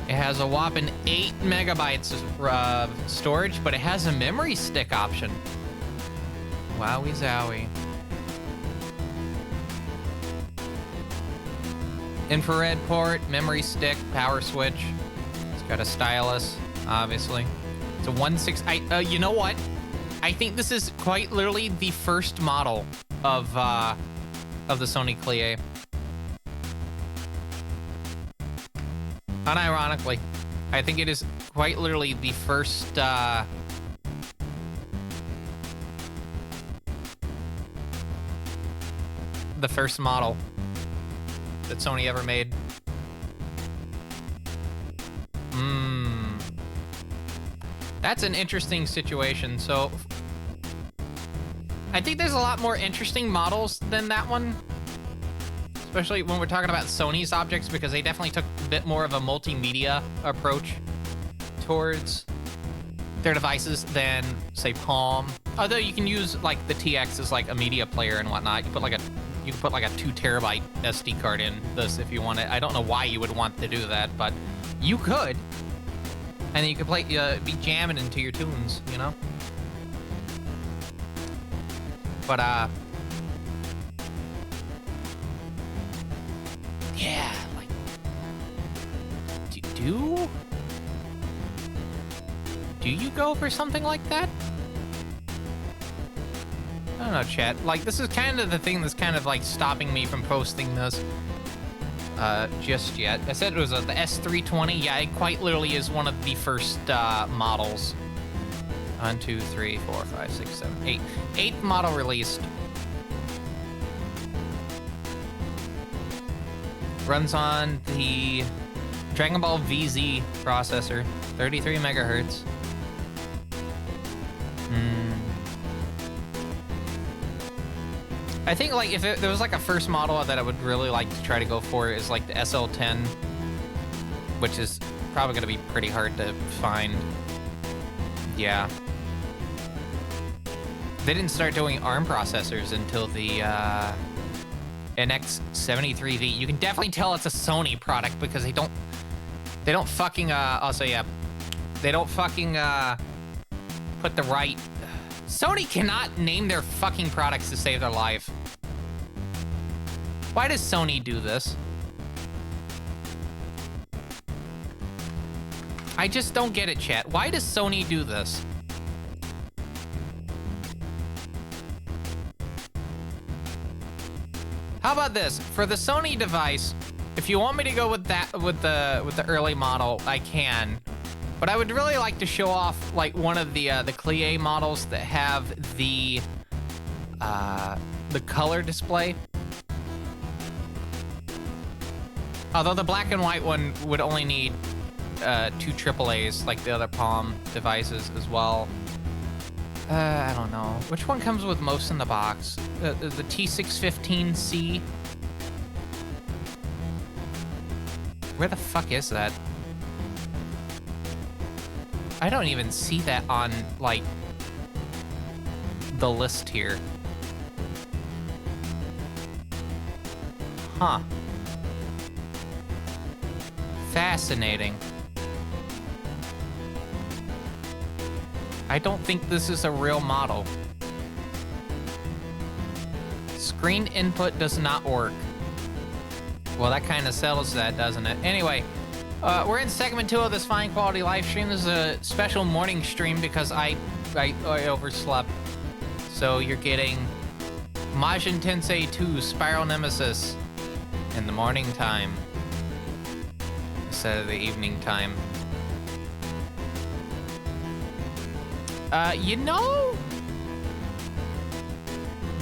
It has a whopping 8 megabytes of storage, but it has a memory stick option. Wowie zowie. Infrared port, memory stick, power switch. It's got a stylus, obviously. It's a 1.6, you know what? I think this is quite literally the first model of the Sony Clie. Unironically, I think it is quite literally the first model that Sony ever made. That's an interesting situation. So I think there's a lot more interesting models than that one, especially when we're talking about Sony's objects, because they definitely took a bit more of a multimedia approach towards their devices than, say, Palm. Although you can use like the TX as like a media player and whatnot. You can put like a 2 terabyte SD card in this if you want it. I don't know why you would want to do that, but you could. And then you could play, be jamming into your tunes, you know? But, yeah, like, do you go for something like that? I don't know, chat. Like, this is kind of the thing that's kind of, like, stopping me from posting this just yet. I said it was the S320. Yeah, it quite literally is one of the first models. 1, 2, 3, 4, 5, 6, 7, 8. 8th model released. Runs on the Dragon Ball VZ processor, 33 megahertz. I think, like, if there was, like, a first model that I would really like to try to go for is, like, the SL10, which is probably going to be pretty hard to find. Yeah. They didn't start doing ARM processors until the NX73V. You can definitely tell it's a Sony product because they don't fucking, also, yeah, they don't fucking, put the right... Sony cannot name their fucking products to save their life. Why does Sony do this? I just don't get it, chat. Why does Sony do this? How about this? For the Sony device, if you want me to go with that, with the early model, I can. But I would really like to show off like one of the Clie models that have the color display. Although the black and white one would only need 2 AAAs, like the other Palm devices as well. I don't know. Which one comes with most in the box? The T615C? Where the fuck is that? I don't even see that on, like, the list here. Huh. Fascinating. I don't think this is a real model. Screen input does not work. Well, that kind of settles that, doesn't it? Anyway, we're in segment 2 of this fine quality live stream. This is a special morning stream because I overslept. So you're getting Majin Tensei 2 Spiral Nemesis in the morning time instead of the evening time. You know,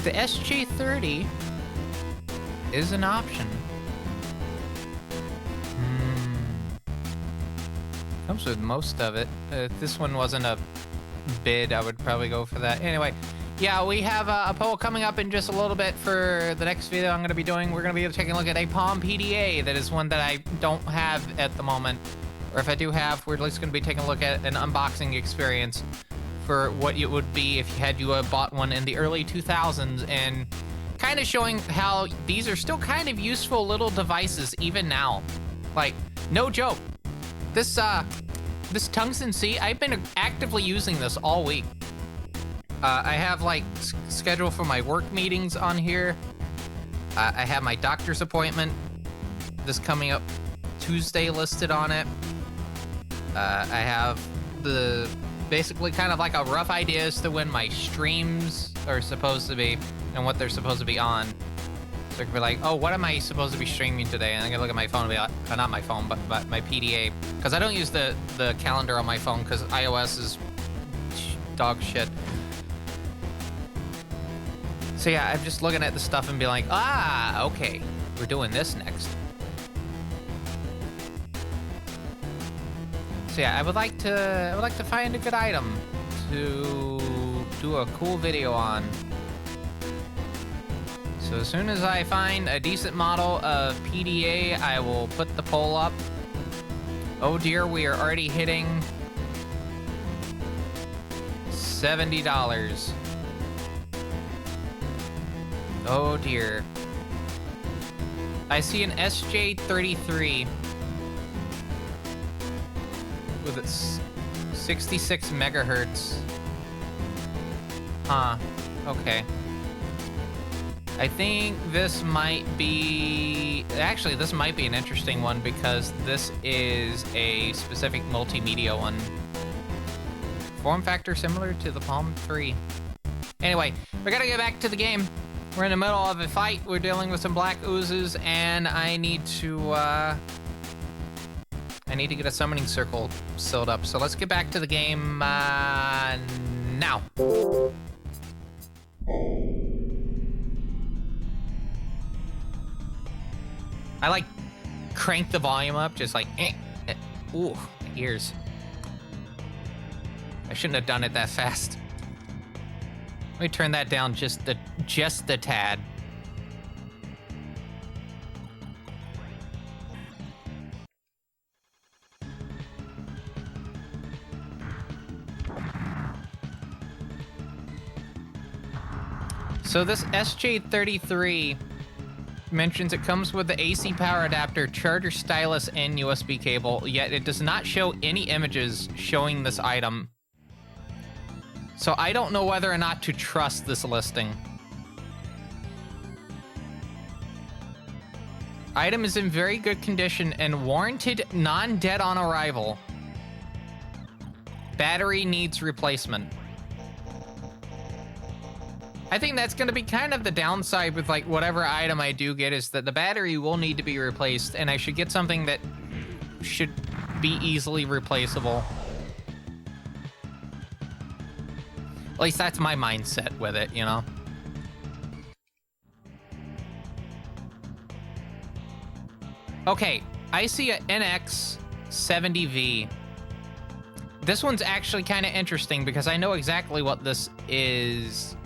the SJ30 is an option. Comes with most of it. If this one wasn't a bid, I would probably go for that. Anyway, yeah, we have a poll coming up in just a little bit for the next video I'm going to be doing. We're going to be taking a look at a Palm PDA. That is one that I don't have at the moment. Or if I do have, we're at least going to be taking a look at an unboxing experience for what it would be if you had bought one in the early 2000s, and kind of showing how these are still kind of useful little devices even now. Like, no joke. This tensei, I've been actively using this all week. I have like schedule for my work meetings on here. I have my doctor's appointment this coming up Tuesday listed on it. I have basically kind of like a rough idea as to when my streams are supposed to be and what they're supposed to be on. So I could be like, oh, what am I supposed to be streaming today? And I can look at my phone and be like, not my phone, but my PDA. Because I don't use the calendar on my phone because iOS is dog shit. So yeah, I'm just looking at the stuff and be like, okay, we're doing this next. So yeah, I would like to find a good item to do a cool video on. So as soon as I find a decent model of PDA, I will put the poll up. Oh dear, we are already hitting $70. Oh dear. I see an SJ33 with its 66 megahertz. Huh, okay. I think this might be... Actually, this might be an interesting one because this is a specific multimedia one. Form factor similar to the Palm 3. Anyway, we gotta get back to the game. We're in the middle of a fight. We're dealing with some black oozes, and I need to get a summoning circle sealed up. So let's get back to the game now. I like crank the volume up, just like, ooh, my ears. I shouldn't have done it that fast. Let me turn that down just the tad. So this SJ33 mentions it comes with the AC power adapter, charger stylus, and USB cable, yet it does not show any images showing this item. So I don't know whether or not to trust this listing. Item is in very good condition and warranted non-dead on arrival. Battery needs replacement. I think that's going to be kind of the downside with like whatever item I do get, is that the battery will need to be replaced, and I should get something that should be easily replaceable. At least that's my mindset with it, you know? Okay, I see a NX70V. This one's actually kind of interesting because I know exactly what this is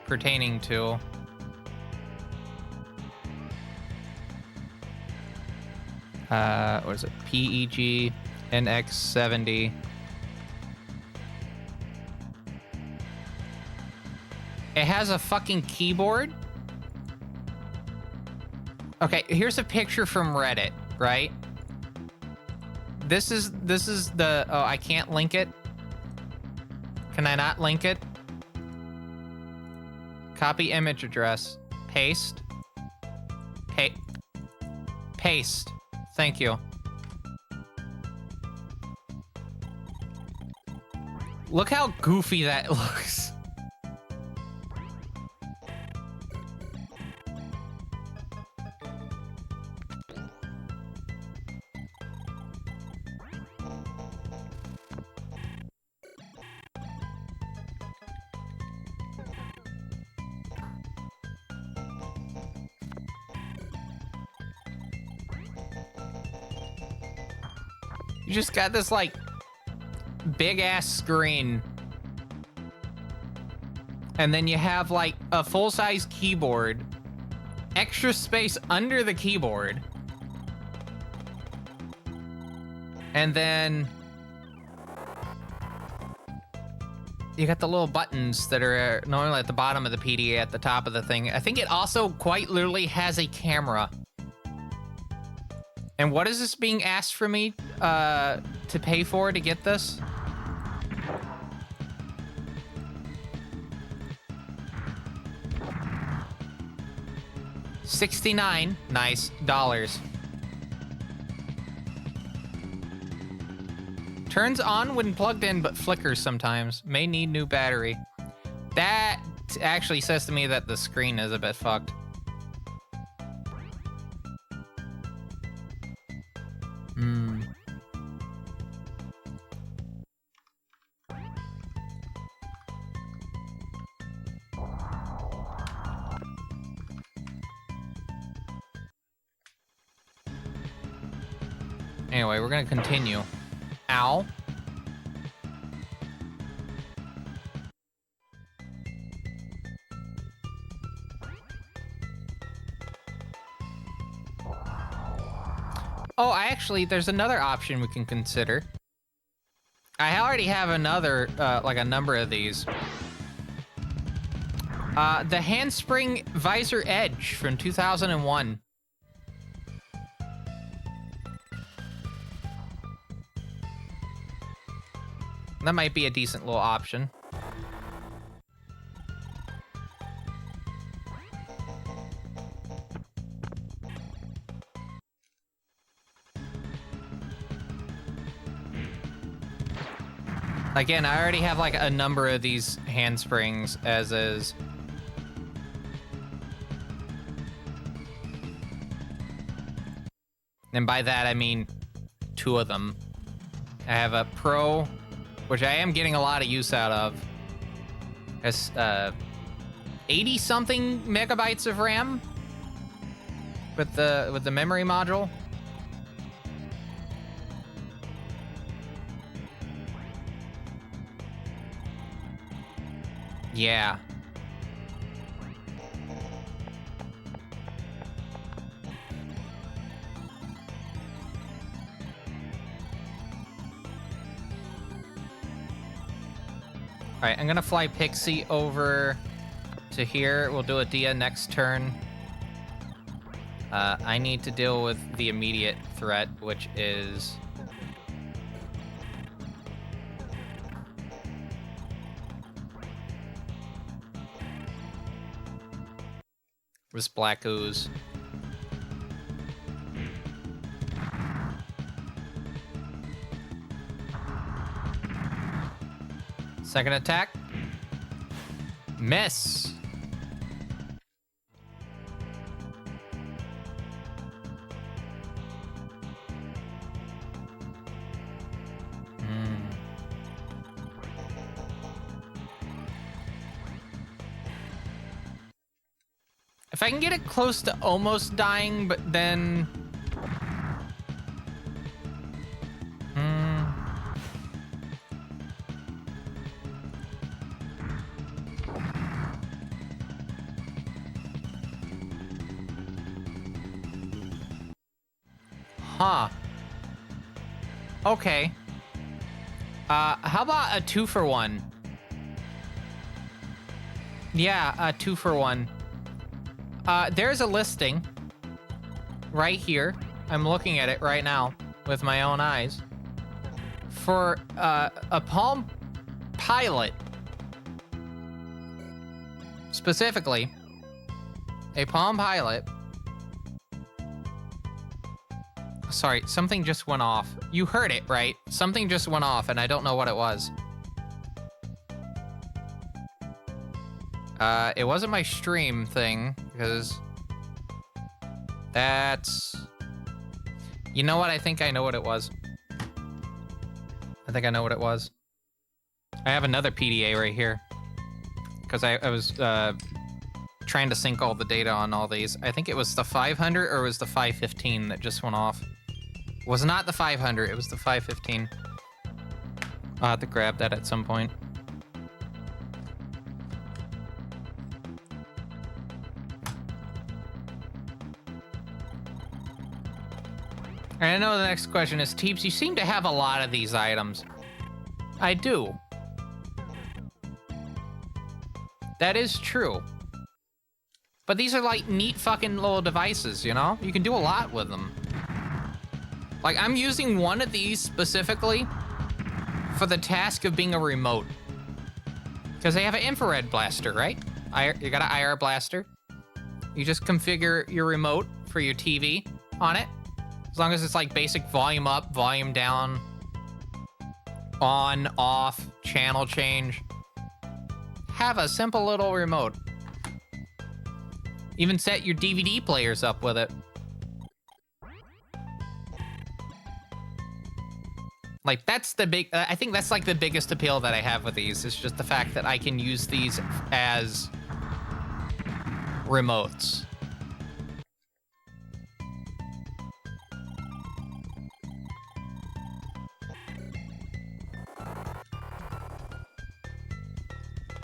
pertaining to. What is it? PEG NX70. It has a fucking keyboard. Okay, here's a picture from Reddit, right? This is the, oh, I can't link it. Can I not link it? Copy image address. Paste. Paste. Thank you. Look how goofy that looks. You just got this, like, big-ass screen. And then you have, like, a full-size keyboard. Extra space under the keyboard. And then... you got the little buttons that are normally at the bottom of the PDA at the top of the thing. I think it also quite literally has a camera. And what is this being asked for me to pay for to get this? $69 nice dollars. Turns on when plugged in, but flickers sometimes. May need new battery. That actually says to me that the screen is a bit fucked. Anyway, we're gonna continue. Ow. Oh, there's another option we can consider. I already have another, like a number of these. The handspring visor edge from 2001. That might be a decent little option. Again, I already have like a number of these handsprings as is. And by that, I mean 2 of them. I have a Pro, which I am getting a lot of use out of. Has 80-something megabytes of RAM with the memory module. Yeah. All right, I'm gonna fly Pixie over to here. We'll do a Dia next turn. I need to deal with the immediate threat, which is... this black ooze. Second attack. Miss. If I can get it close to almost dying, but then... Huh. Okay. How about a 2-for-1? Yeah, a 2-for-1. There's a listing right here. I'm looking at it right now with my own eyes for a Palm Pilot. Specifically, a Palm Pilot. Sorry, something just went off. You heard it, right? Something just went off, and I don't know what it was. It wasn't my stream thing, because that's... You know what? I think I know what it was. I think I know what it was. I have another PDA right here. Because I was trying to sync all the data on all these. I think it was the 500 or it was the 515 that just went off. Was not the 500, it was the 515. I'll have to grab that at some point. And I know the next question is, Teeps, you seem to have a lot of these items. I do. That is true. But these are like neat fucking little devices, you know? You can do a lot with them. Like, I'm using one of these specifically for the task of being a remote. Because they have an infrared blaster, right? You got an IR blaster. You just configure your remote for your TV on it. As long as it's like basic volume up, volume down, on, off, channel change. Have a simple little remote. Even set your DVD players up with it. Like, that's the big, I think that's like the biggest appeal that I have with these. It's just the fact that I can use these as remotes.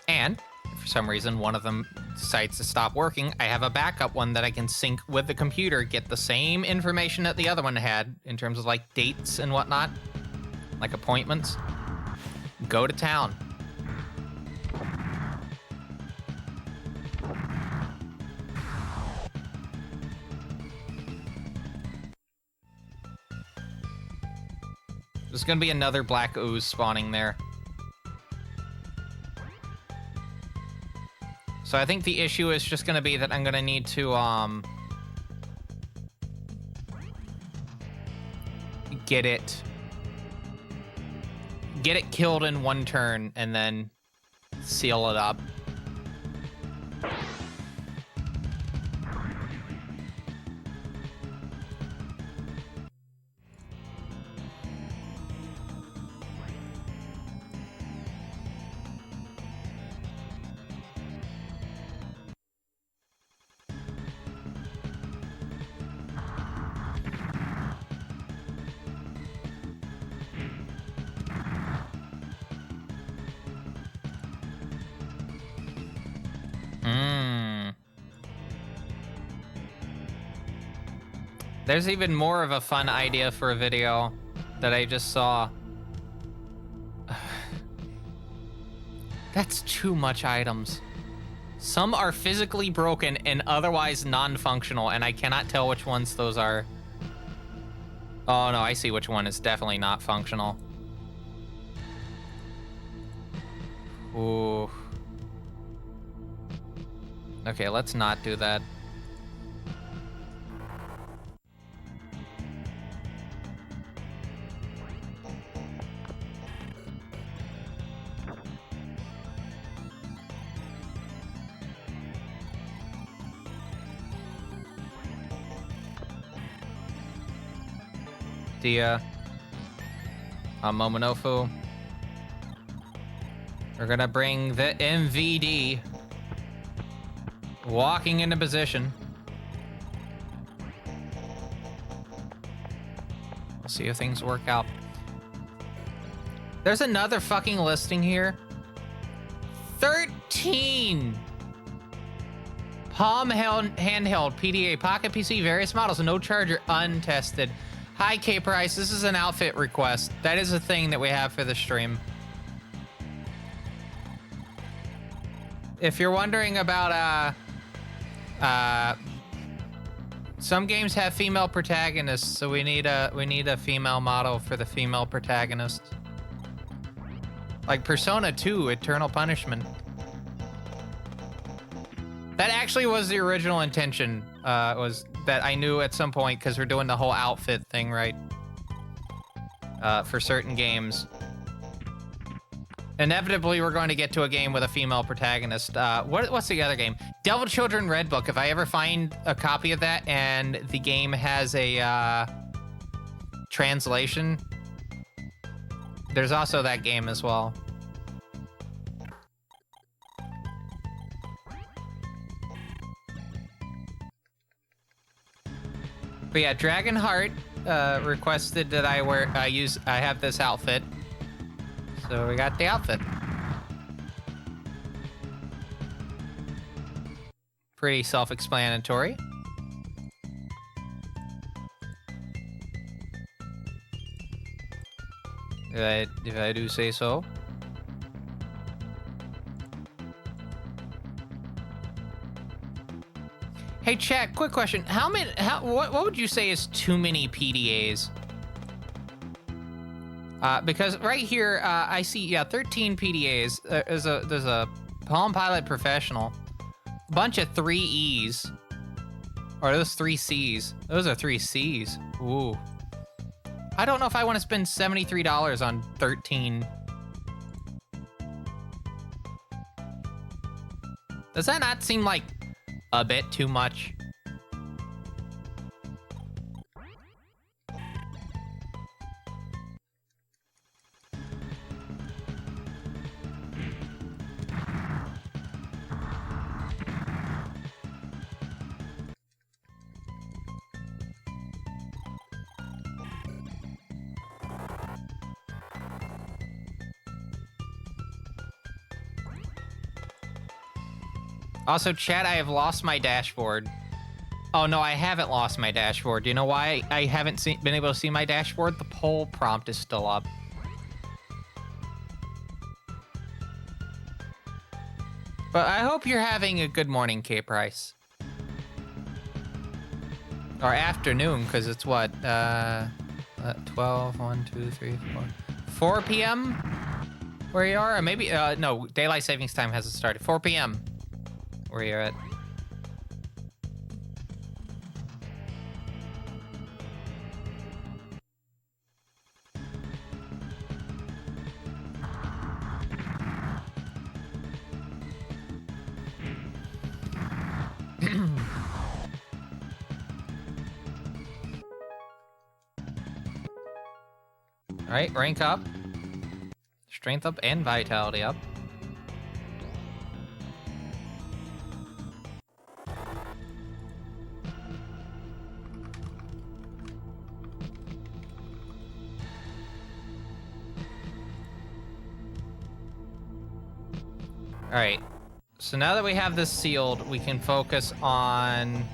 And if for some reason one of them decides to stop working, I have a backup one that I can sync with the computer, get the same information that the other one had in terms of like dates and whatnot, like appointments. Go to town. There's gonna be another black ooze spawning there. So I think the issue is just gonna be that I'm gonna need to, get it killed in one turn and then seal it up. There's even more of a fun idea for a video that I just saw. That's too much items. Some are physically broken and otherwise non-functional, and I cannot tell which ones those are. Oh no, I see which one is definitely not functional. Ooh. Okay, let's not do that. Dia, Momonofu. We're gonna bring the MVD walking into position. We'll see if things work out. There's another fucking listing here. 13 Palm handheld PDA Pocket PC, various models, no charger, untested. Hi, K-Price. This is an outfit request. That is a thing that we have for the stream. If you're wondering about, some games have female protagonists, so we need a female model for the female protagonist. Like Persona 2, Eternal Punishment. That actually was the original intention, was that I knew at some point, because we're doing the whole outfit thing, right? For certain games. Inevitably, we're going to get to a game with a female protagonist. What's the other game? Devil Children Red Book. If I ever find a copy of that and the game has a translation, there's also that game as well. But yeah, Dragonheart, requested that I have this outfit. So we got the outfit. Pretty self-explanatory. If I do say so. Hey, chat, quick question. What would you say is too many PDAs? Because right here, I see, yeah, 13 PDAs. There's a Palm Pilot Professional. A bunch of 3Es. Or are those 3Cs? Those are 3Cs. Ooh. I don't know if I want to spend $73 on 13. Does that not seem like a bit too much? Also, chat, I have lost my dashboard. Oh, no, I haven't lost my dashboard. Do you know why I haven't been able to see my dashboard? The poll prompt is still up. But I hope you're having a good morning, K-Price. Or afternoon, because it's what? 12, 1, 2, 3, 4. 4 p.m.? Where you are? Or maybe, no, daylight savings time hasn't started. 4 p.m. where you're at. All right, rank up. Strength up and vitality up. All right, so now that we have this sealed, we can focus on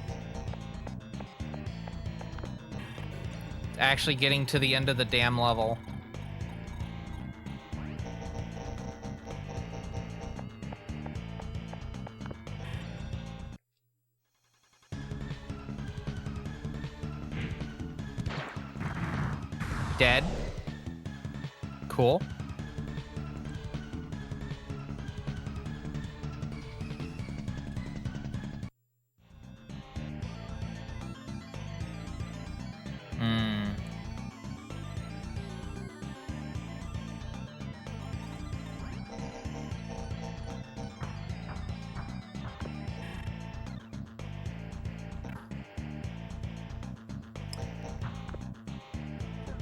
actually getting to the end of the dam level. Dead. Cool.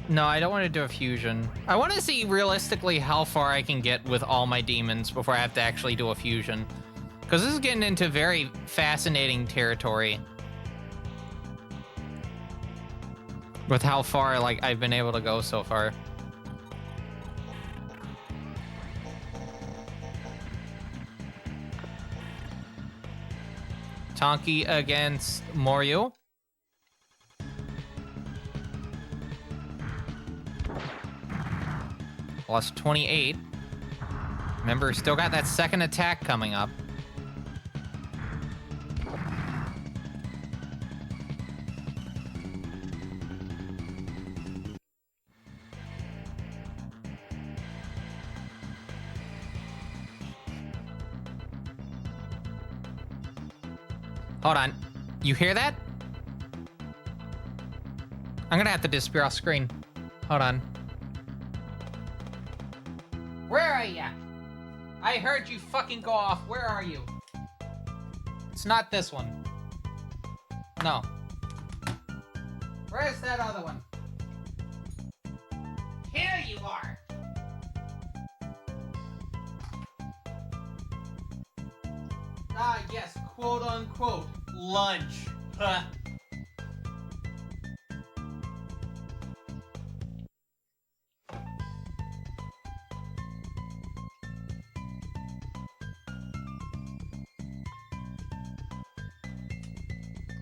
No, I don't want to do a fusion. I want to see realistically how far I can get with all my demons before I have to actually do a fusion. Because this is getting into very fascinating territory. With how far, like, I've been able to go so far. Tonki against Moryu. Plus 28. Remember, still got that second attack coming up. Hold on. You hear that? I'm gonna have to disappear off screen. Hold on. Where are ya? I heard you fucking go off. Where are you? It's not this one. No. Where's that other one? Here you are! Ah, yes, quote unquote, lunch. Huh.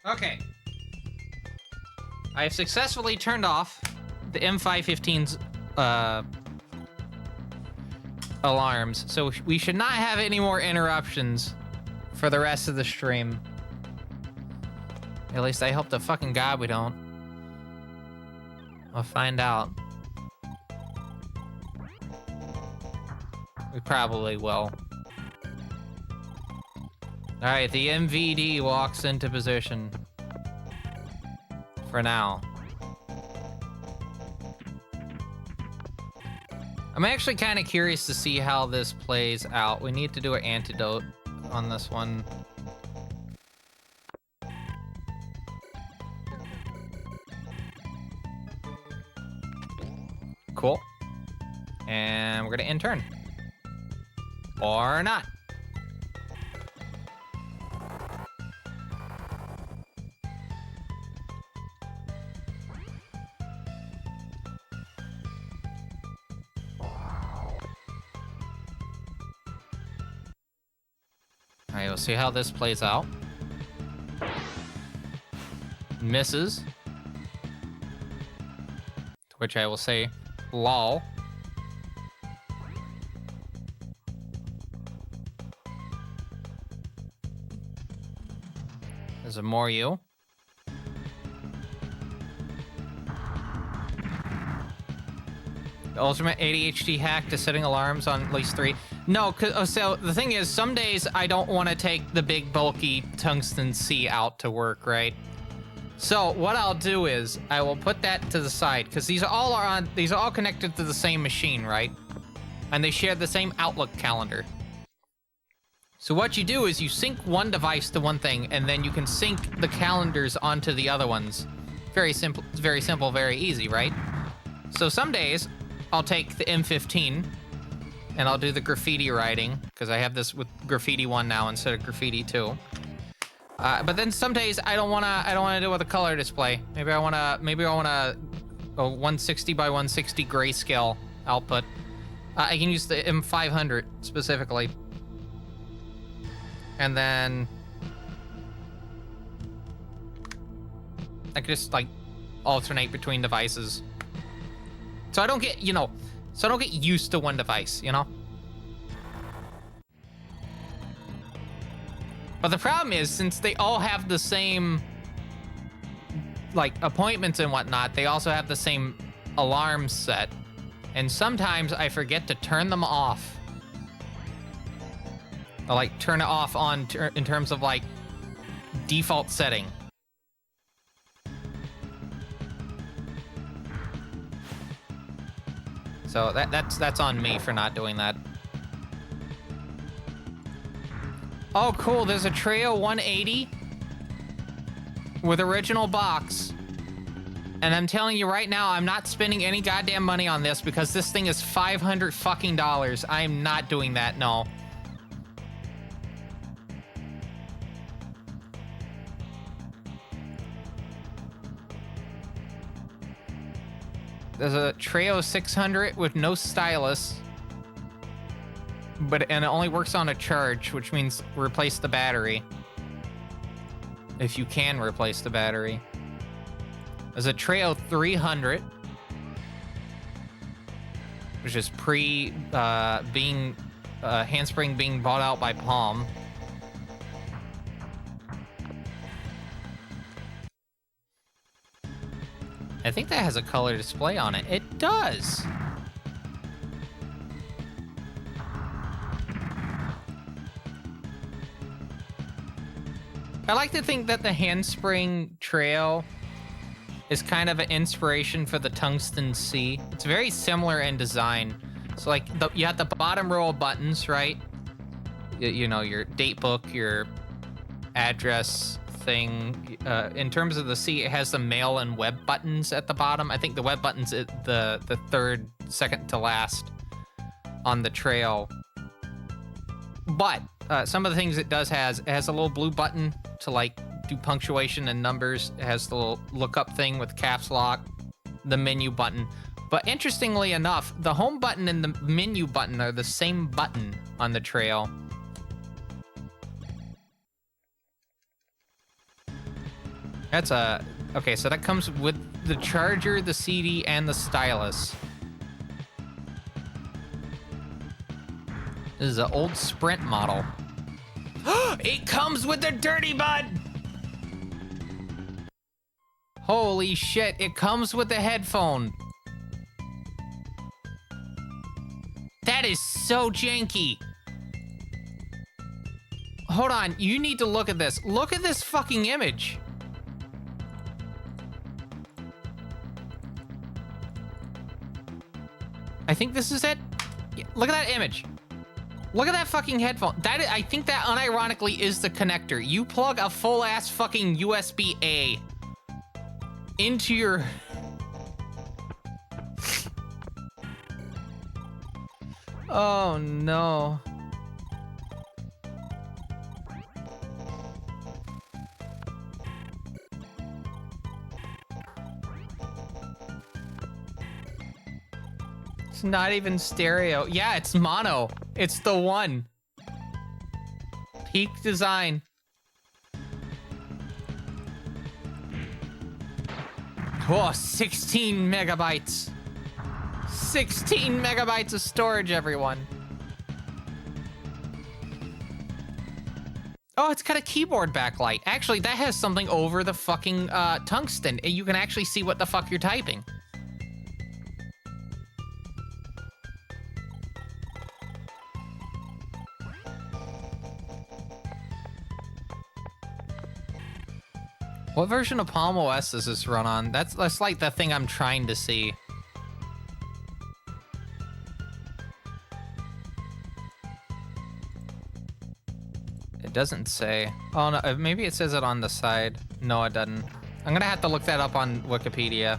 Okay. I have successfully turned off the M515's alarms, so we should not have any more interruptions for the rest of the stream. At least I hope to fucking God we don't. I'll find out. We probably will. Alright, the MVD walks into position. For now. I'm actually kind of curious to see how this plays out. We need to do an antidote on this one. Cool. And we're gonna end turn. Or not. Alright, we'll see how this plays out. Misses. To which I will say, lol. There's a more you. The ultimate ADHD hack to setting alarms on at least 3. No, so the thing is, some days I don't want to take the big bulky tensei out to work, right? So what I'll do is I will put that to the side because these are all connected to the same machine, right? And they share the same Outlook calendar. So what you do is you sync one device to one thing, and then you can sync the calendars onto the other ones. Very simple, very easy, right? So some days I'll take the M15 and I'll do the graffiti writing because I have this with graffiti 1 now instead of graffiti 2. But then some days I don't wanna do it with a color display. Maybe I wanna a 160 by 160 grayscale output. I can use the M500 specifically. And then I could just like alternate between devices. So I don't get, so I don't get used to one device, But the problem is, since they all have the same, like, appointments and whatnot, they also have the same alarm set. And sometimes I forget to turn them off. Or, like, turn it off on in terms of, like, default setting. So that's on me for not doing that. Oh, cool. There's a Treo 180 with original box. And I'm telling you right now, I'm not spending any goddamn money on this because this thing is $500 fucking dollars. I am not doing that, no. There's a Treo 600 with no stylus. And it only works on a charge, which means replace the battery. If you can replace the battery. There's a Treo 300, which is handspring being bought out by Palm. I think that has a color display on it. It does. I like to think that the handspring Treo is kind of an inspiration for the tensei. It's very similar in design. So like you have the bottom row of buttons, right? Your date book, your address thing. In terms of the C, it has the mail and web buttons at the bottom. I think the web button's the third, second to last on the Treo. But some of the things it has a little blue button to like do punctuation and numbers. It has the little lookup thing with caps lock, the menu button. But interestingly enough, the home button and the menu button are the same button on the Treo. That's a... Okay, so that comes with the charger, the CD, and the stylus. This is an old Sprint model. It comes with the dirty bud! Holy shit, it comes with the headphone. That is so janky. Hold on, you need to look at this. Look at this fucking image. I think this is it. Yeah, look at that image. Look at that fucking headphone. I think that unironically is the connector. You plug a full ass fucking USB-A into your... Oh no. It's not even stereo. Yeah, it's mono. It's the one. Peak design. Oh, 16 megabytes. 16 megabytes of storage, everyone. Oh, it's got a keyboard backlight. Actually, that has something over the fucking tungsten. You can actually see what the fuck you're typing. What version of Palm OS does this run on? That's like the thing I'm trying to see. It doesn't say. Oh no, maybe it says it on the side. No, it doesn't. I'm gonna have to look that up on Wikipedia.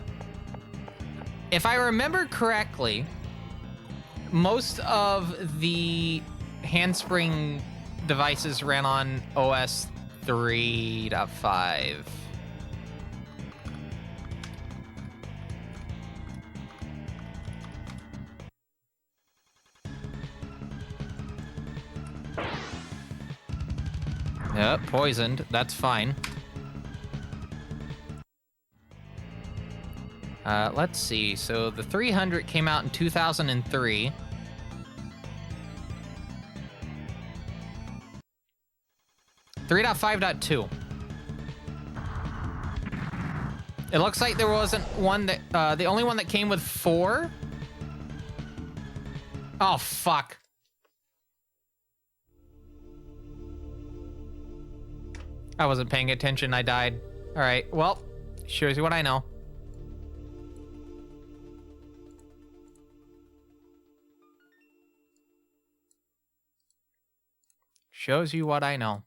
If I remember correctly, most of the handspring devices ran on OS 3.5. Yep, poisoned. That's fine. Let's see. So the 300 came out in 2003. .5.2. It looks like there wasn't one that, the only one that came with 4. Oh, fuck. I wasn't paying attention, I died. All right, well, shows you what I know. Shows you what I know.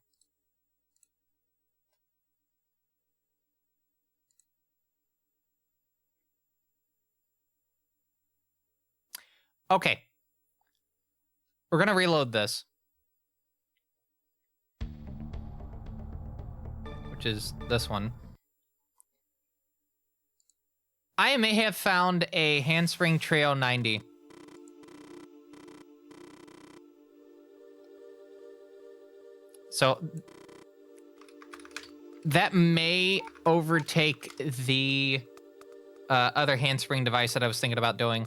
Okay. We're gonna reload this. Which is this one. I may have found a handspring Trio 90. So that may overtake the other handspring device that I was thinking about doing,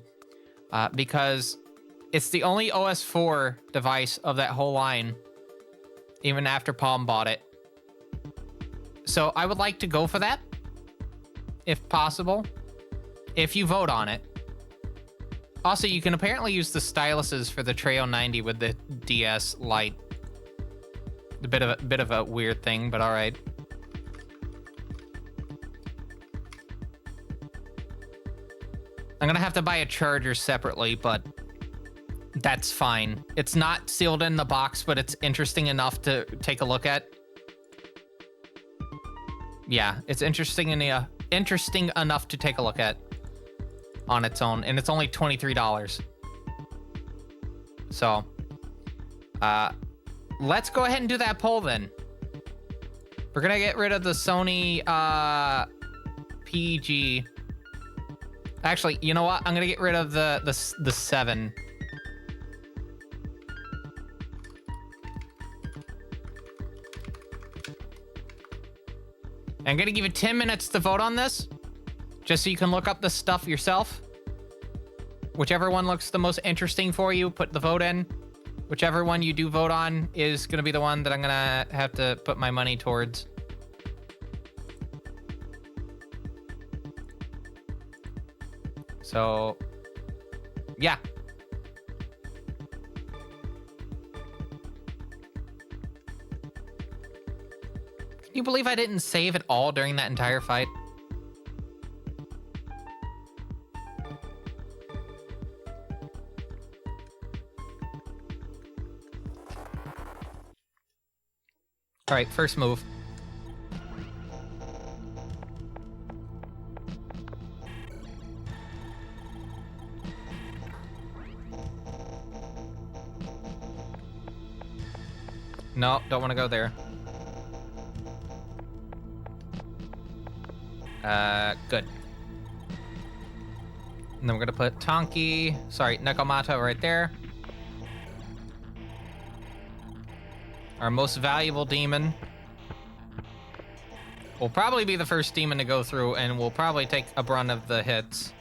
because it's the only OS 4 device of that whole line, even after Palm bought it. So I would like to go for that, if possible, if you vote on it. Also, you can apparently use the styluses for the Trio 90 with the DS Lite. A bit of a weird thing, but all right. I'm gonna have to buy a charger separately, but that's fine. It's not sealed in the box, but it's interesting enough to take a look at. Yeah, it's interesting enough to take a look at on its own, and it's only $23. So, let's go ahead and do that poll then. We're gonna get rid of the Sony PG. Actually, you know what? I'm gonna get rid of the 7. I'm gonna give you 10 minutes to vote on this, just so you can look up the stuff yourself. Whichever one looks the most interesting for you, put the vote in. Whichever one you do vote on is gonna be the one that I'm gonna have to put my money towards. So, yeah. Can you believe I didn't save at all during that entire fight? All right, first move. No, don't want to go there. Good. And then we're gonna put Nekomata right there. Our most valuable demon. Will probably be the first demon to go through, and will probably take a brunt of the hits.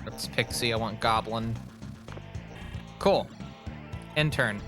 That's Pixie, I want Goblin. Cool. End turn.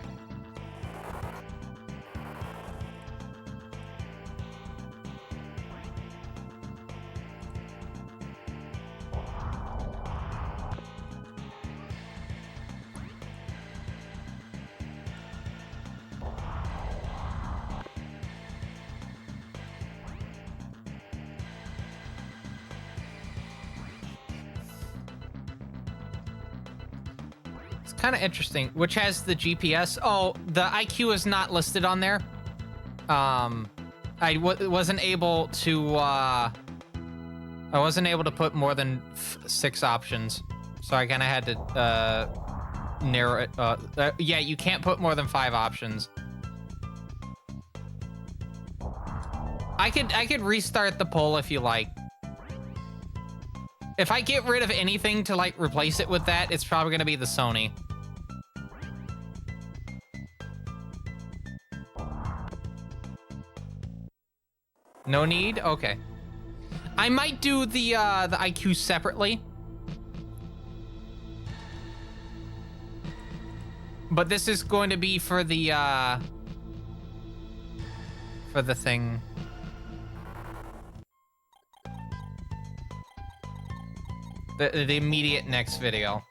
Kind of interesting. Which has the GPS? Oh, the IQ is not listed on there. I wasn't able to. I wasn't able to put more than 6 options, so I kind of had to narrow it. Yeah, you can't put more than 5 options. I could restart the poll if you like. If I get rid of anything to like replace it with that, it's probably gonna be the Sony. No need? Okay. I might do the IQ separately. But this is going to be for the thing. The immediate next video.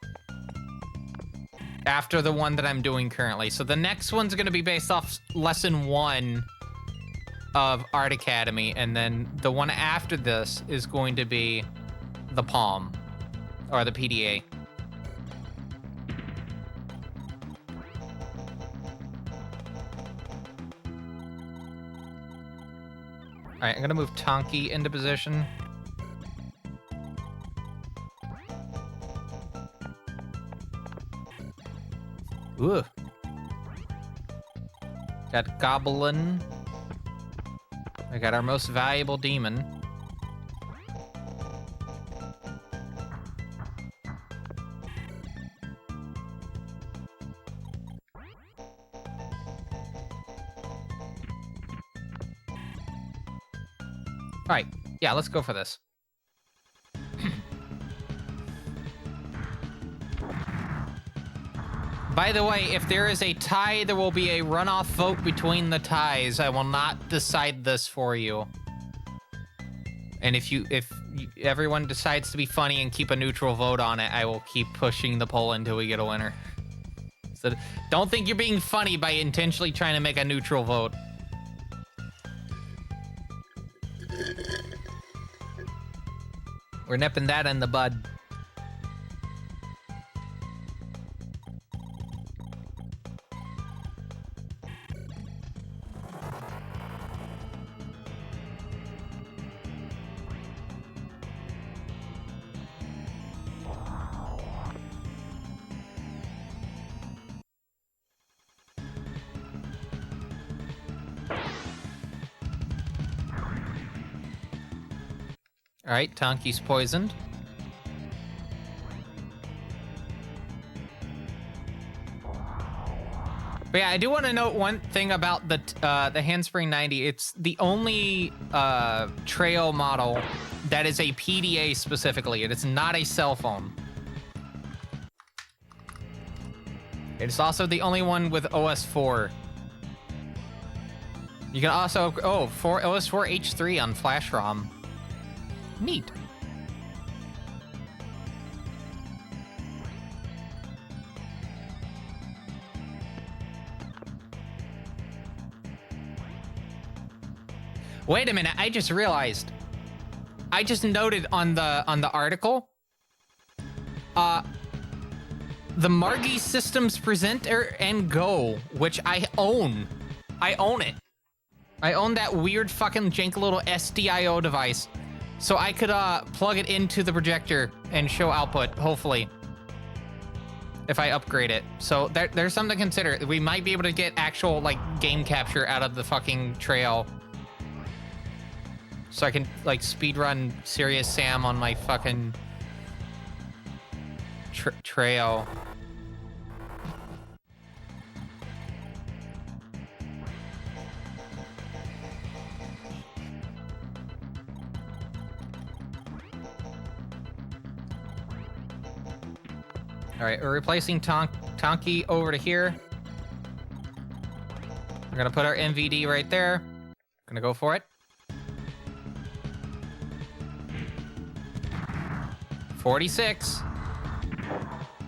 After the one that I'm doing currently. So the next one's gonna be based off lesson 1 of Art Academy, and then the one after this is going to be the Palm, or the PDA. All right, I'm gonna move Tonki into position. Ooh. Got Goblin. I got our most valuable demon. All right, yeah, let's go for this. By the way, if there is a tie, there will be a runoff vote between the ties. I will not decide this for you. And if everyone decides to be funny and keep a neutral vote on it, I will keep pushing the poll until we get a winner. So don't think you're being funny by intentionally trying to make a neutral vote. We're nipping that in the bud. All right, Tonki's poisoned. But yeah, I do want to note one thing about the Handspring 90. It's the only trail model that is a PDA specifically. It is not a cell phone. It's also the only one with OS4. You can also, OS4 H3 on Flash ROM. Neat. Wait a minute, I just realized. I just noted on the article, the Margi Systems Presenter and Go, which I own. I own it. I own that weird fucking jank little SDIO device. So I could plug it into the projector and show output, hopefully. If I upgrade it. So there's something to consider. We might be able to get actual like game capture out of the fucking trail. So I can like speedrun Serious Sam on my fucking trail. All right, we're replacing Tonki over to here. We're gonna put our MVD right there. Gonna go for it. 46.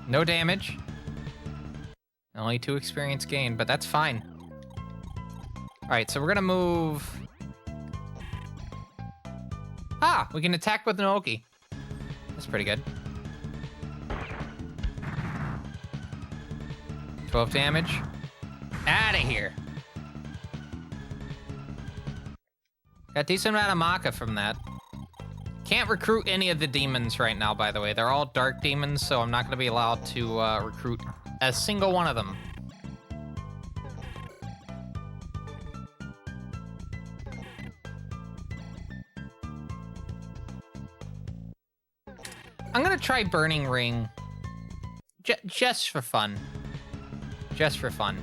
No damage. Only 2 experience gained, but that's fine. All right, so we're gonna move. Ah, we can attack with Naoki. That's pretty good. 12 damage. Out of here. Got a decent amount of Maka from that. Can't recruit any of the demons right now, by the way. They're all dark demons, so I'm not going to be allowed to recruit a single one of them. I'm going to try Burning Ring. Just for fun. Just for fun.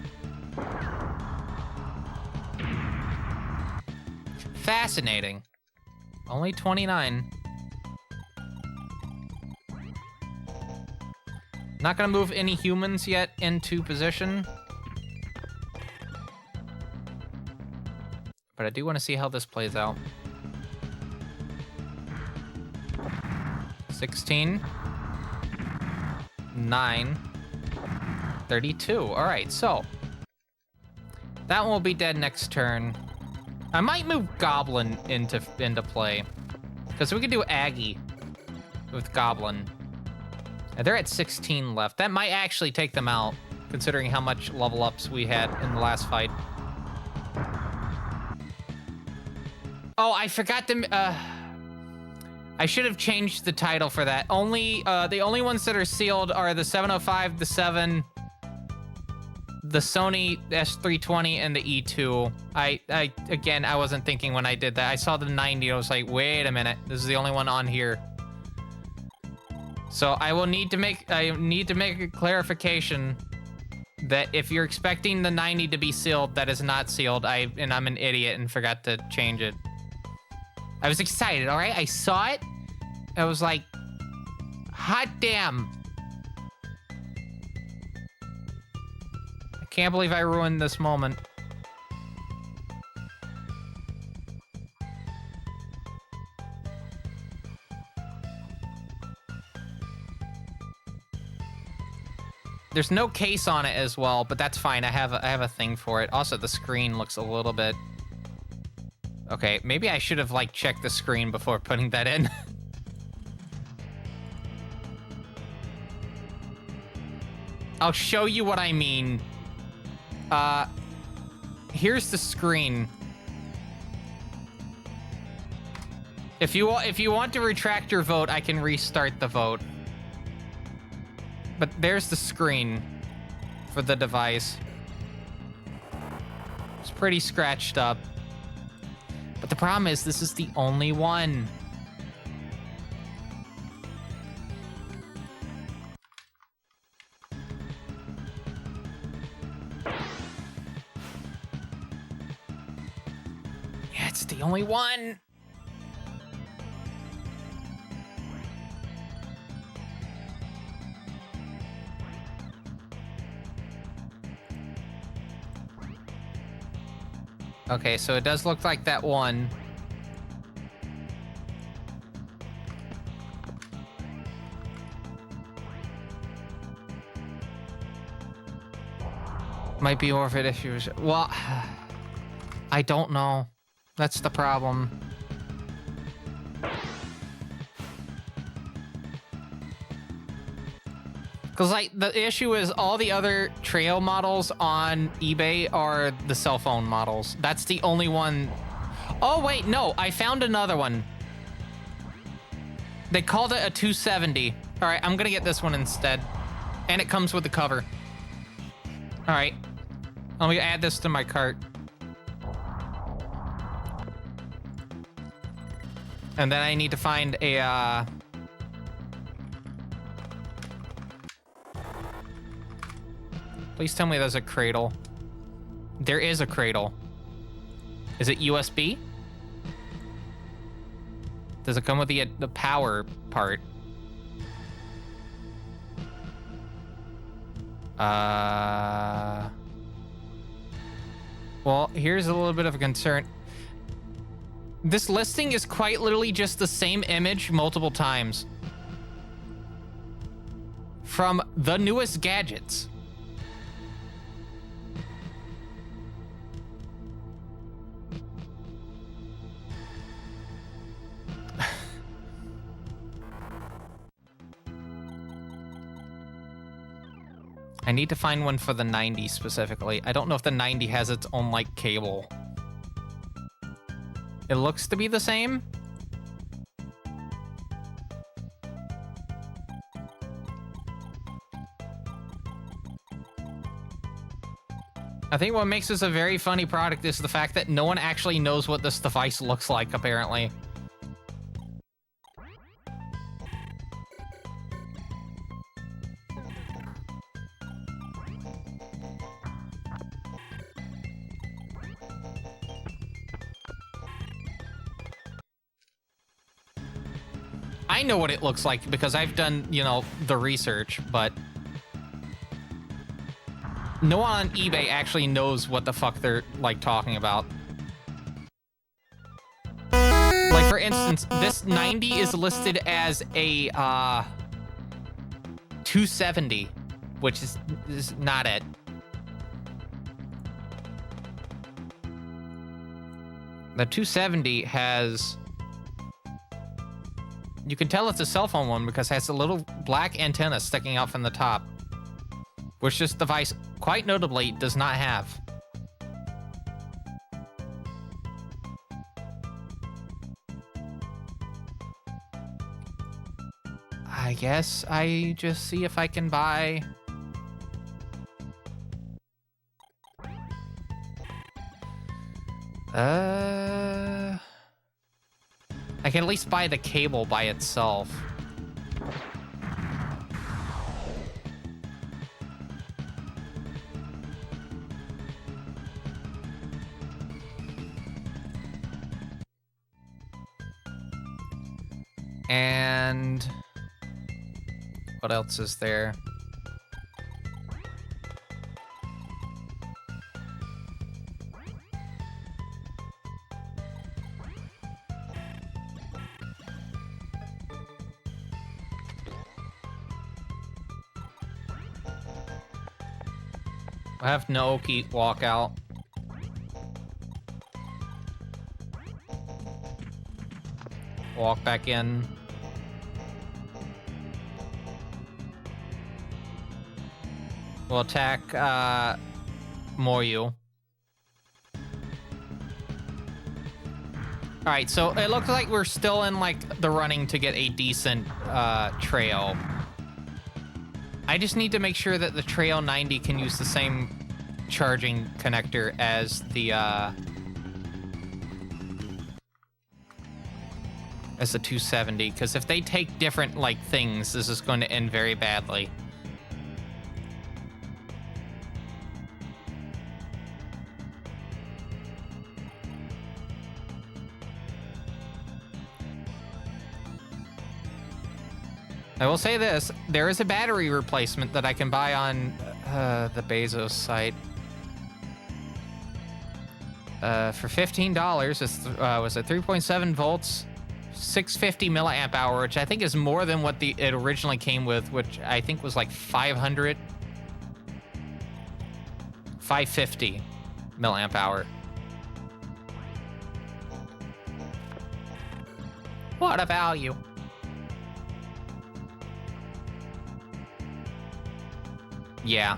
Fascinating. Only 29. Not gonna move any humans yet into position. But I do want to see how this plays out. 16. 9. 32. All right, so that one will be dead next turn. I might move Goblin into play because we could do Aggie with Goblin. And they're at 16 left. That might actually take them out, considering how much level ups we had in the last fight. Oh, I forgot to. I should have changed the title for that. The only ones that are sealed are the 705, the 7. The Sony S320 and the E2. Again, I wasn't thinking when I did that. I saw the 90, I was like, wait a minute, this is the only one on here. So I need to make a clarification that if you're expecting the 90 to be sealed, that is not sealed. I'm an idiot and forgot to change it. I was excited, all right? I saw it. I was like, hot damn. Can't believe I ruined this moment. There's no case on it as well, but that's fine. I have a thing for it. Also, the screen looks a little bit. Okay, maybe I should have like checked the screen before putting that in. I'll show you what I mean. Here's the screen. If you want to retract your vote, I can restart the vote. But there's the screen for the device. It's pretty scratched up. But the problem is this is the only one. It's the only one. Okay, so it does look like that one. Might be worth it if you was... Well, I don't know. That's the problem. Because, like, the issue is all the other trail models on eBay are the cell phone models. That's the only one. Oh, wait, no. I found another one. They called it a 270. All right, I'm going to get this one instead. And it comes with the cover. All right. Let me add this to my cart. And then I need to find a... Please tell me there's a cradle. There is a cradle. Is it USB? Does it come with the power part? Well, here's a little bit of a concern. This listing is quite literally just the same image multiple times. From the newest gadgets. I need to find one for the 90 specifically. I don't know if the 90 has its own, like, cable. It looks to be the same. I think what makes this a very funny product is the fact that no one actually knows what this device looks like, apparently. I know what it looks like because I've done, you know, the research, but no one on eBay actually knows what the fuck they're, like, talking about. Like, for instance, this 90 is listed as a 270, which is not it. The 270 has... You can tell it's a cell phone one because it has a little black antenna sticking out from the top, which this device, quite notably, does not have. I guess I just see if I can buy... I can at least buy the cable by itself. And what else is there? I have Naoki walk out. Walk back in. We'll attack Moryu. Alright, so it looks like we're still in, like, the running to get a decent trail. I just need to make sure that the Trail 90 can use the same charging connector as the 270, because if they take different, like, things, this is going to end very badly. I will say this, there is a battery replacement that I can buy on the Bezos site. For $15, it's, was it 3.7 volts, 650 milliamp hour, which I think is more than what it originally came with, which I think was like 550 milliamp hour. What a value. Yeah.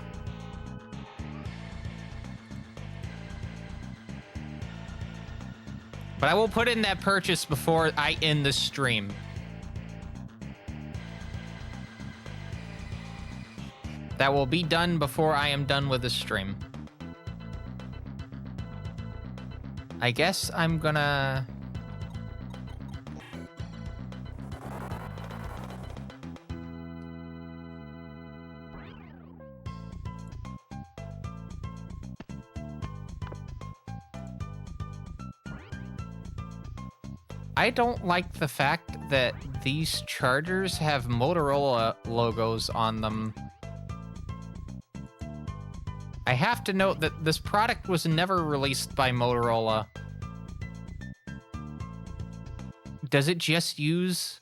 But I will put in that purchase before I end the stream. That will be done before I am done with the stream. I guess I'm gonna... I don't like the fact that these chargers have Motorola logos on them. I have to note that this product was never released by Motorola. Does it just use...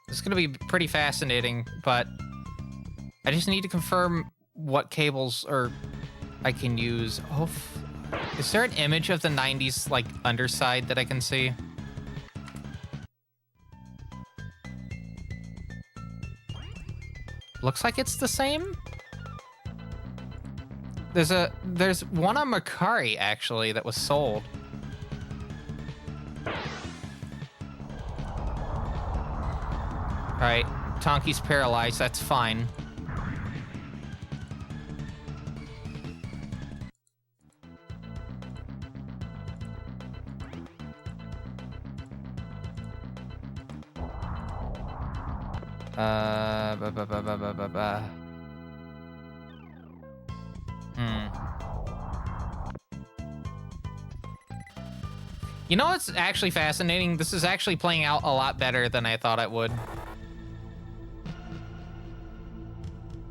It's going to be pretty fascinating, but I just need to confirm what cables I can use. Oh, is there an image of the 90s, like, underside that I can see? Looks like it's the same. There's one on Macari, actually, that was sold. All right, Tonki's paralyzed, that's fine. You know what's actually fascinating? This is actually playing out a lot better than I thought it would.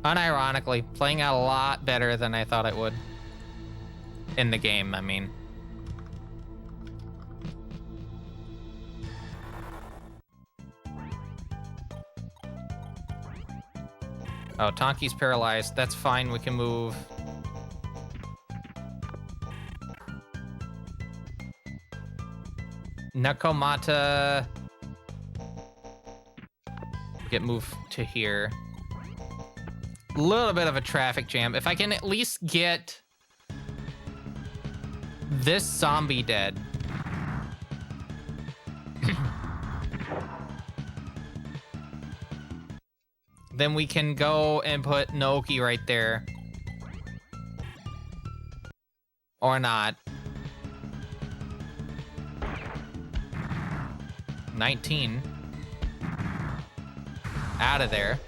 Unironically, playing out a lot better than I thought it would. In the game, I mean. Oh, Tonki's paralyzed. That's fine, we can move. Nakomata... Get moved to here. A little bit of a traffic jam. If I can at least get this zombie dead. Then we can go and put Naoki right there. Or not. 19. Out of there.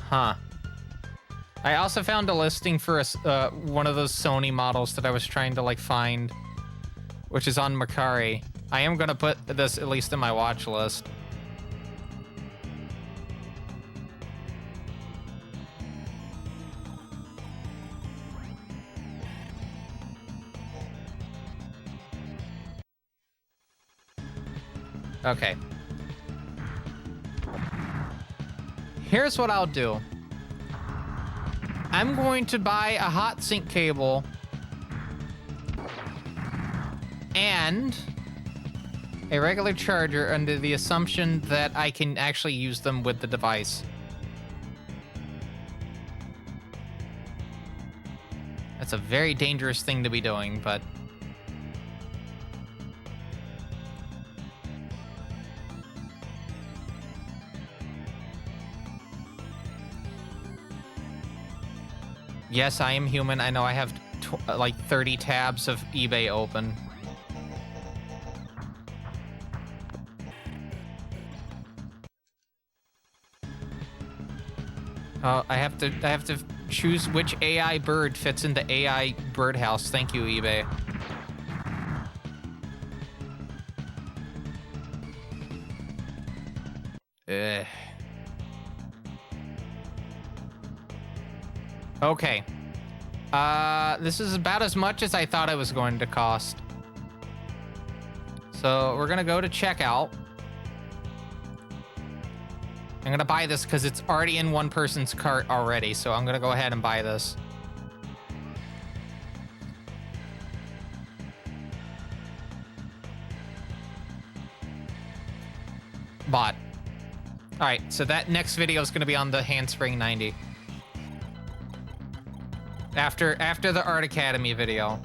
Huh. I also found a listing for one of those Sony models that I was trying to, like, find, which is on Macari. I am gonna put this at least in my watch list. Okay. Here's what I'll do. I'm going to buy a hot sink cable and A regular charger under the assumption that I can actually use them with the device. That's a very dangerous thing to be doing, but... Yes, I am human. I know I have like 30 tabs of eBay open. I have to choose which AI bird fits into AI birdhouse. Thank you, eBay. Ugh. Okay. This is about as much as I thought it was going to cost. So we're gonna go to checkout. I'm gonna buy this because it's already in one person's cart already, so I'm gonna go ahead and buy this. Bought. All right, so that next video is gonna be on the Handspring 90. After the Art Academy video.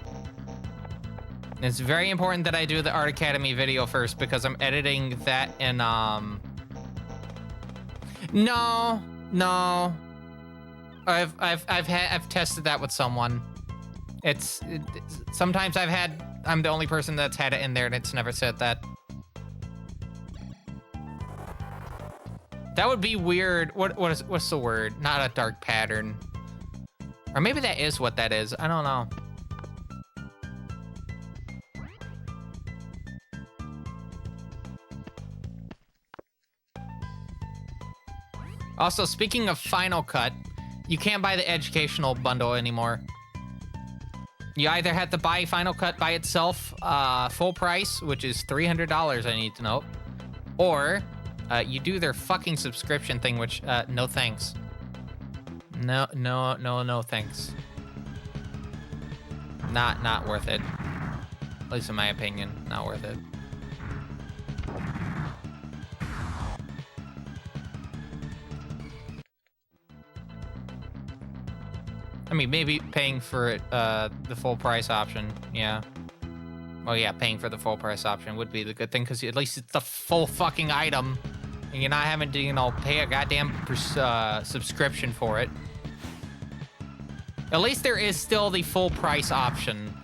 And it's very important that I do the Art Academy video first because I'm editing that in No. I've tested that with someone. Sometimes I'm the only person that's had it in there and it's never said that. That would be weird. What's the word? Not a dark pattern. Or maybe that is what that is. I don't know. Also, speaking of Final Cut, you can't buy the educational bundle anymore. You either have to buy Final Cut by itself, full price, which is $300, I need to know, or you do their fucking subscription thing, which, no thanks. No thanks. Not worth it. At least in my opinion, not worth it. I mean, maybe paying for it, the full price option, yeah. Well, yeah, paying for the full price option would be the good thing, because at least it's the full fucking item, and you're not having to, you know, pay a goddamn subscription for it. At least there is still the full price option.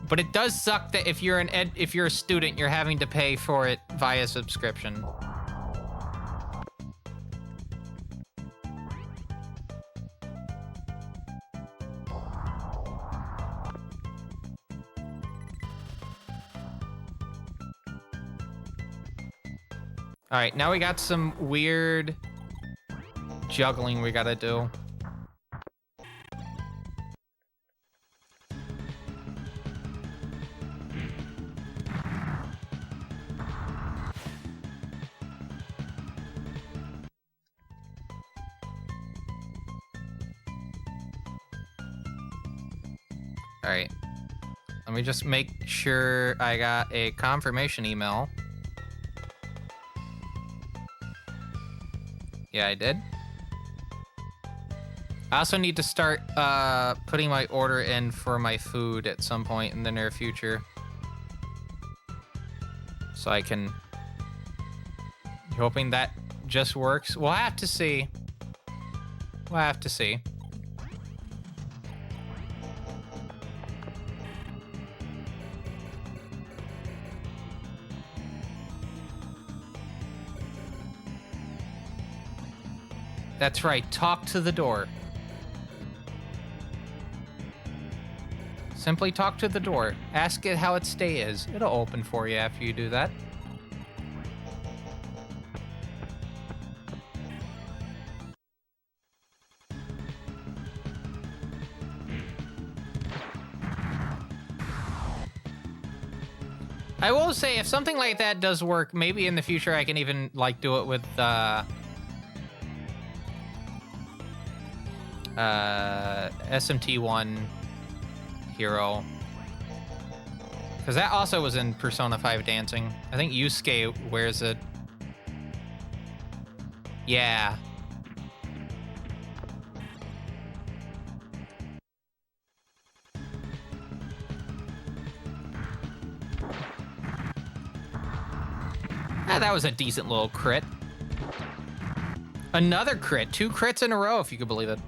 But it does suck that if you're a student, you're having to pay for it via subscription. All right, now we got some weird juggling we gotta do. All right, let me just make sure I got a confirmation email. Yeah, I did. I also need to start putting my order in for my food at some point in the near future. So I can... Hoping that just works. We'll have to see. We'll have to see. That's right, talk to the door. Simply talk to the door. Ask it how its stay is. It'll open for you after you do that. I will say, if something like that does work, maybe in the future I can even, like, do it with, SMT1 Hero. Because that also was in Persona 5 Dancing. I think Yusuke wears it. Yeah. Ah, that was a decent little crit. Another crit. 2 crits in a row, if you could believe it.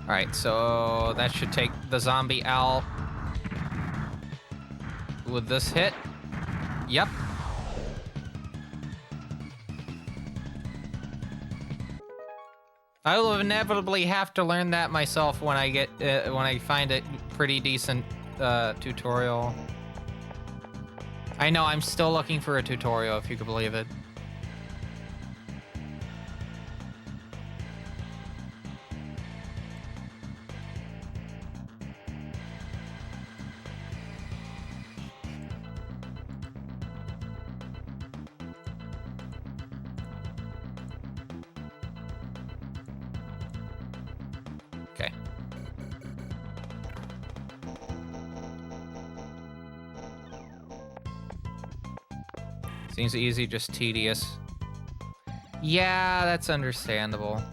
All right, so that should take the zombie owl with this hit. Yep. I will inevitably have to learn that myself when I get when I find a pretty decent tutorial. I know, I'm still looking for a tutorial, if you could believe it. Okay. Seems easy, just tedious. Yeah, that's understandable.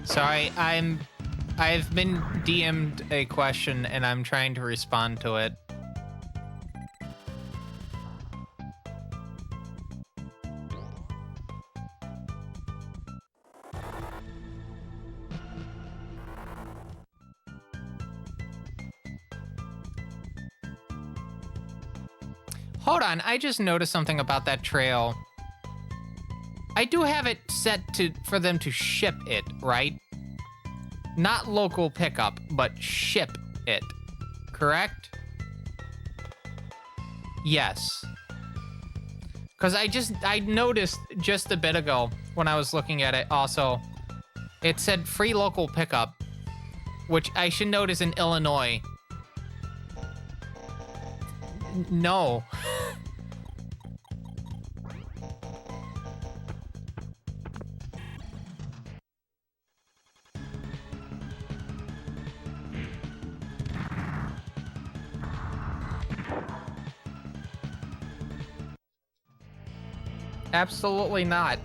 Sorry, I've been DM'd a question and I'm trying to respond to it. Hold on, I just noticed something about that trail. I do have it set for them to ship it, right? Not local pickup, but ship it, correct? Yes. Because I noticed just a bit ago when I was looking at it also, it said free local pickup, which I should note is in Illinois. No. Absolutely not.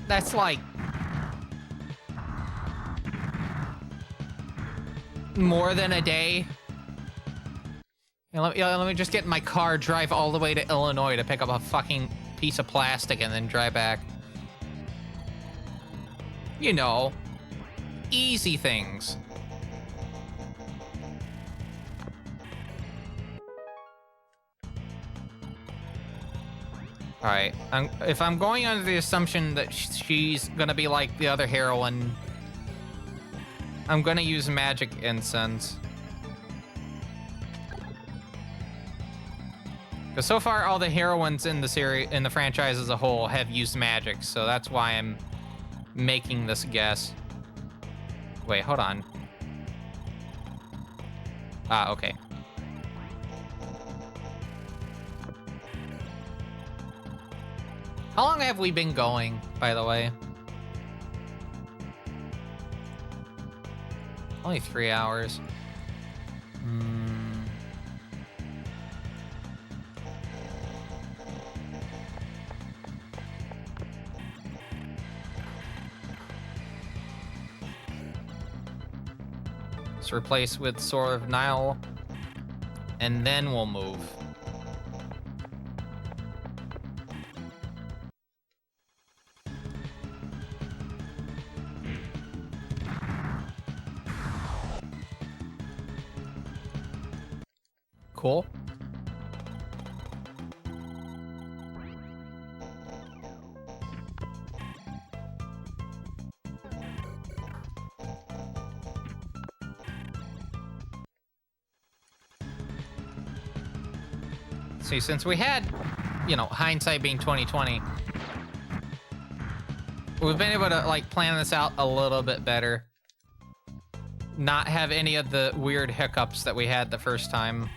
That's like more than a day. Let me just get in my car, drive all the way to Illinois to pick up a fucking piece of plastic and then drive back. You know, easy things. All right, if I'm going under the assumption that she's gonna be like the other heroine, I'm gonna use magic incense. Because so far, all the heroines in the series, in the franchise as a whole, have used magic, so that's why I'm making this guess. Wait, hold on. Ah, okay. How long have we been going, by the way? Only 3 hours. Let's replace with Sword of Nile, and then we'll move. Cool. See, since we had, you know, hindsight being 2020, we've been able to like plan this out a little bit better. Not have any of the weird hiccups that we had the first time.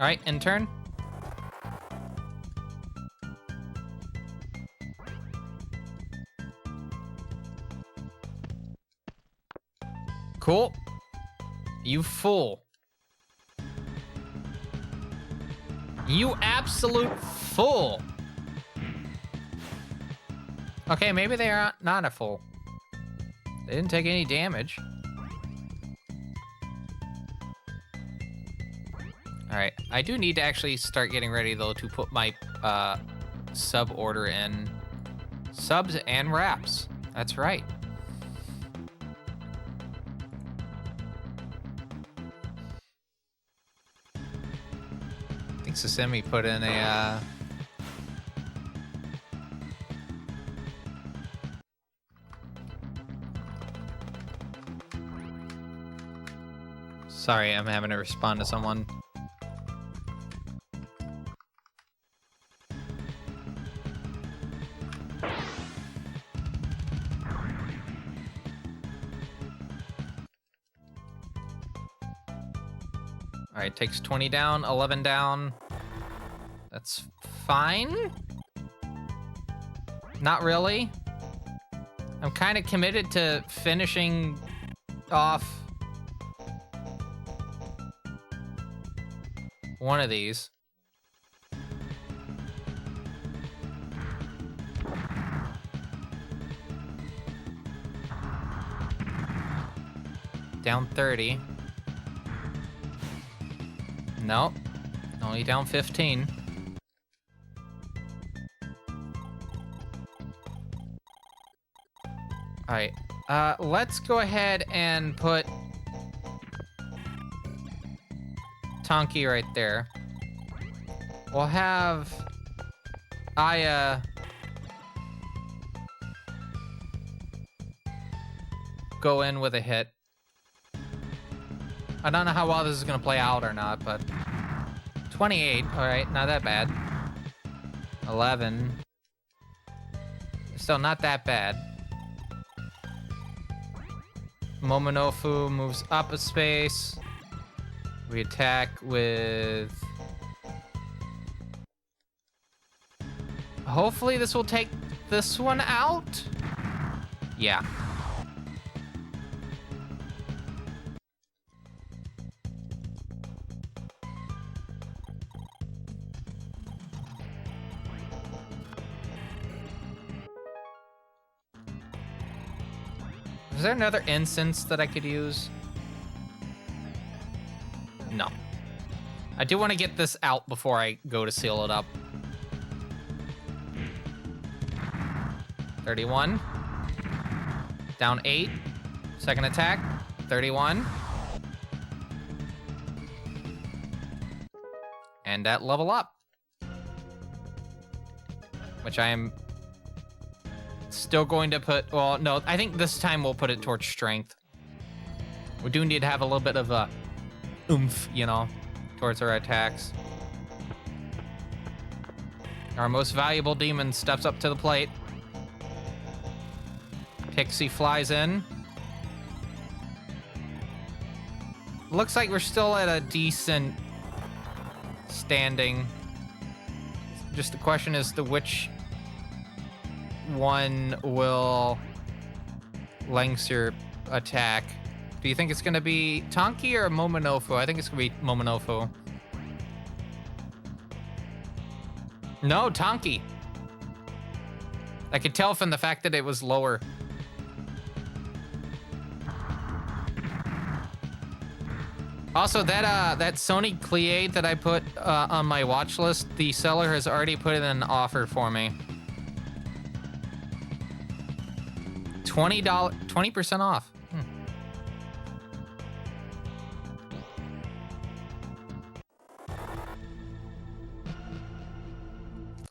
All right, intern. Cool. You fool. You absolute fool. Okay, maybe they are not a fool. They didn't take any damage. All right, I do need to actually start getting ready though to put my sub order in. Subs and wraps. That's right. I think Sasemi put in a Sorry, I'm having to respond to someone. All right, takes 20 down, 11 down. That's fine. Not really. I'm kind of committed to finishing off one of these. Down 30. Nope. Only down 15. All right. Let's go ahead and put Tonki right there. We'll have Aya go in with a hit. I don't know how well this is gonna play out or not, but 28, all right, not that bad. 11, still not that bad. Momonofu moves up a space. We attack with... Hopefully this will take this one out. Yeah. Is there another instance that I could use? No. I do want to get this out before I go to seal it up. 31. Down 8. Second attack. 31. And at level up. Which I am still going to put... Well, no, I think this time we'll put it towards strength. We do need to have a little bit of a oomph, you know, towards our attacks. Our most valuable demon steps up to the plate. Pixie flies in. Looks like we're still at a decent standing. Just the question is to which one will length your attack. Do you think it's going to be Tonki or Momonofu? I think it's going to be Momonofu. No, Tonki. I could tell from the fact that it was lower. Also, that Sony Cleade that I put on my watch list, the seller has already put in an offer for me. $20, 20% off.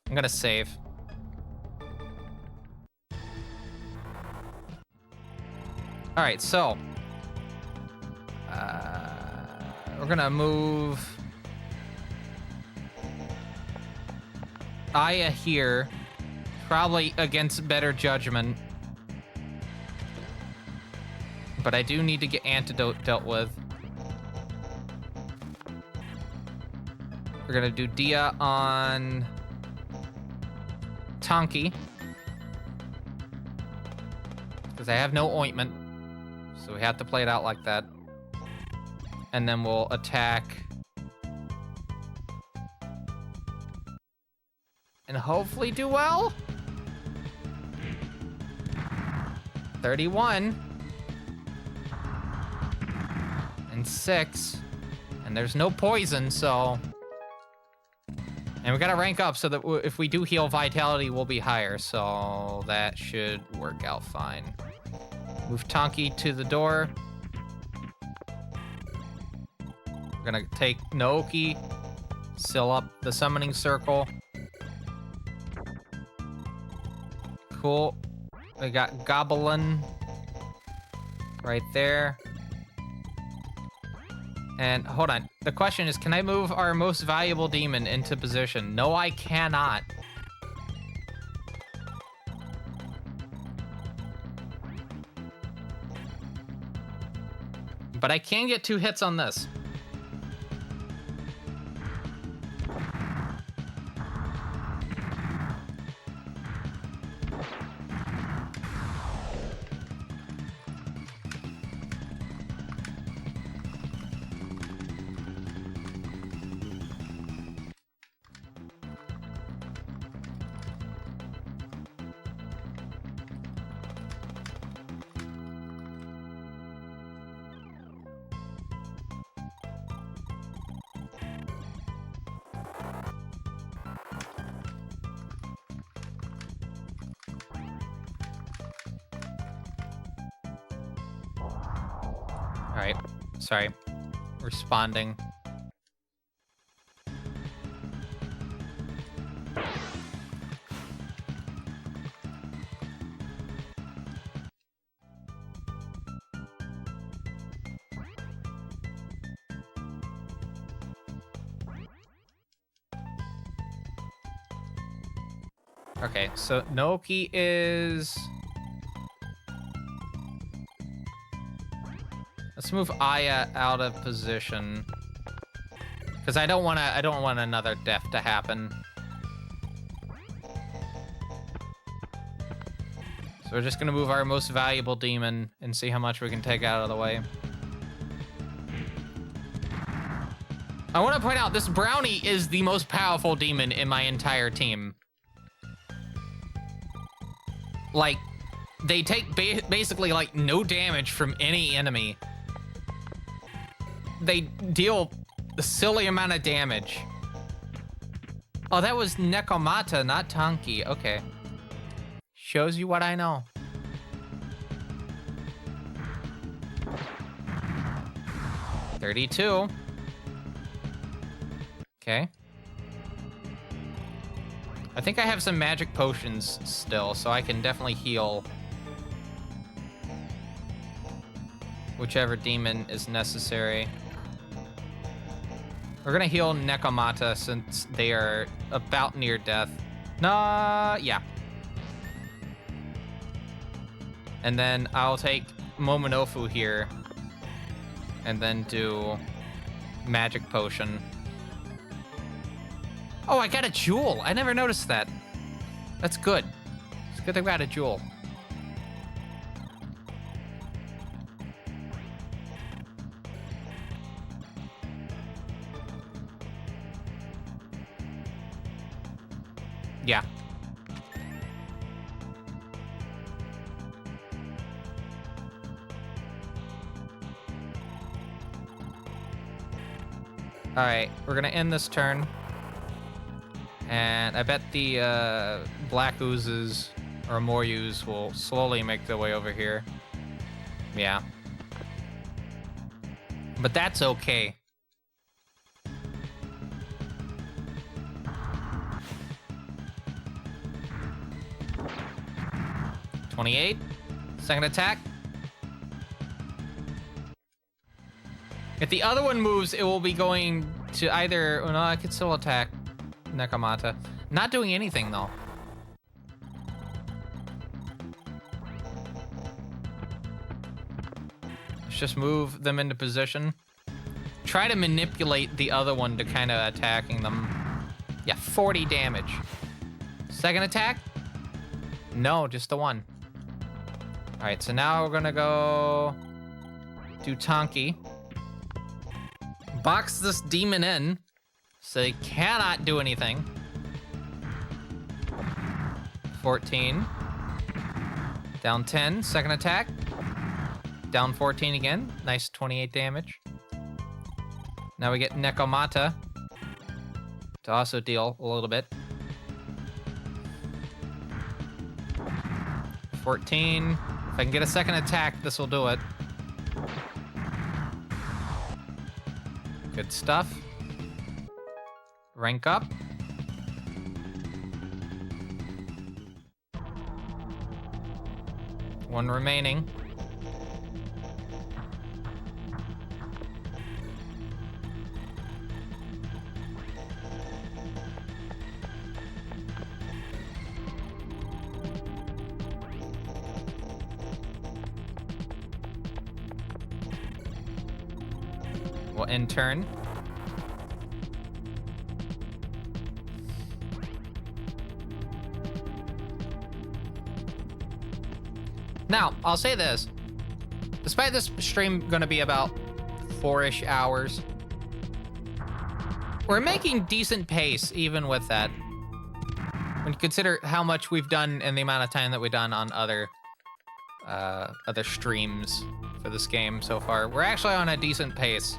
I'm gonna save. All right, so we're gonna move Aya here, probably against better judgment, but I do need to get Antidote dealt with. We're gonna do Dia on Tonki, because I have no ointment, so we have to play it out like that. And then we'll attack. And hopefully do well. 31. And 6. And there's no poison, so... And we gotta rank up so that if we do heal vitality, we'll be higher. So that should work out fine. Move Tonki to the door. We're gonna take Naoki, seal up the summoning circle. Cool. We got Goblin right there. And hold on. The question is, can I move our most valuable demon into position? No, I cannot. But I can get 2 hits on this. All right, sorry. Responding. Okay, so Naoki is... Let's move Aya out of position, because I don't want another death to happen. So we're just gonna move our most valuable demon and see how much we can take out of the way. I want to point out this brownie is the most powerful demon in my entire team. Like, they take basically like no damage from any enemy. They deal a silly amount of damage. Oh, that was Nekomata, not Tonki. Okay. Shows you what I know. $32. Okay. I think I have some magic potions still, so I can definitely heal whichever demon is necessary. We're gonna heal Nekomata since they are about near death. Nah, yeah. And then I'll take Momonofu here and then do magic potion. Oh, I got a jewel. I never noticed that. That's good. It's good I got a jewel. Yeah. All right, we're gonna end this turn. And I bet the black oozes or Moryus will slowly make their way over here. Yeah. But that's okay. $28. Second attack. If the other one moves, it will be going to either... Oh, no, I could still attack Nekomata. Not doing anything, though. Let's just move them into position. Try to manipulate the other one to kind of attacking them. Yeah, 40 damage. Second attack? No, just the one. All right, so now we're gonna go do Tonki. Box this demon in so they cannot do anything. 14. Down 10, second attack. Down 14 again. Nice 28 damage. Now we get Nekomata to also deal a little bit. 14. If I can get a second attack, this will do it. Good stuff. Rank up. One remaining. We'll end turn. Now, I'll say this. Despite this stream gonna be about 4-ish hours, we're making decent pace even with that. When you consider how much we've done and the amount of time that we've done on other streams for this game so far, we're actually on a decent pace.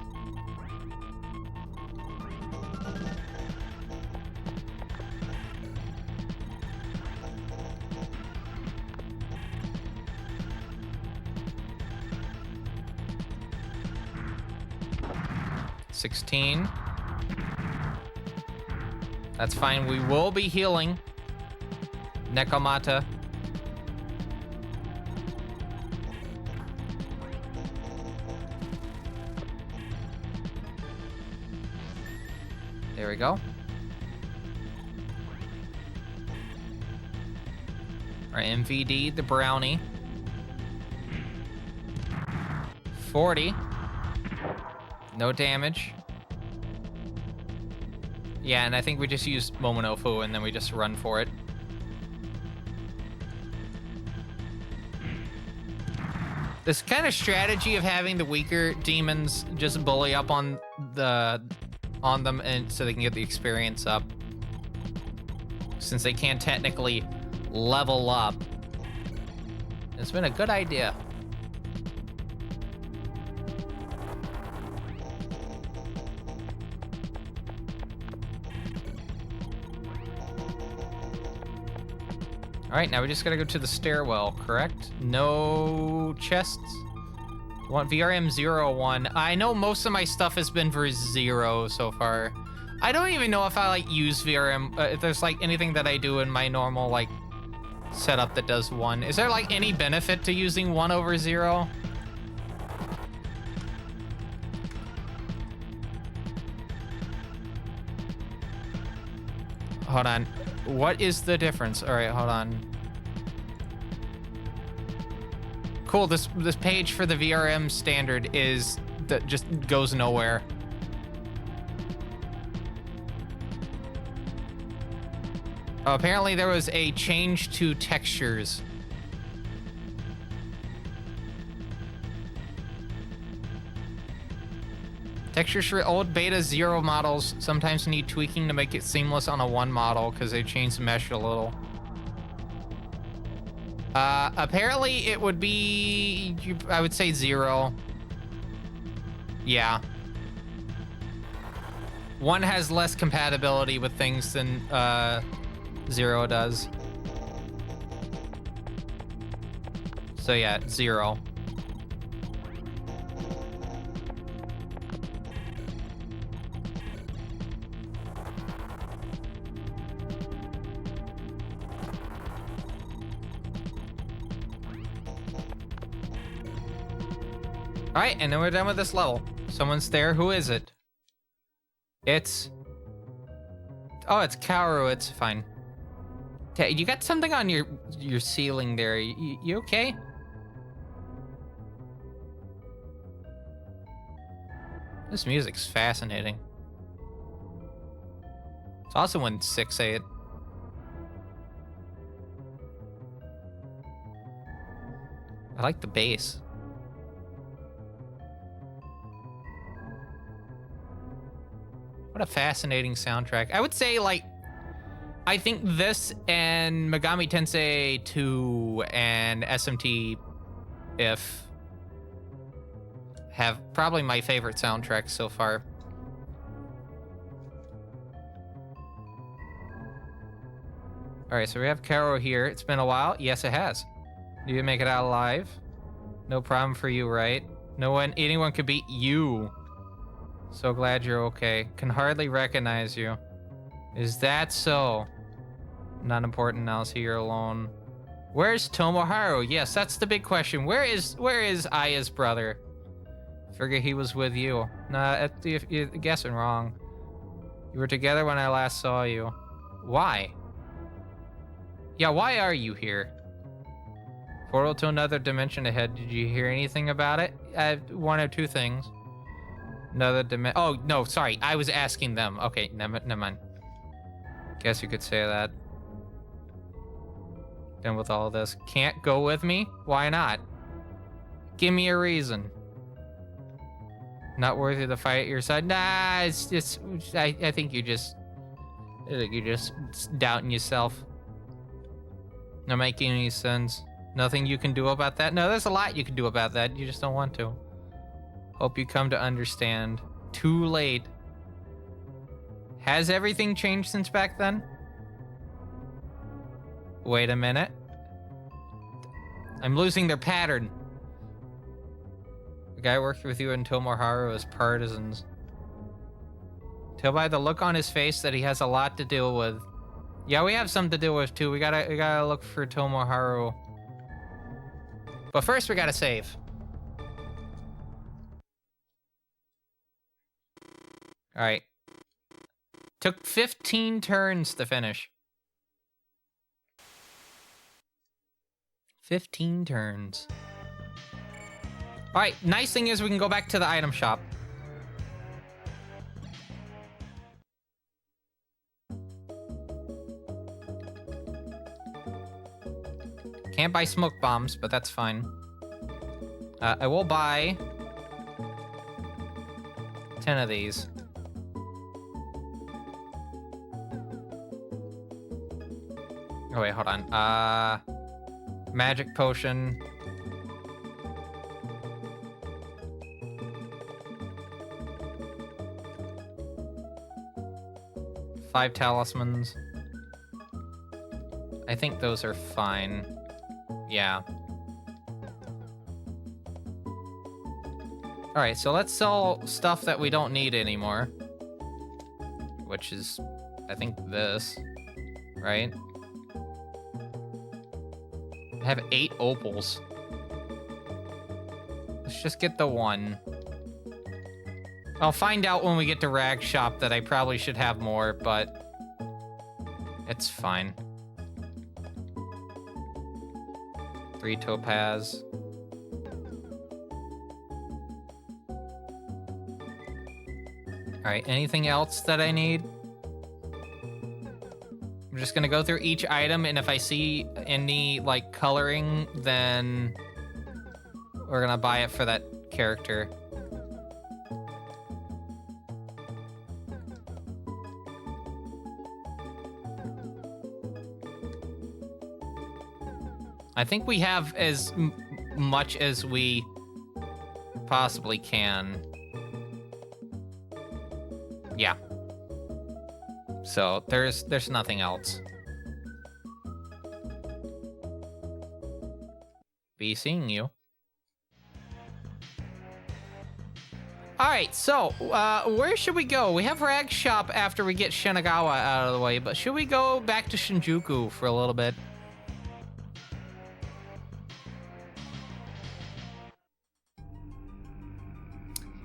$16. That's fine. We will be healing Nekomata. There we go. Our MVD, the brownie. 40. No damage. Yeah, and I think we just use Momonofu and then we just run for it. This kind of strategy of having the weaker demons just bully up on them and so they can get the experience up. Since they can't technically level up. It's been a good idea. All right, now we just gotta go to the stairwell, correct? No chests. Want VRM 001. I know most of my stuff has been for 0 so far. I don't even know if I like use VRM. If there's like anything that I do in my normal like setup that does 1. Is there like any benefit to using 1 over 0? Hold on. What is the difference? All right, hold on. Cool. This page for the VRM standard is that just goes nowhere. Oh, apparently there was a change to textures. Textures for old beta 0 models sometimes need tweaking to make it seamless on a 1 model because they changed the mesh a little. Apparently it would be, I would say 0. Yeah. 1 has less compatibility with things than 0 does. So yeah, 0. All right, and then we're done with this level. Someone's there. Who is it? It's... Oh, it's Kaoru. It's fine. Okay, you got something on your ceiling there. You okay? This music's fascinating. It's also when 6-8. I like the bass. What a fascinating soundtrack. I would say, like, I think this and Megamitensei 2 and SMT if have probably my favorite soundtracks so far. All right, so we have Karo here. It's been a while. Yes, it has. You can make it out alive. No problem for you, right? Anyone could beat you. So glad you're okay. Can hardly recognize you. Is that so? Not important now, so you're alone. Where's Tomoharu? Yes, that's the big question. Where is Aya's brother? Figure he was with you. Nah, you're guessing wrong. You were together when I last saw you. Why? Yeah, why are you here? Portal to another dimension ahead. Did you hear anything about it? One or two things. Another dimension. Oh, no, sorry. I was asking them. Okay, never mind. Guess you could say that. Done with all this. Can't go with me? Why not? Give me a reason. Not worthy to fight at your side? Nah, it's just... I think you're just doubting yourself. Not making any sense. Nothing you can do about that? No, there's a lot you can do about that. You just don't want to. Hope you come to understand. Too late. Has everything changed since back then? Wait a minute. I'm losing their pattern. The guy worked with you and Tomoharu as partisans. Tell by the look on his face that he has a lot to deal with. Yeah, we have some to deal with too. We gotta look for Tomoharu. But first we gotta save. Alright. Took 15 turns to finish. 15 turns. Alright, nice thing is we can go back to the item shop. Can't buy smoke bombs, but that's fine. I will buy 10 of these. Oh wait, hold on. Magic potion. Five talismans. I think those are fine. Yeah. Alright, so let's sell stuff that we don't need anymore. which is, I think, this, right? I have 8 opals. Let's just get the one. I'll find out when we get to Rag Shop that I probably should have more, but it's fine. 3 topaz. All right, anything else that I need? I'm just gonna go through each item, and if I see any, like, coloring, then we're gonna buy it for that character. I think we have as much as we possibly can. Yeah. So there's nothing else. Be seeing you. All right, so where should we go? We have Rag Shop after we get Shinagawa out of the way, but should we go back to Shinjuku for a little bit?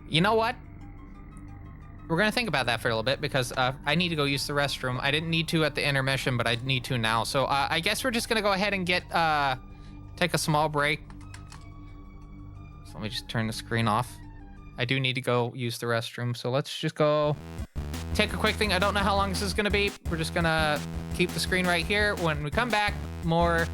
You know what? We're gonna think about that for a little bit because I need to go use the restroom. I didn't need to at the intermission, but I need to now. So I guess we're just gonna go ahead and take a small break. So let me just turn the screen off. I do need to go use the restroom, so let's just go take a quick thing. I don't know how long this is gonna be. We're just gonna keep the screen right here. When we come back, more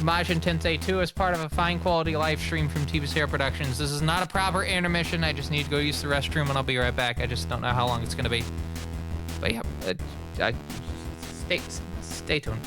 Majin Tensei 2 as part of a fine quality live stream from TBCR Productions. This is not a proper intermission. I just need to go use the restroom and I'll be right back. I just don't know how long it's gonna be. But yeah, stay tuned.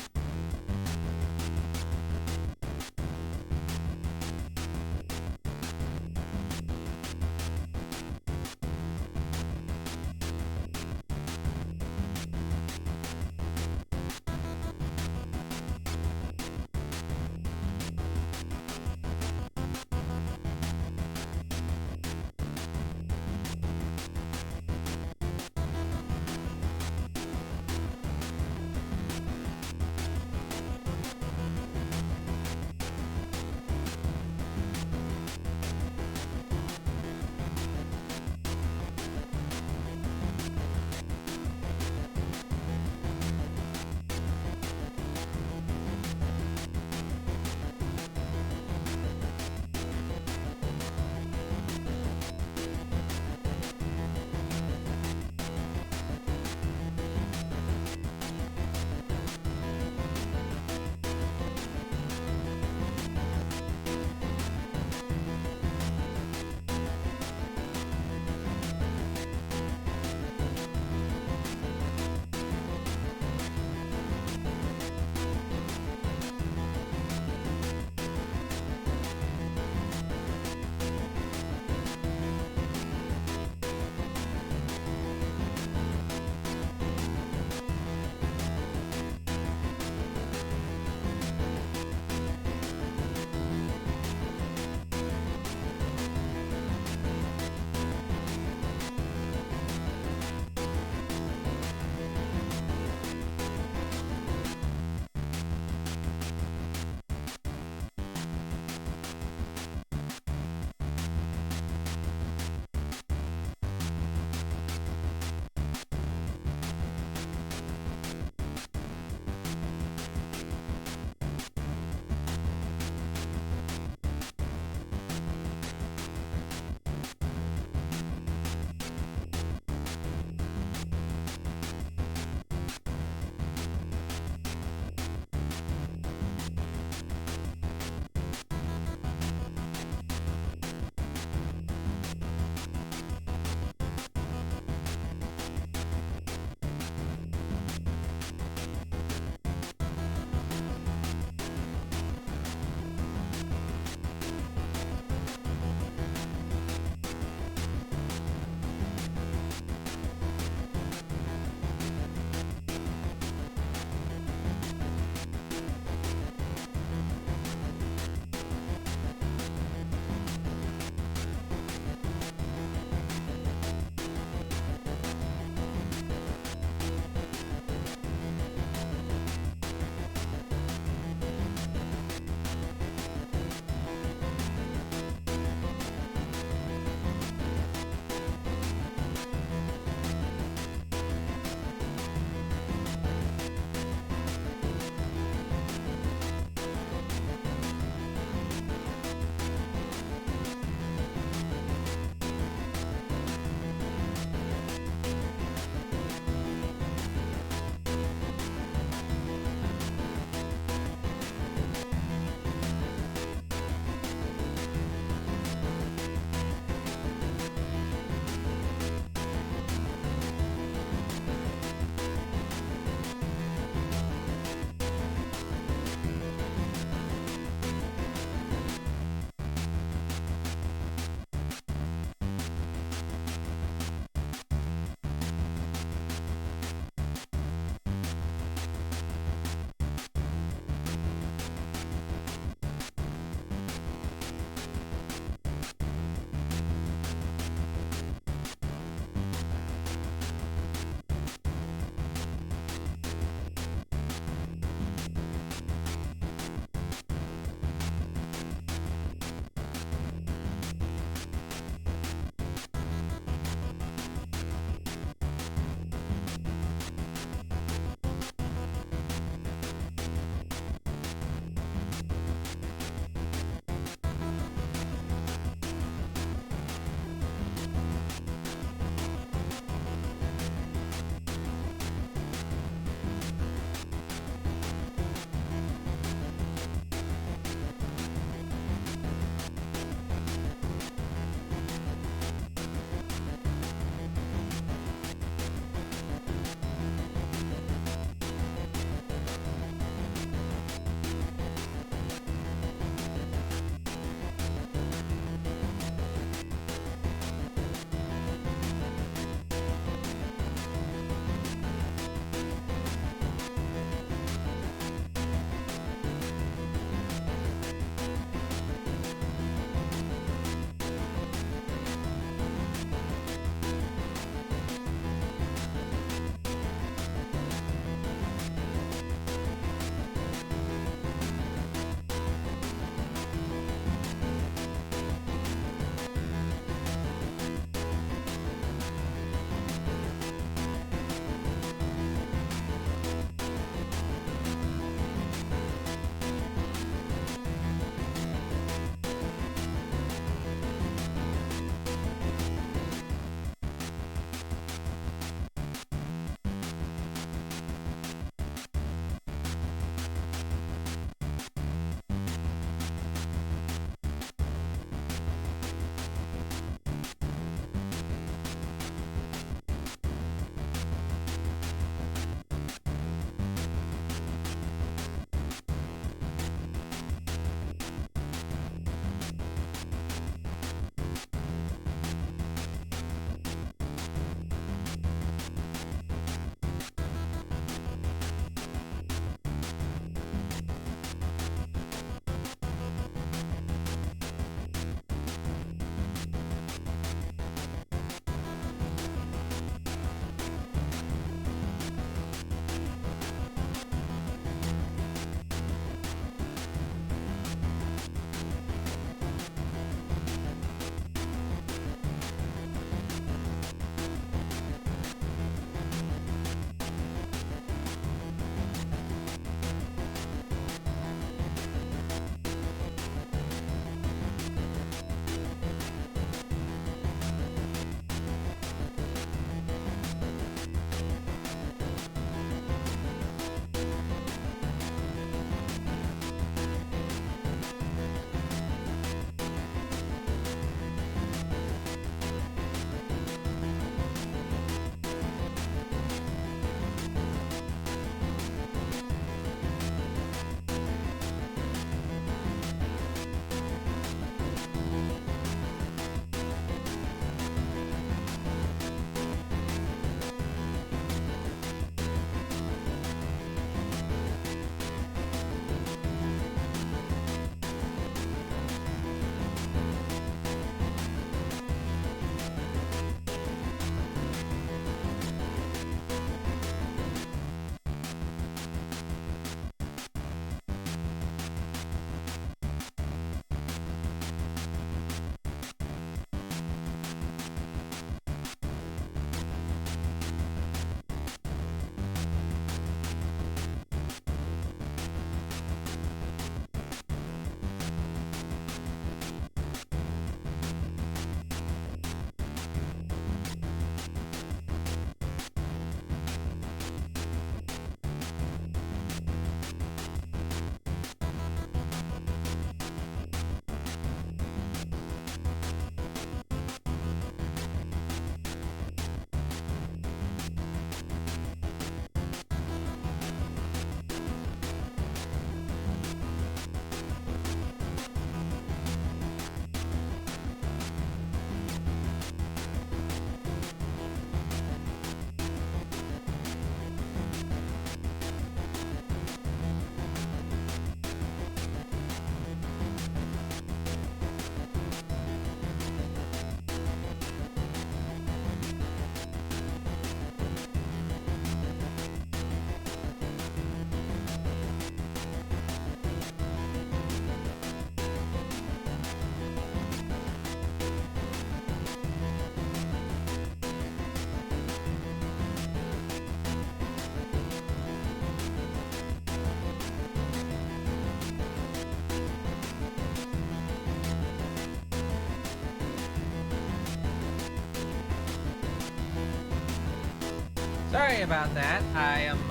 Sorry about that. I am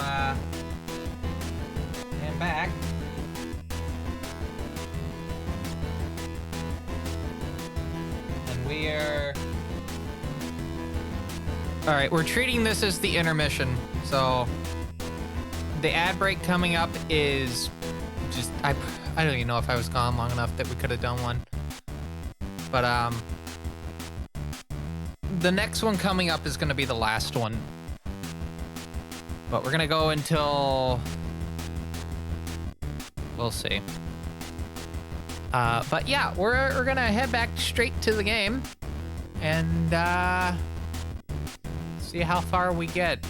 back. And we're... Alright, we're treating this as the intermission. So, the ad break coming up is just... I don't even know if I was gone long enough that we could have done one. But, the next one coming up is going to be the last one. But we're going to go until... We'll see. But yeah, we're going to head back straight to the game. And, see how far we get.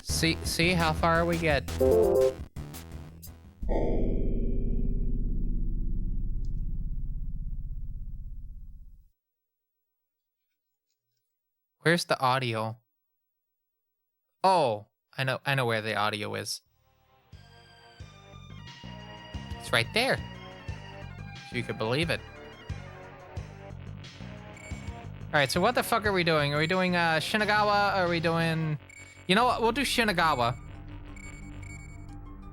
See how far we get. Where's the audio? Oh, I know where the audio is. It's right there. If you could believe it. Alright, so what the fuck are we doing? Are we doing Shinagawa? Are we doing... You know what? We'll do Shinagawa.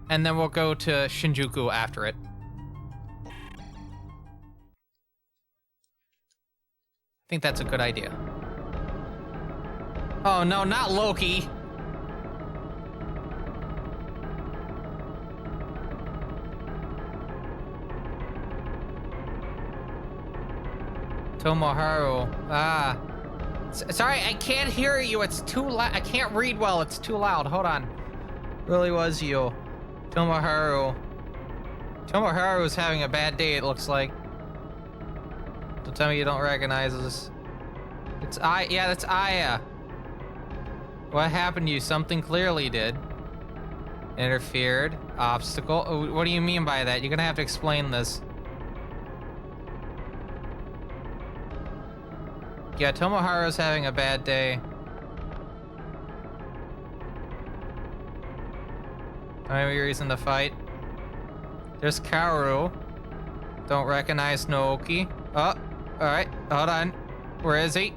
And then we'll go to Shinjuku after it. I think that's a good idea. Oh no, not Loki. Tomoharu. Sorry, I can't hear you. It's too loud. I can't read well. It's too loud. Hold on. Really was you. Tomoharu. Tomoharu's having a bad day, it looks like. Don't tell me you don't recognize this. It's yeah, that's Aya. What happened to you? Something clearly did. Interfered. Obstacle. Oh, what do you mean by that? You're gonna have to explain this. Yeah, Tomoharu's having a bad day. Any reason to fight? There's Kaoru. Don't recognize Naoki. Oh, alright, hold on. Where is he?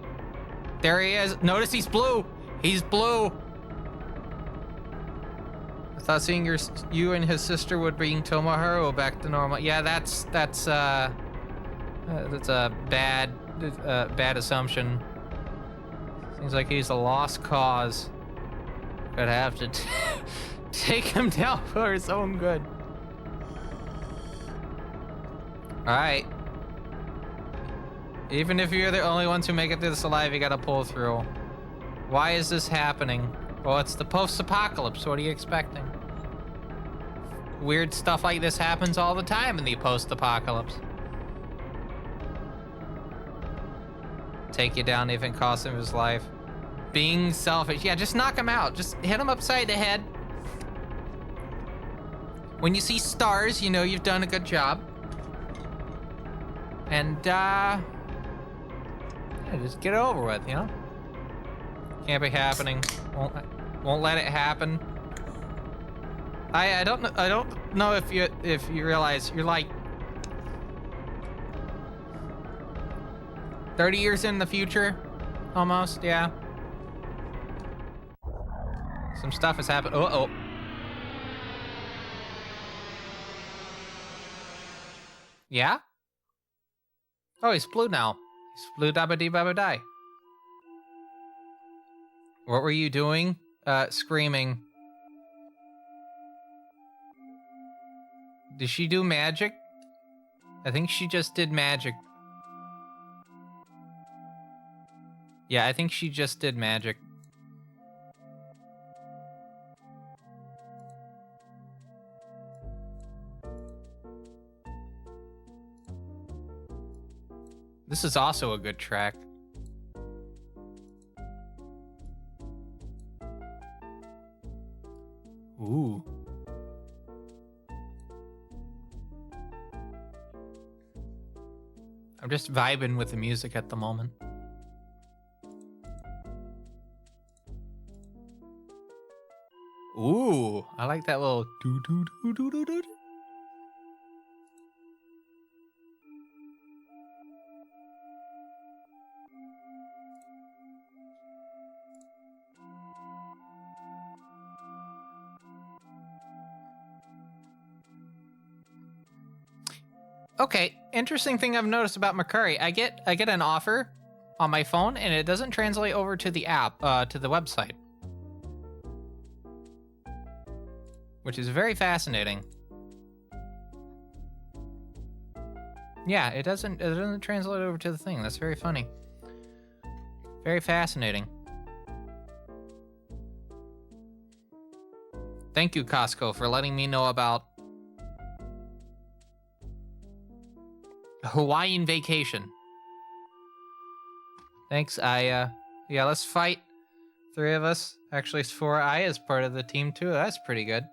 There he is. Notice he's blue. He's blue. I thought seeing you and his sister would bring Tomoharu back to normal. Yeah, that's a bad assumption. Seems like he's a lost cause. Could have to take him down for his own good. Alright. Even if you're the only ones who make it through this alive, you gotta pull through. Why is this happening? Well, it's the post-apocalypse. What are you expecting? Weird stuff like this happens all the time in the post-apocalypse. Take you down even cost him his life. Being selfish. Yeah, just knock him out. Just hit him upside the head. When you see stars, you know you've done a good job. And, yeah, just get it over with, you know? Can't be happening. Won't let it happen. I don't know if you realize you're like 30 years in the future, almost, yeah. Some stuff has happened. Uh-oh. Yeah? Oh, he's blue now. He's blue dabba-dee-babba-die. What were you doing? Screaming. Did she do magic? I think she just did magic. Yeah, I think she just did magic. This is also a good track. Ooh. I'm just vibing with the music at the moment. Ooh, I like that little doo doo doo doo doo doo. Okay, interesting thing I've noticed about Mercari. I get an offer on my phone, and it doesn't translate over to the app, to the website. Which is very fascinating. Yeah, it doesn't translate over to the thing. That's very funny. Very fascinating. Thank you, Costco, for letting me know about Hawaiian vacation. Thanks, Aya. Yeah, let's fight. 3 of us. Actually, it's 4. Aya's part of the team, too. That's pretty good.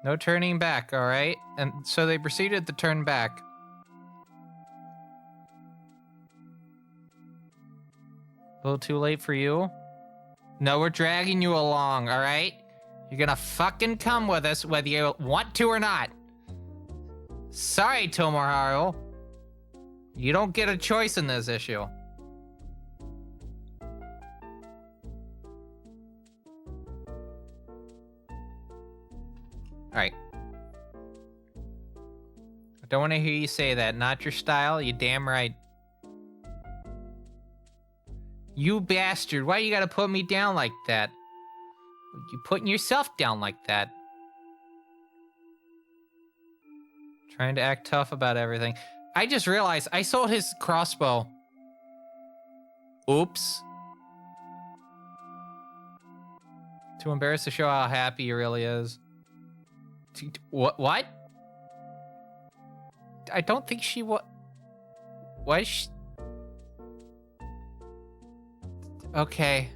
No turning back, all right? And so they proceeded to turn back. A little too late for you? No, we're dragging you along, all right? You're gonna fucking come with us whether you want to or not. Sorry, Tomoharu. You don't get a choice in this issue. Alright. I don't want to hear you say that. Not your style, you damn right. You bastard, why you gotta put me down like that? You putting yourself down like that. Trying to act tough about everything. I just realized I sold his crossbow. Oops. Too embarrassed to show how happy he really is. What? I don't think she was she? Okay.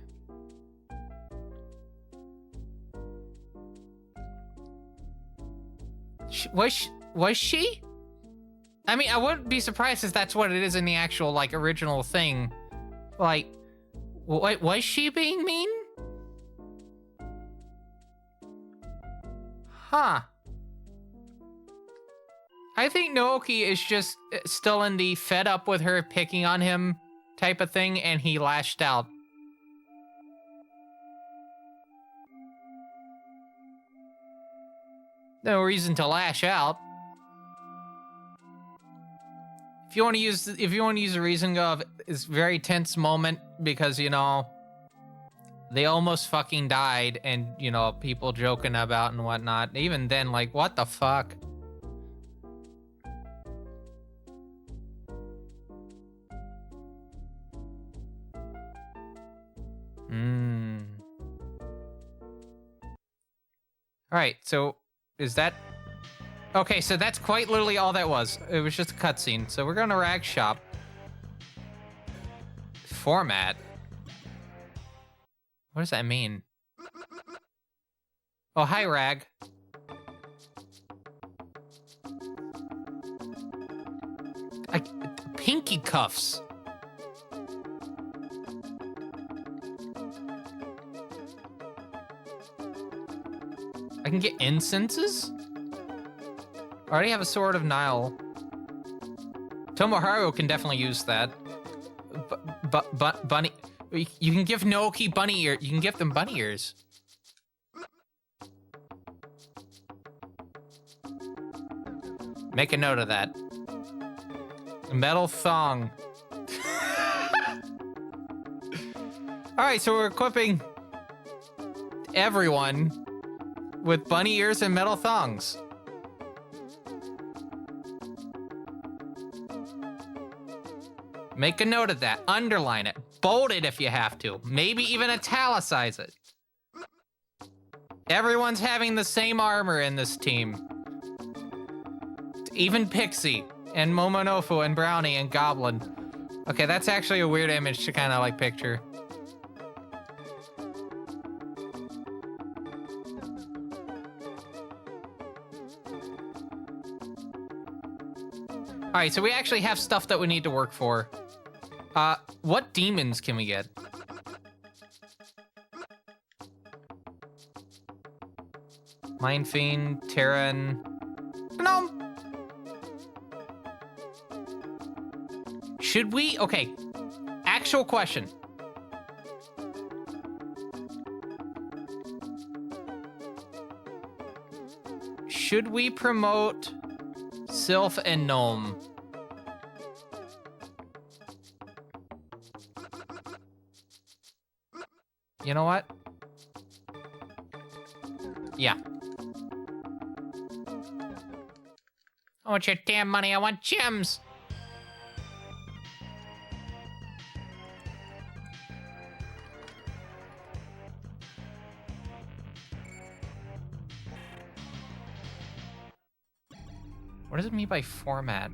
Was she? I mean, I wouldn't be surprised if that's what it is in the actual, like, original thing. Like, was she being mean? Huh. I think Naoki is just still in the fed up with her picking on him type of thing, and he lashed out. No reason to lash out. If you want to use the reason of it's very tense moment because, you know, they almost fucking died and, you know, people joking about and whatnot. Even then, like, what the fuck? All right, so is that... Okay, so that's quite literally all that was. It was just a cutscene. So we're going to Rag Shop. Format? What does that mean? Oh, hi, Rag. Pinky cuffs. I can get incenses? I already have a Sword of Nile. Tomoharu can definitely use that. Bunny... You can give Naoki bunny ear. You can give them bunny ears. Make a note of that. Metal thong. Alright, so we're equipping everyone with bunny ears and metal thongs. Make a note of that. Underline it. Bold it if you have to. Maybe even italicize it. Everyone's having the same armor in this team. Even Pixie and Momonofu and Brownie and Goblin. Okay, that's actually a weird image to kind of like picture. All right, so we actually have stuff that we need to work for. What demons can we get? Mind Fiend, Terran... No! Should we... Okay. Actual question. Should we promote Sylph and Gnome. You know what? Yeah. I want your damn money. I want gems. What does it mean by format?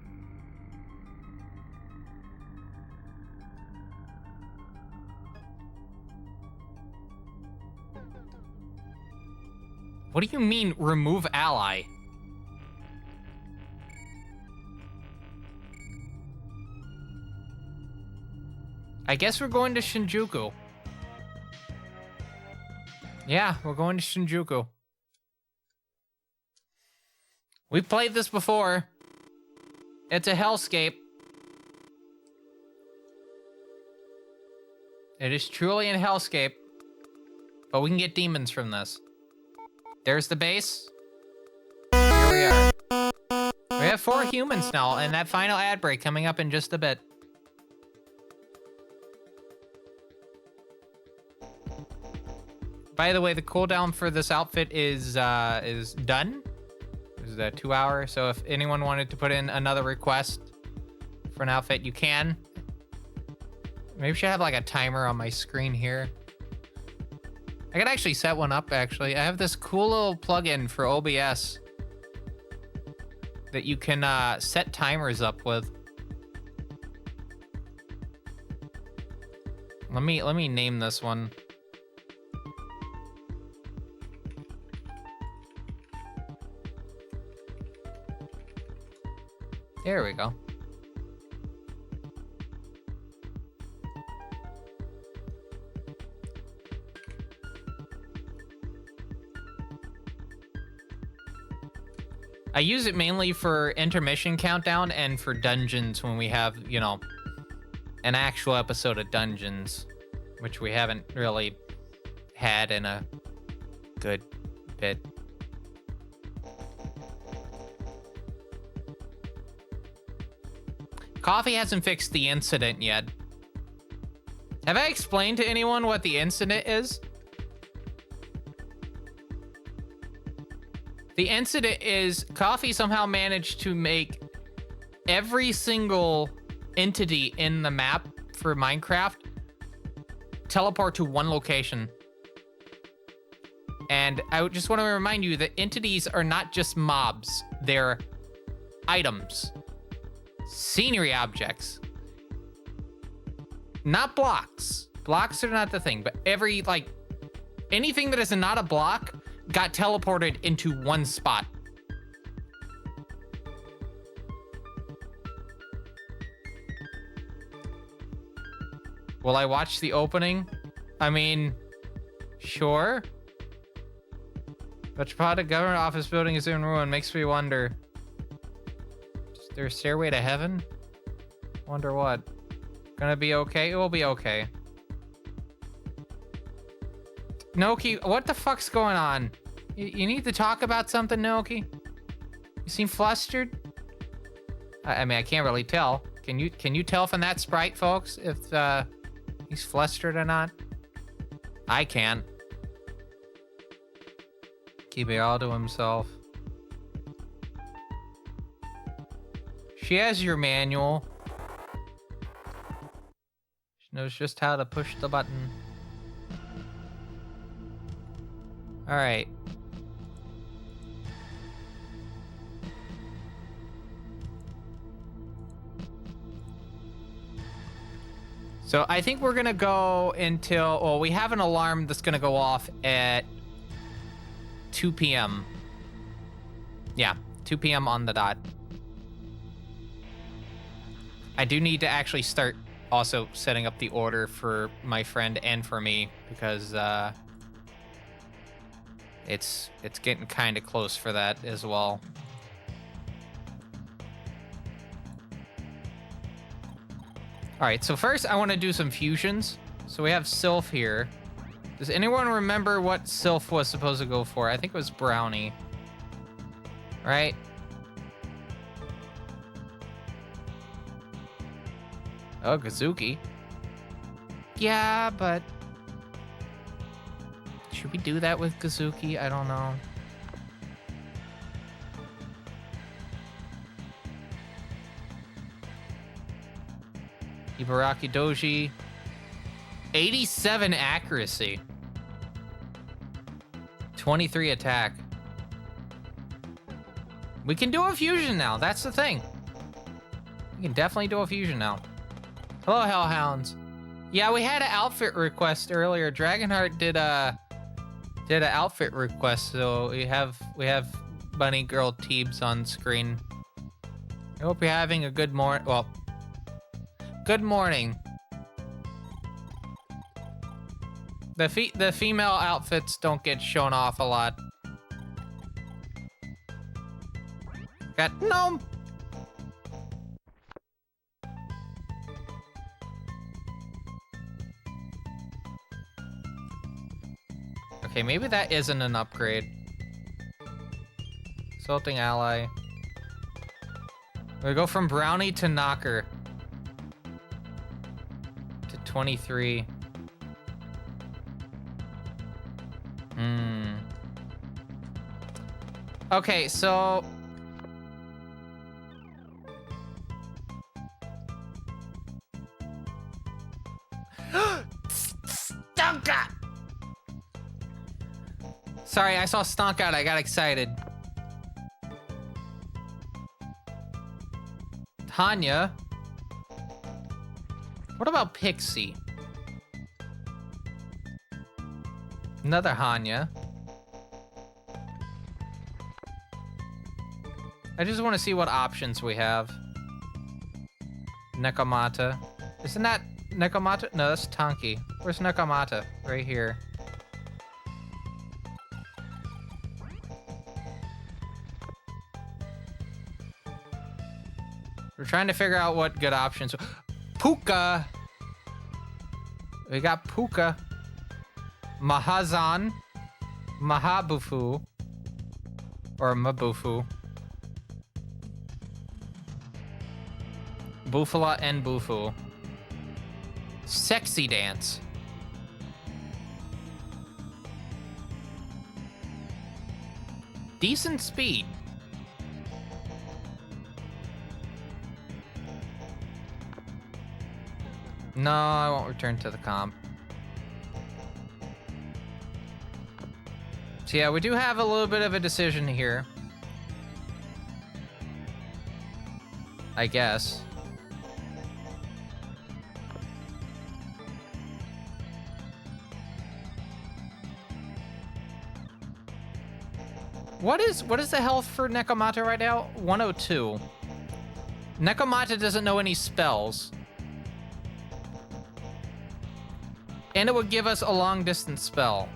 What do you mean, remove ally? I guess we're going to Shinjuku. Yeah, we're going to Shinjuku. We've played this before. It's a hellscape. It is truly a hellscape. But we can get demons from this. There's the base. Here we are. We have 4 humans now, and that final ad break coming up in just a bit. By the way, the cooldown for this outfit is done. This is a 2 hour, so if anyone wanted to put in another request for an outfit, you can. Maybe I should have like a timer on my screen here. I could actually set one up, actually. I have this cool little plugin for OBS that you can set timers up with. Let me name this one. There we go. I use it mainly for intermission countdown and for dungeons when we have, you know, an actual episode of Dungeons, which we haven't really had in a good bit. Coffee hasn't fixed the incident yet. Have I explained to anyone what the incident is? The incident is Coffee somehow managed to make every single entity in the map for Minecraft teleport to one location. And I just want to remind you that entities are not just mobs. They're items. Scenery objects. Not blocks. Blocks are not the thing, but every, like, anything that is not a block got teleported into one spot. Will I watch the opening? I mean, sure. Metropolitan Government Office building is in ruin. Makes me wonder. Is there a stairway to heaven? Wonder what? Gonna be okay? It will be okay. Noki, what the fuck's going on? You need to talk about something, Noki? You seem flustered? I mean, I can't really tell. Can you tell from that sprite, folks, if he's flustered or not? I can. Keep it all to himself. She has your manual. She knows just how to push the button. All right. So I think we're gonna go until, well, we have an alarm that's gonna go off at 2 p.m. Yeah, 2 p.m. on the dot. I do need to actually start also setting up the order for my friend and for me, because it's getting kind of close for that as well. All right, so first I want to do some fusions. So we have Sylph here. Does anyone remember what Sylph was supposed to go for? I think it was Brownie. Right? Oh, Kazuki. Yeah, but should we do that with Kazuki? I don't know. Ibaraki Doji. 87 accuracy. 23 attack. We can do a fusion now. That's the thing. We can definitely do a fusion now. Hello, Hellhounds. Yeah, we had an outfit request earlier. Dragonheart did an outfit request, so we have Bunny Girl Teebs on screen. I hope you're having a good morning. Well, good morning. The female outfits don't get shown off a lot. Got gnome. Okay, maybe that isn't an upgrade. Assaulting ally. We go from Brownie to Knocker. To 23. Okay, so... Stonka! Sorry, I saw Stonk out. I got excited. Tanya. What about Pixie? Another Hanya. I just want to see what options we have. Nekomata. Isn't that Nekomata? No, that's Tanki. Where's Nekomata? Right here. We're trying to figure out what good options. Puka! We got Puka. Mahazan. Mahabufu. Or Mabufu. Bufala and Bufu. Sexy dance. Decent speed. No, I won't return to the comp. So yeah, we do have a little bit of a decision here. I guess. What is the health for Nekomata right now? 102. Nekomata doesn't know any spells. And it would give us a long distance spell.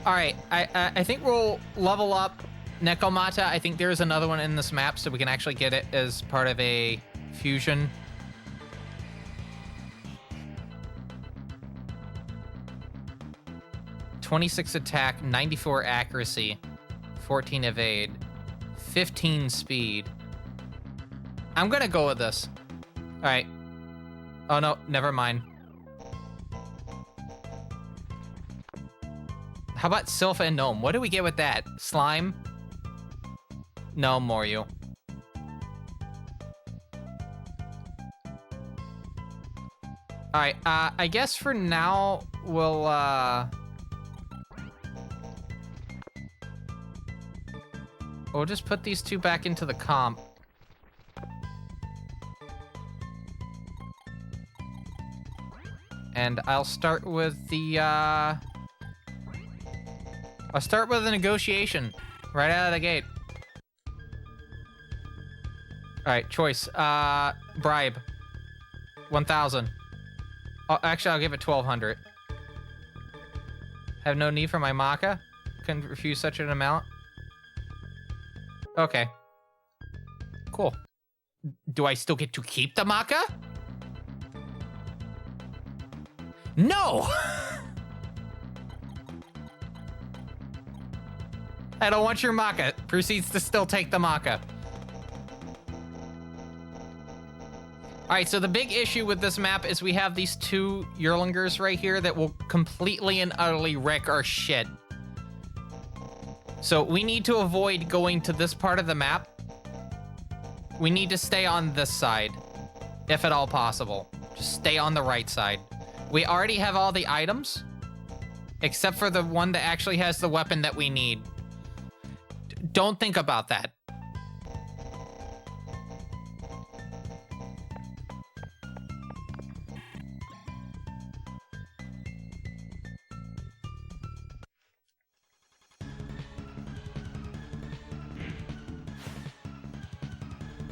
All right, I think we'll level up Nekomata. I think there's another one in this map, so we can actually get it as part of a fusion. (26 attack, 94 accuracy, 14 evade, 15 speed. I'm gonna go with this. All right. Oh no, never mind. How about Sylph and Gnome? What do we get with that? Slime? No, Moryu. Alright, I guess for now, we'll just put these two back into the comp. And I'll start with the, I'll start with the negotiation right out of the gate. All right, choice. Bribe. 1,000. Oh, actually, I'll give it 1,200. Have no need for my maca. Can refuse such an amount. Okay. Cool. Do I still get to keep the maca? No! I don't want your maca. Proceeds to still take the maca. All right, so the big issue with this map is we have these two Yearlingers right here that will completely and utterly wreck our shit. So we need to avoid going to this part of the map. We need to stay on this side, if at all possible. Just stay on the right side. We already have all the items, except for the one that actually has the weapon that we need. Don't think about that.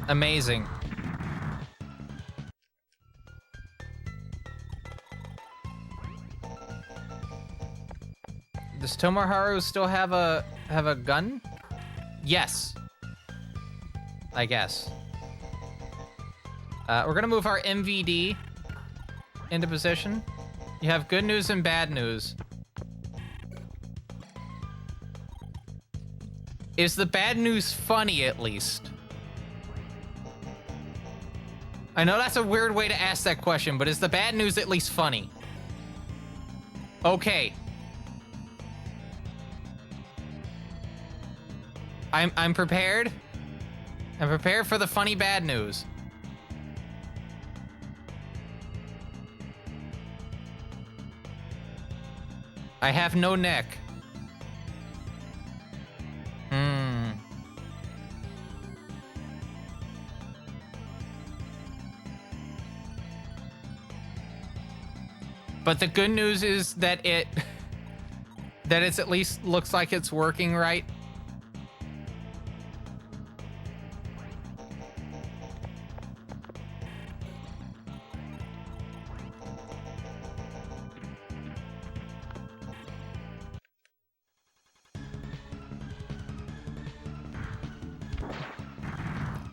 Amazing. Does Tomoharu still have a gun? Yes. I guess. We're gonna move our MVD into position. You have good news and bad news. Is the bad news funny at least? I know that's a weird way to ask that question, but is the bad news at least funny? Okay. I'm prepared. I'm prepared for the funny bad news. I have no neck. But the good news is that it's at least looks like it's working right.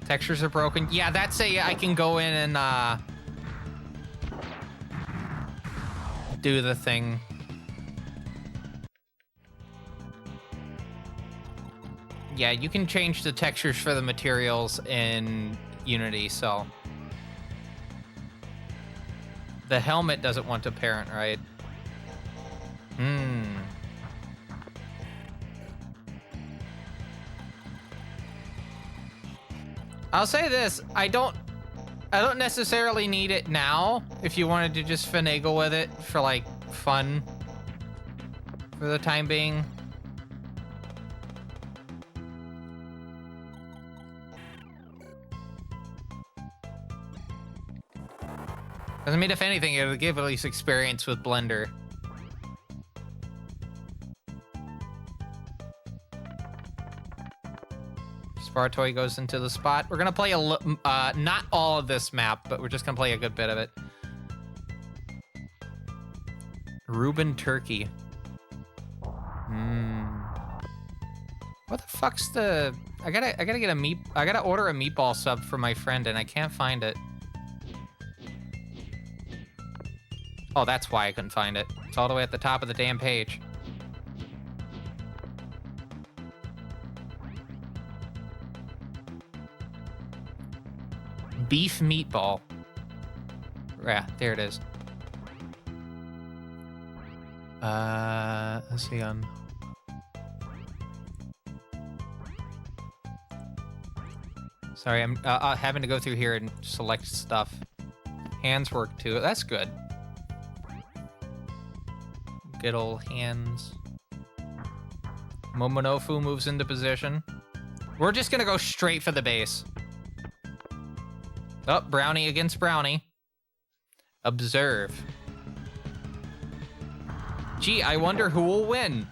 Textures are broken. Yeah, that's I can go in and do the thing. Yeah, you can change the textures for the materials in Unity, so. The helmet doesn't want to parent, right? I'll say this, I don't necessarily need it now if you wanted to just finagle with it for like fun for the time being. I mean, if anything, it'll give at least experience with Blender. Spartoy goes into the spot. We're gonna play not all of this map, but we're just gonna play a good bit of it. Reuben Turkey. What the fuck's the? I gotta get a meat. I gotta order a meatball sub for my friend, and I can't find it. Oh, that's why I couldn't find it. It's all the way at the top of the damn page. Beef meatball. Yeah, there it is. Let's see on. Sorry, I'm having to go through here and select stuff. Hands work too. That's good. Good old hands. Momonofu moves into position. We're just gonna go straight for the base. Oh, Brownie against Brownie. Observe. Gee, I wonder who will win.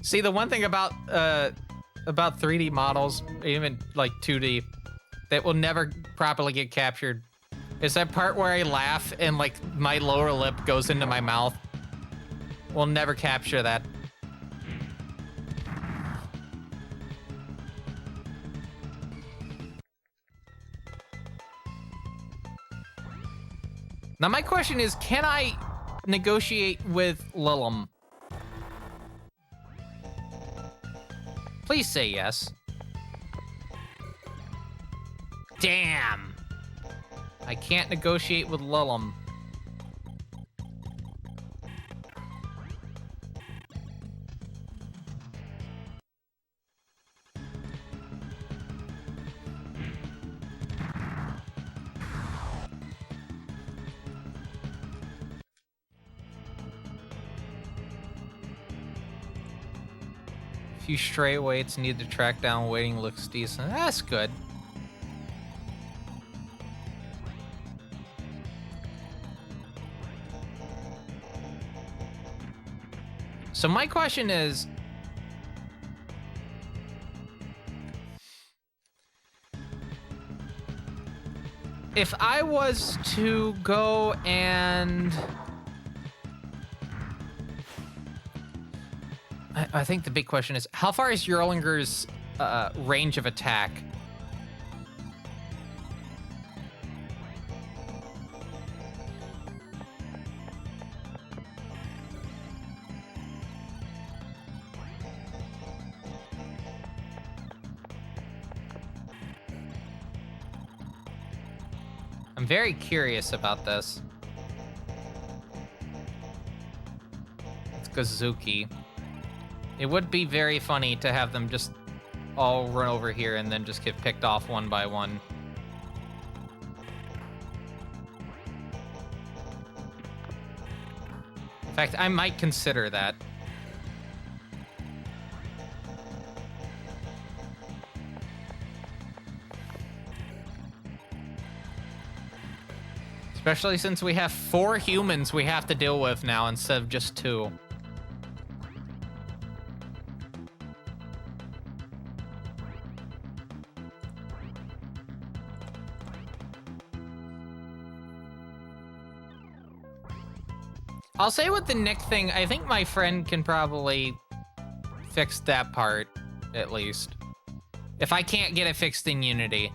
See, the one thing about 3D models, even like 2D, that will never properly get captured is that part where I laugh and like my lower lip goes into my mouth. We'll never capture that. Now my question is, can I negotiate with Lillum? Please say yes. Damn. I can't negotiate with Lillum. Few stray weights need to track down. Waiting looks decent. That's good. So my question is, if I was to go and I think the big question is, how far is Eurlinger's range of attack? I'm very curious about this. It's Gozuki. It would be very funny to have them just all run over here and then just get picked off one by one. In fact, I might consider that. Especially since we have 4 humans we have to deal with now instead of just 2. I'll say with the Nick thing, I think my friend can probably fix that part, at least. If I can't get it fixed in Unity.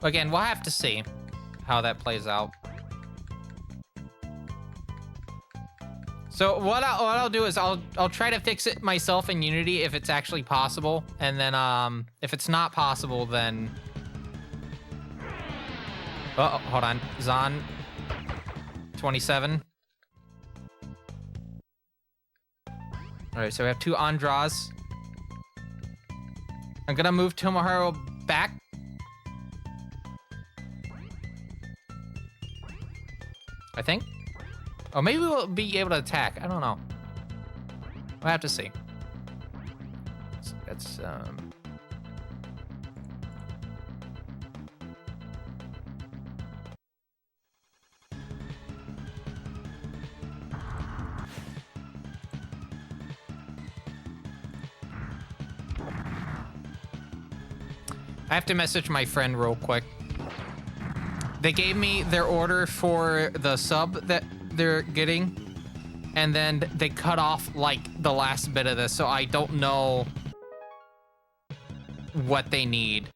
Again, we'll have to see how that plays out. So what I'll do is I'll try to fix it myself in Unity if it's actually possible, and then if it's not possible, then hold on, Zon 27. All right, so we have 2 Andras. I'm gonna move Tomohiro back. I think. Oh, maybe we'll be able to attack. I don't know. We'll have to see. So that's I have to message my friend real quick. They gave me their order for the sub that they're getting, and then they cut off like the last bit of this, so I don't know what they need.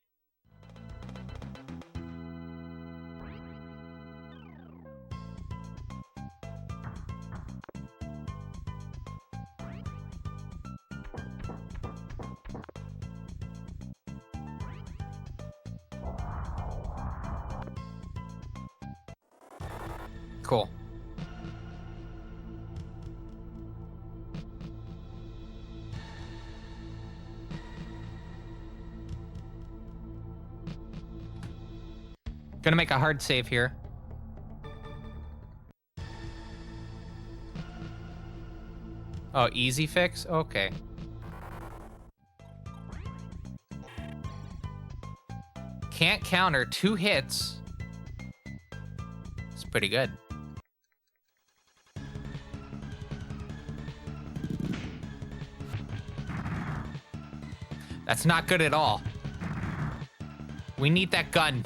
Cool. Gonna make a hard save here. Oh, easy fix? Okay. Can't counter 2 hits. It's pretty good. That's not good at all. We need that gun.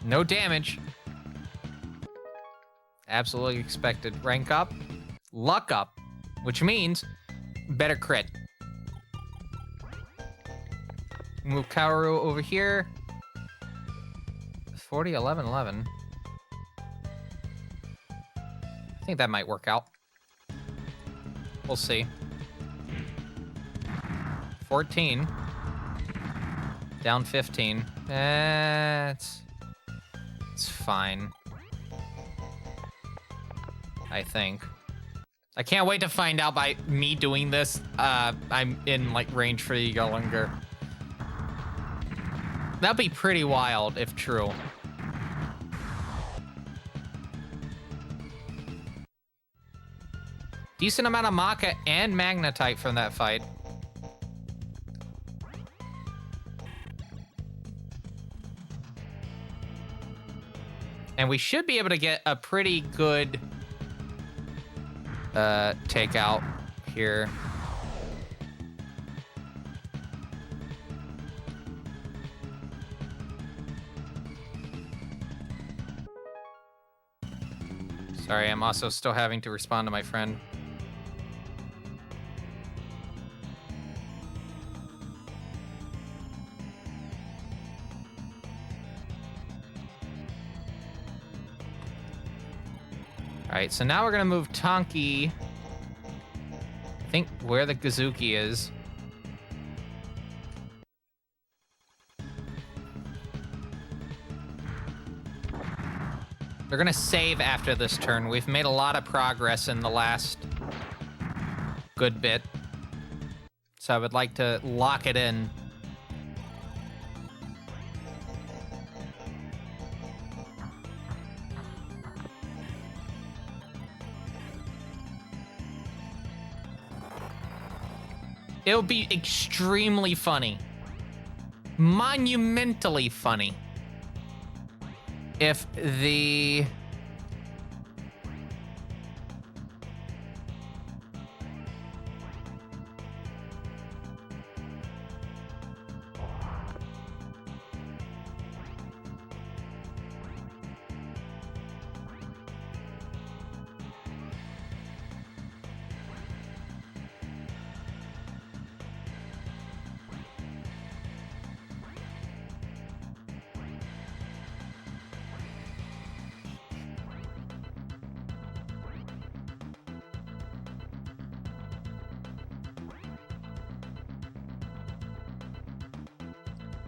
No damage. Absolutely expected. Rank up. Luck up. Which means better crit. Move Kaoru over here. 40, 11, 11. I think that might work out. We'll see. 14. Down 15. It's fine. I think. I can't wait to find out by me doing this. I'm in like range for the Yollinger. That'd be pretty wild if true. Decent amount of Maka and Magnetite from that fight. And we should be able to get a pretty good takeout here. Sorry, I'm also still having to respond to my friend. Alright, so now we're gonna move Tonki. I think where the Gazuki is. They're gonna save after this turn. We've made a lot of progress in the last good bit. So I would like to lock it in. It'll be extremely funny. Monumentally funny. If the...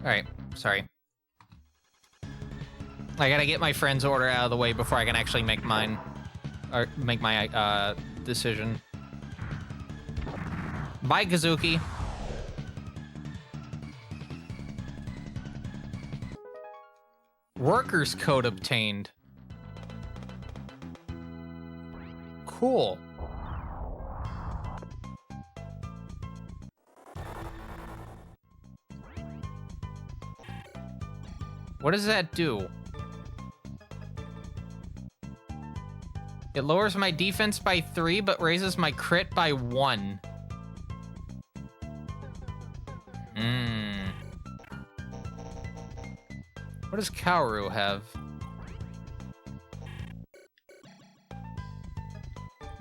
Alright, sorry. I gotta get my friend's order out of the way before I can actually make mine. Or make my decision. Bye, Gazuki. Workers' code obtained. Cool. What does that do? It lowers my defense by 3, but raises my crit by 1. What does Kaoru have?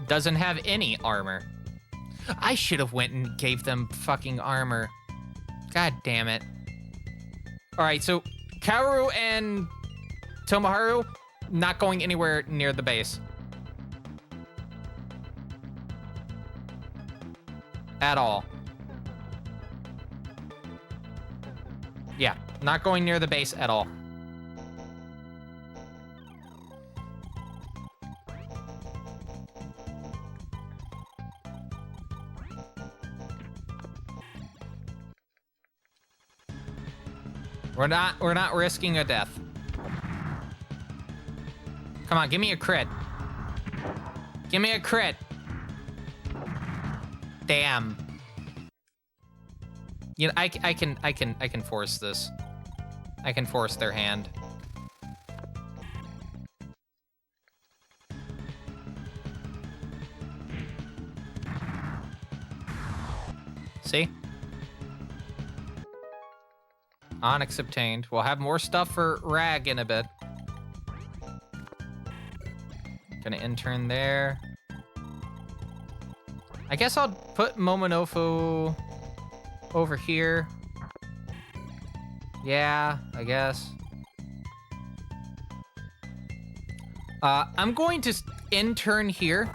Doesn't have any armor. I should have went and gave them fucking armor. God damn it. Alright, so Kaoru and Tomoharu not going anywhere near the base. At all. Yeah, not going near the base at all. We're not risking a death. Come on, give me a crit. Give me a crit. Damn. You know, I can force this. I can force their hand. See? Onyx obtained. We'll have more stuff for Rag in a bit. Gonna intern there. I guess I'll put Momonofu over here. Yeah, I guess. I'm going to intern here.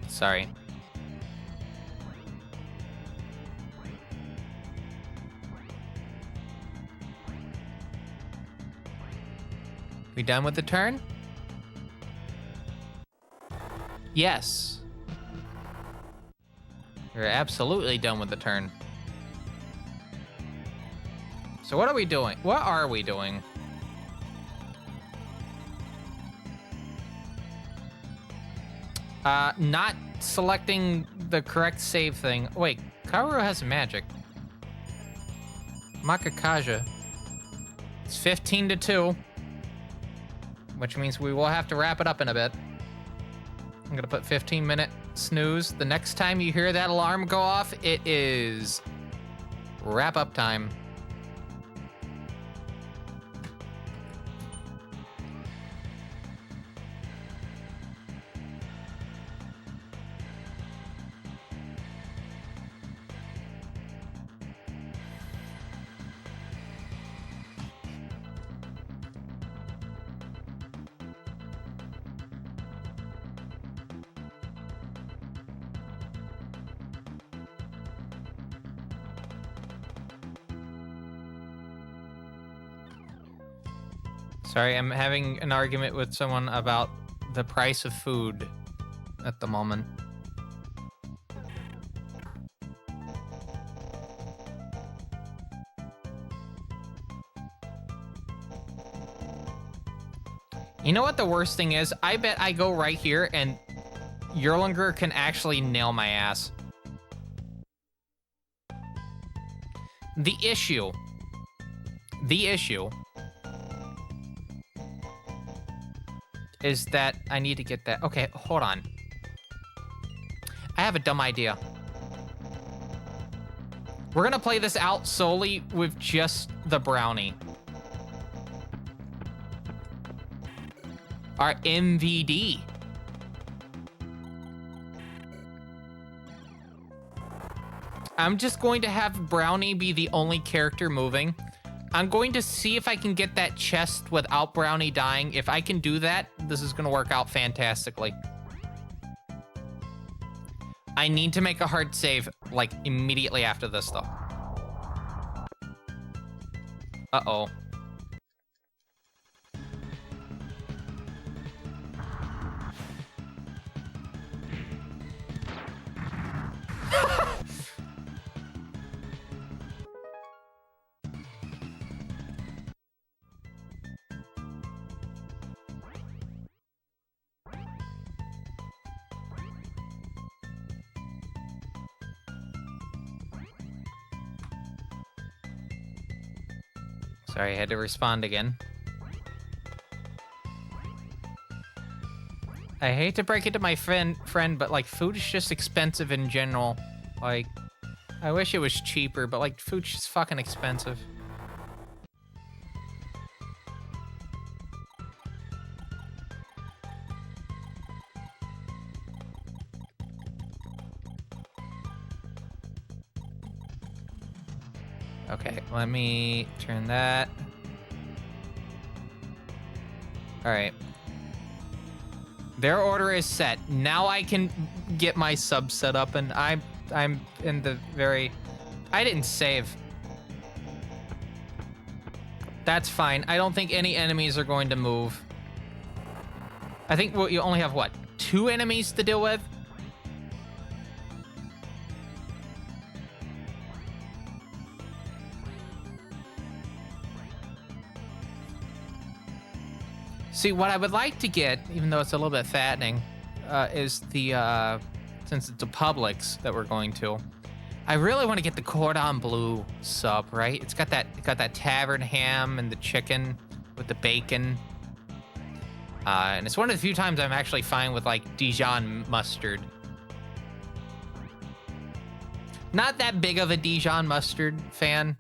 Sorry. We done with the turn? Yes. We're absolutely done with the turn. So what are we doing? What are we doing? Not selecting the correct save thing. Wait, Kaoru has magic. Makakaja. It's 15-2. Which means we will have to wrap it up in a bit. I'm gonna put 15-minute snooze. The next time you hear that alarm go off, it is wrap up time. Sorry, I'm having an argument with someone about the price of food at the moment. You know what the worst thing is? I bet I go right here and Yerlinger can actually nail my ass. The issue is that I need to get that. Okay, hold on. I have a dumb idea. We're gonna play this out solely with just the brownie. Our MVD. I'm just going to have Brownie be the only character moving. I'm going to see if I can get that chest without Brownie dying. If I can do that, this is gonna work out fantastically. I need to make a hard save, like, immediately after this, though. Uh-oh. Sorry, I had to respond again. I hate to break it to my friend, but like food is just expensive in general. Like, I wish it was cheaper, but like food's just fucking expensive. Okay, let me turn that. All right. Their order is set. Now I can get my sub set up, and I'm in the very... I didn't save. That's fine. I don't think any enemies are going to move. I think you only have, what, 2 enemies to deal with? See, what I would like to get, even though it's a little bit fattening, is the, since it's a Publix that we're going to, I really want to get the cordon bleu sub, right? It's got that tavern ham and the chicken with the bacon. And it's one of the few times I'm actually fine with, like, Dijon mustard. Not that big of a Dijon mustard fan.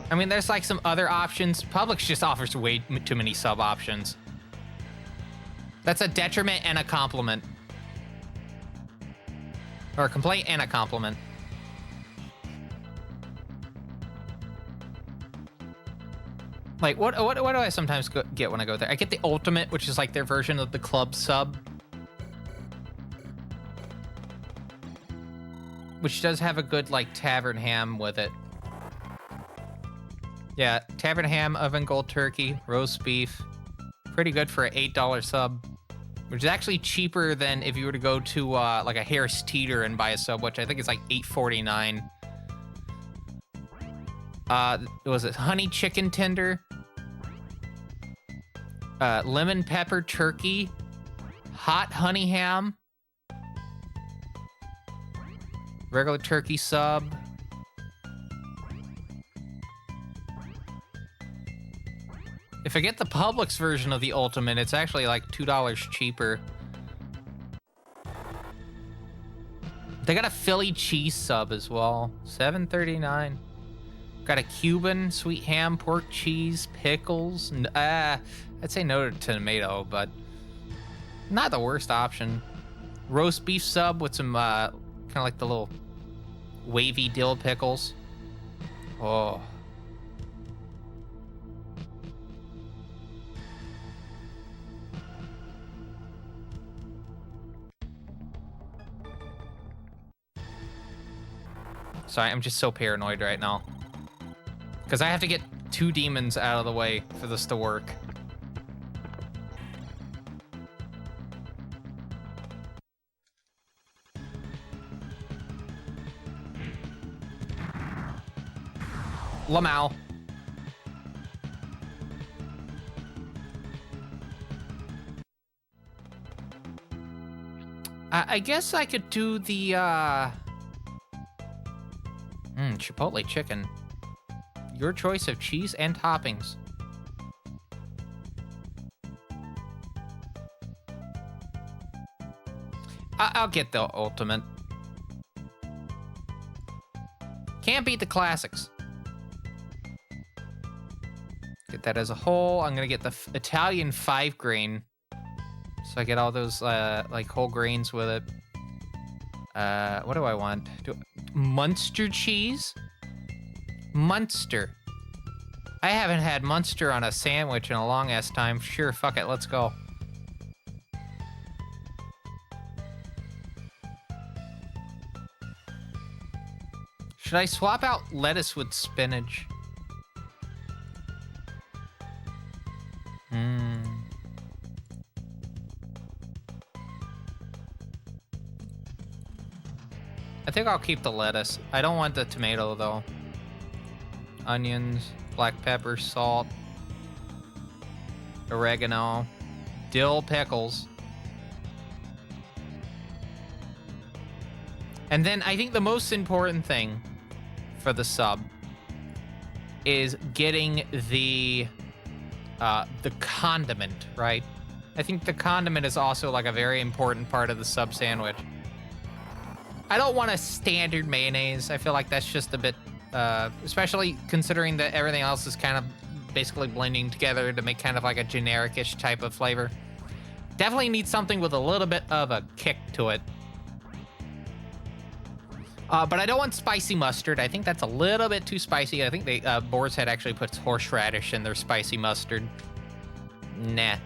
I mean, there's like some other options. Publix just offers way too many sub options. That's a detriment and a compliment. Or a complaint and a compliment. Like, what do I sometimes get when I go there? I get the ultimate, which is like their version of the club sub. Which does have a good, like, tavern ham with it. Yeah, tavern ham, oven gold turkey, roast beef. Pretty good for an $8 sub. Which is actually cheaper than if you were to go to, like, a Harris Teeter and buy a sub, which I think is like $8.49. Was it honey chicken tender? Lemon pepper turkey. Hot honey ham. Regular turkey sub. If I get the Publix version of the Ultimate, it's actually like $2 cheaper. They got a Philly cheese sub as well. $7.39. Got a Cuban, sweet ham, pork cheese, pickles. I'd say no to tomato, but not the worst option. Roast beef sub with some kind of like the little wavy dill pickles. Oh. Sorry, I'm just so paranoid right now. Because I have to get 2 demons out of the way for this to work. Lamau. I guess I could do the, Chipotle chicken. Your choice of cheese and toppings. I'll get the ultimate. Can't beat the classics. Get that as a whole. I'm gonna get the Italian 5 grain. So I get all those, like, whole grains with it. What do I want? Munster cheese? Munster. I haven't had Munster on a sandwich in a long-ass time. Sure, fuck it, let's go. Should I swap out lettuce with spinach? I think I'll keep the lettuce. I don't want the tomato, though. Onions, black pepper, salt, oregano, dill pickles. And then I think the most important thing for the sub is getting the condiment, right? I think the condiment is also like a very important part of the sub sandwich. I don't want a standard mayonnaise. I feel like that's just a bit, especially considering that everything else is kind of basically blending together to make kind of like a generic-ish type of flavor. Definitely need something with a little bit of a kick to it. But I don't want spicy mustard. I think that's a little bit too spicy. I think they, Boar's Head actually puts horseradish in their spicy mustard. Nah.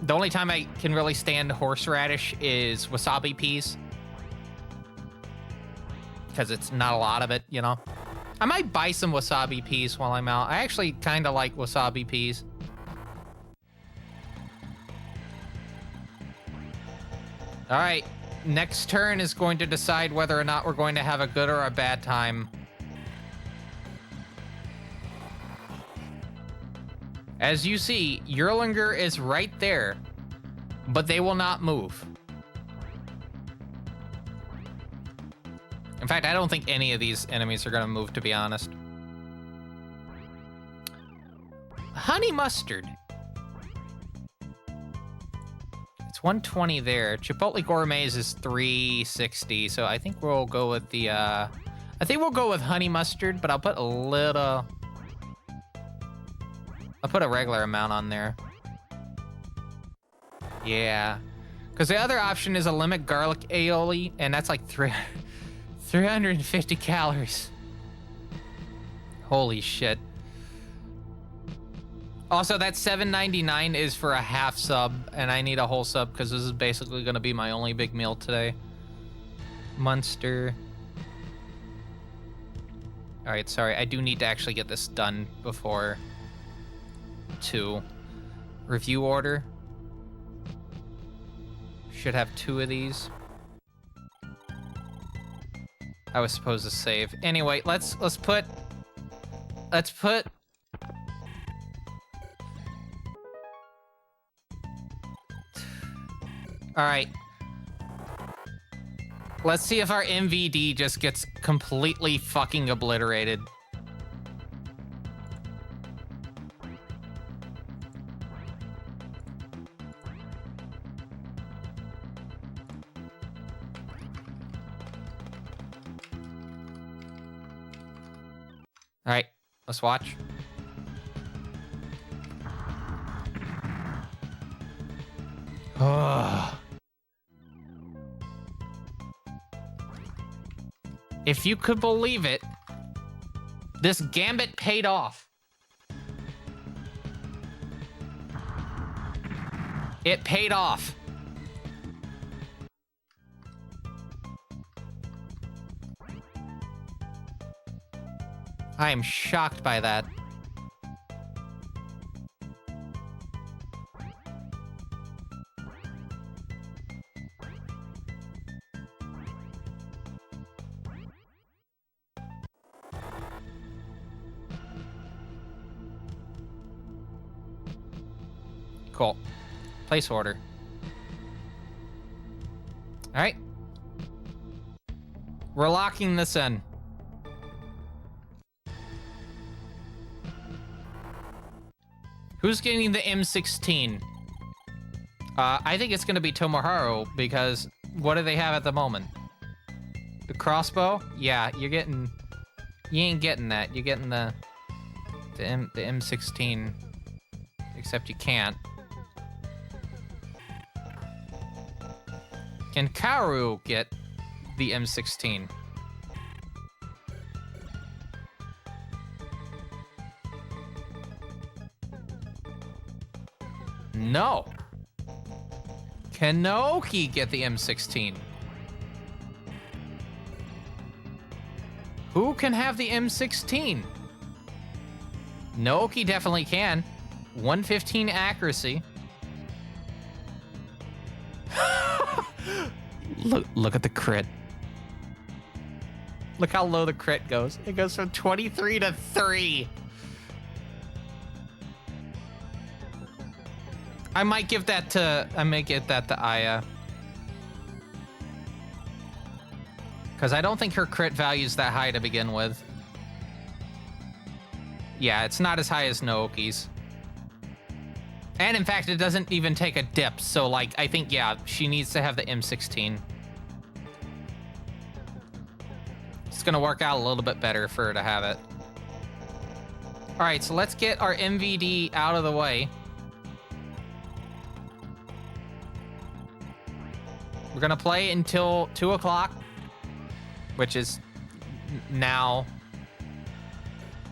The only time I can really stand horseradish is wasabi peas. Because it's not a lot of it, you know? I might buy some wasabi peas while I'm out. I actually kind of like wasabi peas. All right, next turn is going to decide whether or not we're going to have a good or a bad time. As you see, Yerlinger is right there, but they will not move. In fact, I don't think any of these enemies are going to move, to be honest. Honey mustard. It's 120 there. Chipotle gourmets is 360, so I think we'll go with the, I think we'll go with honey mustard, but I'll put a little... I'll put a regular amount on there. Yeah. Because the other option is a limit garlic aioli, and that's like 350 calories. Holy shit. Also, that $7.99 is for a half sub, and I need a whole sub because this is basically going to be my only big meal today. Munster. All right, sorry. I do need to actually get this done before 2. Review order. Should have 2 of these. I was supposed to save. Anyway, let's put... All right. Let's see if our MVD just gets completely fucking obliterated. All right, let's watch. If you could believe it, this gambit paid off. It paid off. I am shocked by that. Cool. Place order. All right. We're locking this in. Who's getting the M16? I think it's going to be Tomoharu, because what do they have at the moment? The crossbow? Yeah, you're getting... You ain't getting that. You're getting the M16. Except you can't. Can Kaoru get the M16? No. Can Naoki get the M16? Who can have the M16? Naoki definitely can. 115 accuracy. Look at the crit. Look how low the crit goes. It goes from 23 to 3. I might give that to Aya. Because I don't think her crit value's that high to begin with. Yeah, it's not as high as Naoki's. And in fact, it doesn't even take a dip. So like, I think, yeah, she needs to have the M16. It's gonna work out a little bit better for her to have it. All right, so let's get our MVD out of the way. We're gonna play until 2 o'clock, which is now.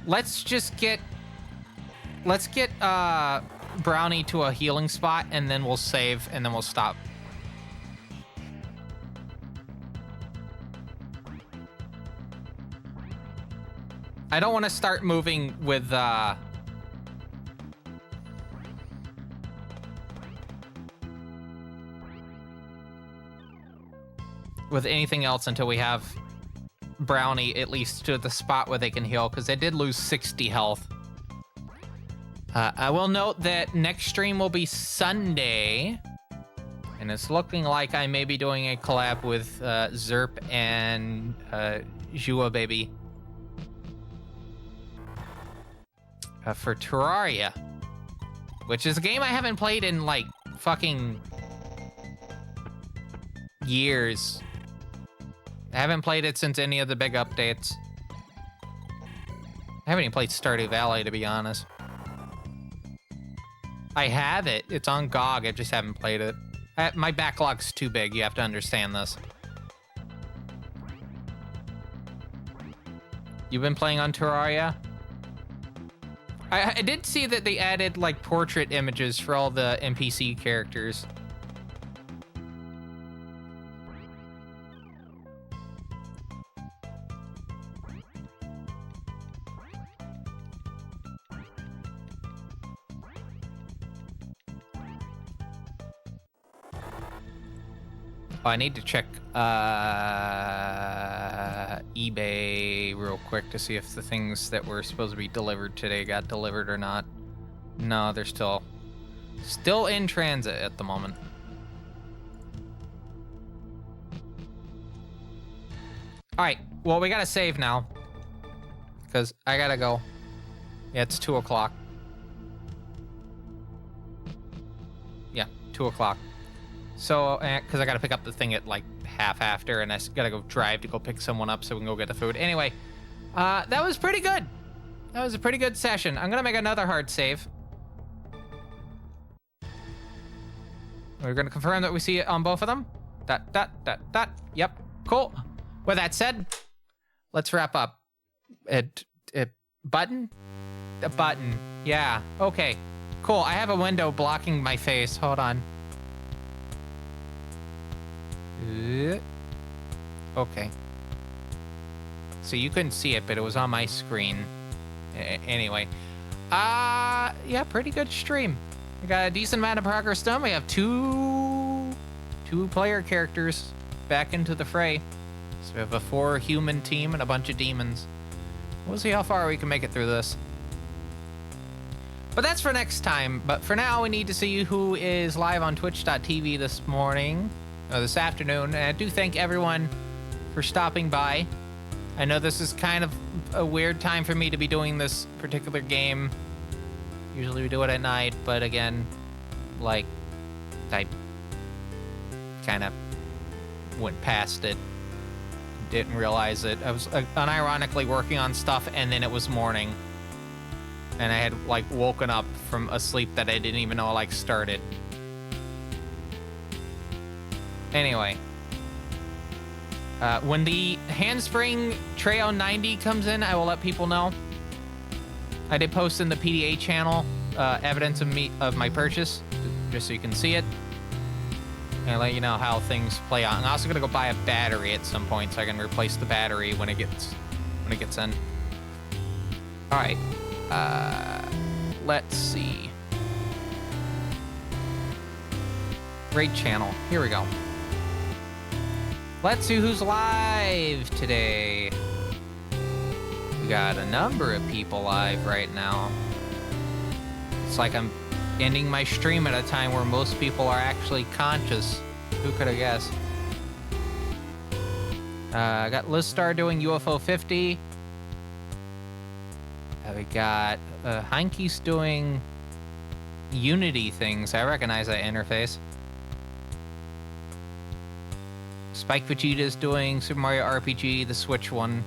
Let's get Brownie to a healing spot, and then we'll save, and then we'll stop. I don't want to start moving with anything else until we have Brownie at least to the spot where they can heal, because they did lose 60 health. I will note that next stream will be Sunday, and it's looking like I may be doing a collab with Zerp and Jua Baby for Terraria, which is a game I haven't played in like fucking years. I haven't played it since any of the big updates. I haven't even played Stardew Valley, to be honest. I have it. It's on GOG. I just haven't played it. My backlog's too big. You have to understand this. You've been playing on Terraria? I did see that they added, like, portrait images for all the NPC characters. Oh, I need to check eBay real quick to see if the things that were supposed to be delivered today got delivered or not. No, they're still in transit at the moment. All right, well, we gotta save now because I gotta go. Yeah, it's 2 o'clock. Yeah, 2 o'clock. So, because I got to pick up the thing at like half after, and I got to go drive to go pick someone up so we can go get the food. Anyway, that was pretty good. That was a pretty good session. I'm going to make another hard save. We're going to confirm that we see it on both of them. Yep, cool. With that said, let's wrap up. Button? A button. Yeah, okay. Cool, I have a window blocking my face. Hold on. Okay. So you couldn't see it, but it was on my screen. Anyway. Yeah, pretty good stream. We got a decent amount of progress done. We have two player characters back into the fray. So we have a 4 human team and a bunch of demons. We'll see how far we can make it through this. But that's for next time. But for now, we need to see who is live on twitch.tv this morning. This afternoon, and I do thank everyone for stopping by. I know this is kind of a weird time for me to be doing this particular game. Usually we do it at night, but again, like, I kind of went past it. Didn't realize it. I was unironically working on stuff, and then it was morning. And I had, like, woken up from a sleep that I didn't even know, like, started. Anyway, when the handspring Treo 90 comes in, I will let people know. I did post in the PDA channel evidence of my purchase, just so you can see it, and let you know how things play out. I'm also gonna go buy a battery at some point so I can replace the battery when it gets in. All right, let's see. Raid channel. Here we go. Let's see who's live today. We got a number of people live right now. It's like I'm ending my stream at a time where most people are actually conscious. Who could have guessed? I got Listar doing UFO 50. We got Heinke's doing Unity things. I recognize that interface. Spike Vegeta's doing Super Mario RPG, the Switch one.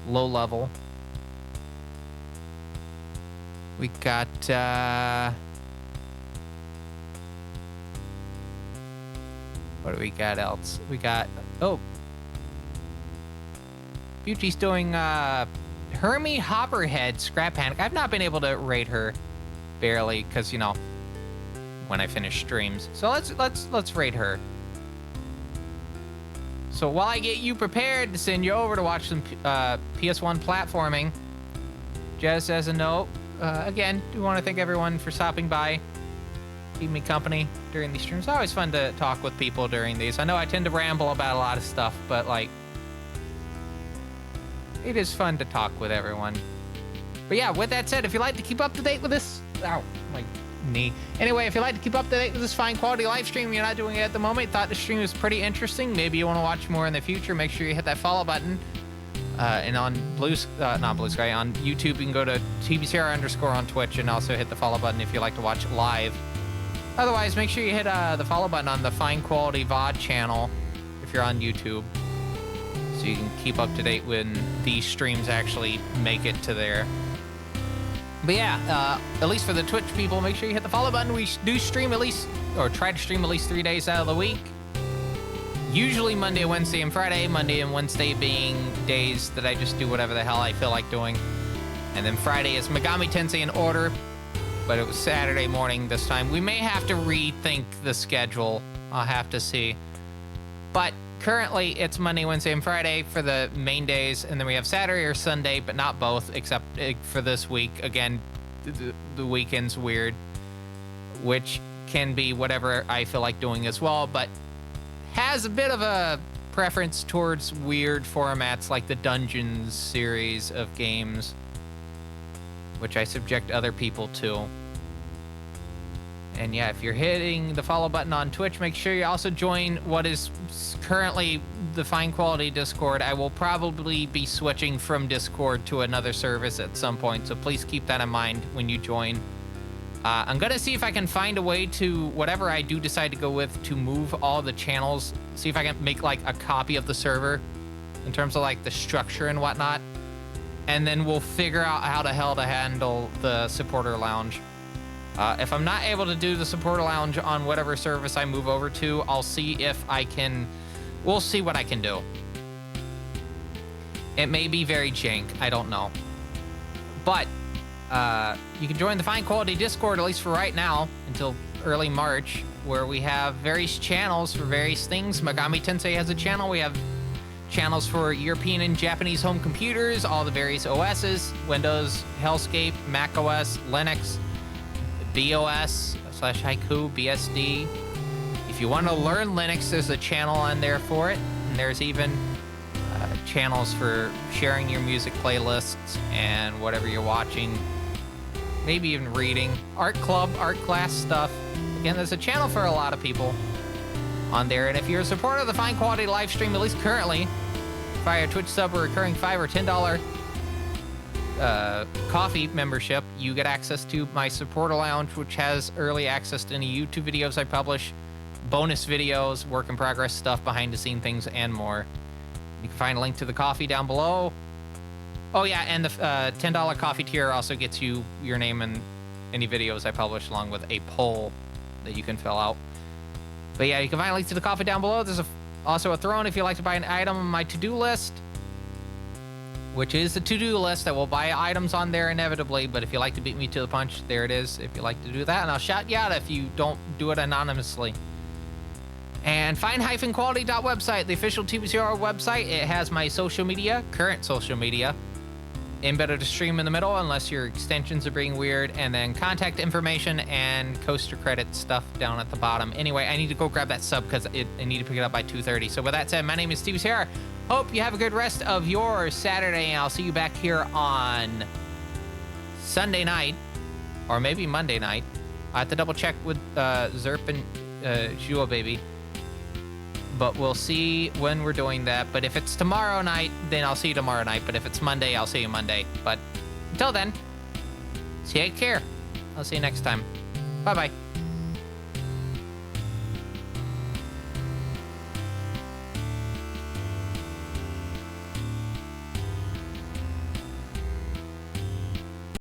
Low level. We got, what do we got else? We got, oh. Fuji's doing, Hermie Hopperhead Scrap Panic. I've not been able to rate her. barely, because you know, when I finish streams. So let's raid her. So while I get you prepared to send you over to watch some PS1 platforming, just as a note, again, do want to thank everyone for stopping by, keeping me company during these streams. It's always fun to talk with people during these. I know I tend to ramble about a lot of stuff, but like, it is fun to talk with everyone. But yeah, with that said, if you'd like to keep up to date with this, ow, my knee. Anyway, if you'd like to keep up to date with this fine quality live stream, you're not doing it at the moment, thought the stream was pretty interesting, maybe you want to watch more in the future, make sure you hit that follow button. And on not Blue Sky, on YouTube, you can go to TBCR_ on Twitch and also hit the follow button if you like to watch live. Otherwise, make sure you hit the follow button on the Fine Quality VOD channel if you're on YouTube, so you can keep up to date when these streams actually make it to there. But yeah, at least for the Twitch people, make sure you hit the follow button. We do stream at least, or try to stream at least 3 days out of the week. Usually Monday, Wednesday, and Friday. Monday and Wednesday being days that I just do whatever the hell I feel like doing. And then Friday is Megamitensei in order, but it was Saturday morning this time. We may have to rethink the schedule. I'll have to see. But currently, it's Monday, Wednesday, and Friday for the main days, and then we have Saturday or Sunday, but not both, except for this week. Again, the weekend's weird, which can be whatever I feel like doing as well, but has a bit of a preference towards weird formats like the Dungeons series of games, which I subject other people to. And yeah, if you're hitting the follow button on Twitch, make sure you also join what is currently the Fine Quality Discord. I will probably be switching from Discord to another service at some point, so please keep that in mind when you join. I'm gonna see if I can find a way to, whatever I do decide to go with, to move all the channels, see if I can make like a copy of the server in terms of like the structure and whatnot. And then we'll figure out how the hell to handle the supporter lounge. If I'm not able to do the supporter lounge on whatever service I move over to, I'll see if I can, we'll see what I can do. It may be very jank, I don't know. But you can join the Fine Quality Discord, at least for right now, until early March, where we have various channels for various things. Megamitensei has a channel. We have channels for European and Japanese home computers, all the various OSs, Windows, Hellscape, Mac OS, Linux, BOS/Haiku, BSD. If you want to learn Linux, there's a channel on there for it. And there's even channels for sharing your music playlists and whatever you're watching, maybe even reading. Art club, art class stuff. Again, there's a channel for a lot of people on there. And if you're a supporter of the Fine Quality live stream, at least currently, via a Twitch sub or recurring $5 or $10 coffee membership, you get access to my supporter lounge, which has early access to any YouTube videos I publish, bonus videos, work in progress stuff, behind the scene things, and more. You can find a link to the coffee down below. Oh yeah, and the $10 coffee tier also gets you your name in any videos I publish, along with a poll that you can fill out. But yeah, you can find a link to the coffee down below. There's also a throne if you'd like to buy an item on my to-do list, which is the to-do list. I will buy items on there inevitably, but if you like to beat me to the punch, there it is. If you like to do that, and I'll shout you out if you don't do it anonymously. And fine-quality.website, the official TBCR website. It has my social media, current social media, embedded a stream in the middle, unless your extensions are being weird, and then contact information and coaster credit stuff down at the bottom. Anyway, I need to go grab that sub because I need to pick it up by 2:30. So with that said, my name is TBCR. Hope you have a good rest of your Saturday, and I'll see you back here on Sunday night, or maybe Monday night. I have to double check with Zerp and Jua Baby, but we'll see when we're doing that. But if it's tomorrow night, then I'll see you tomorrow night. But if it's Monday, I'll see you Monday. But until then, take care. I'll see you next time. Bye-bye.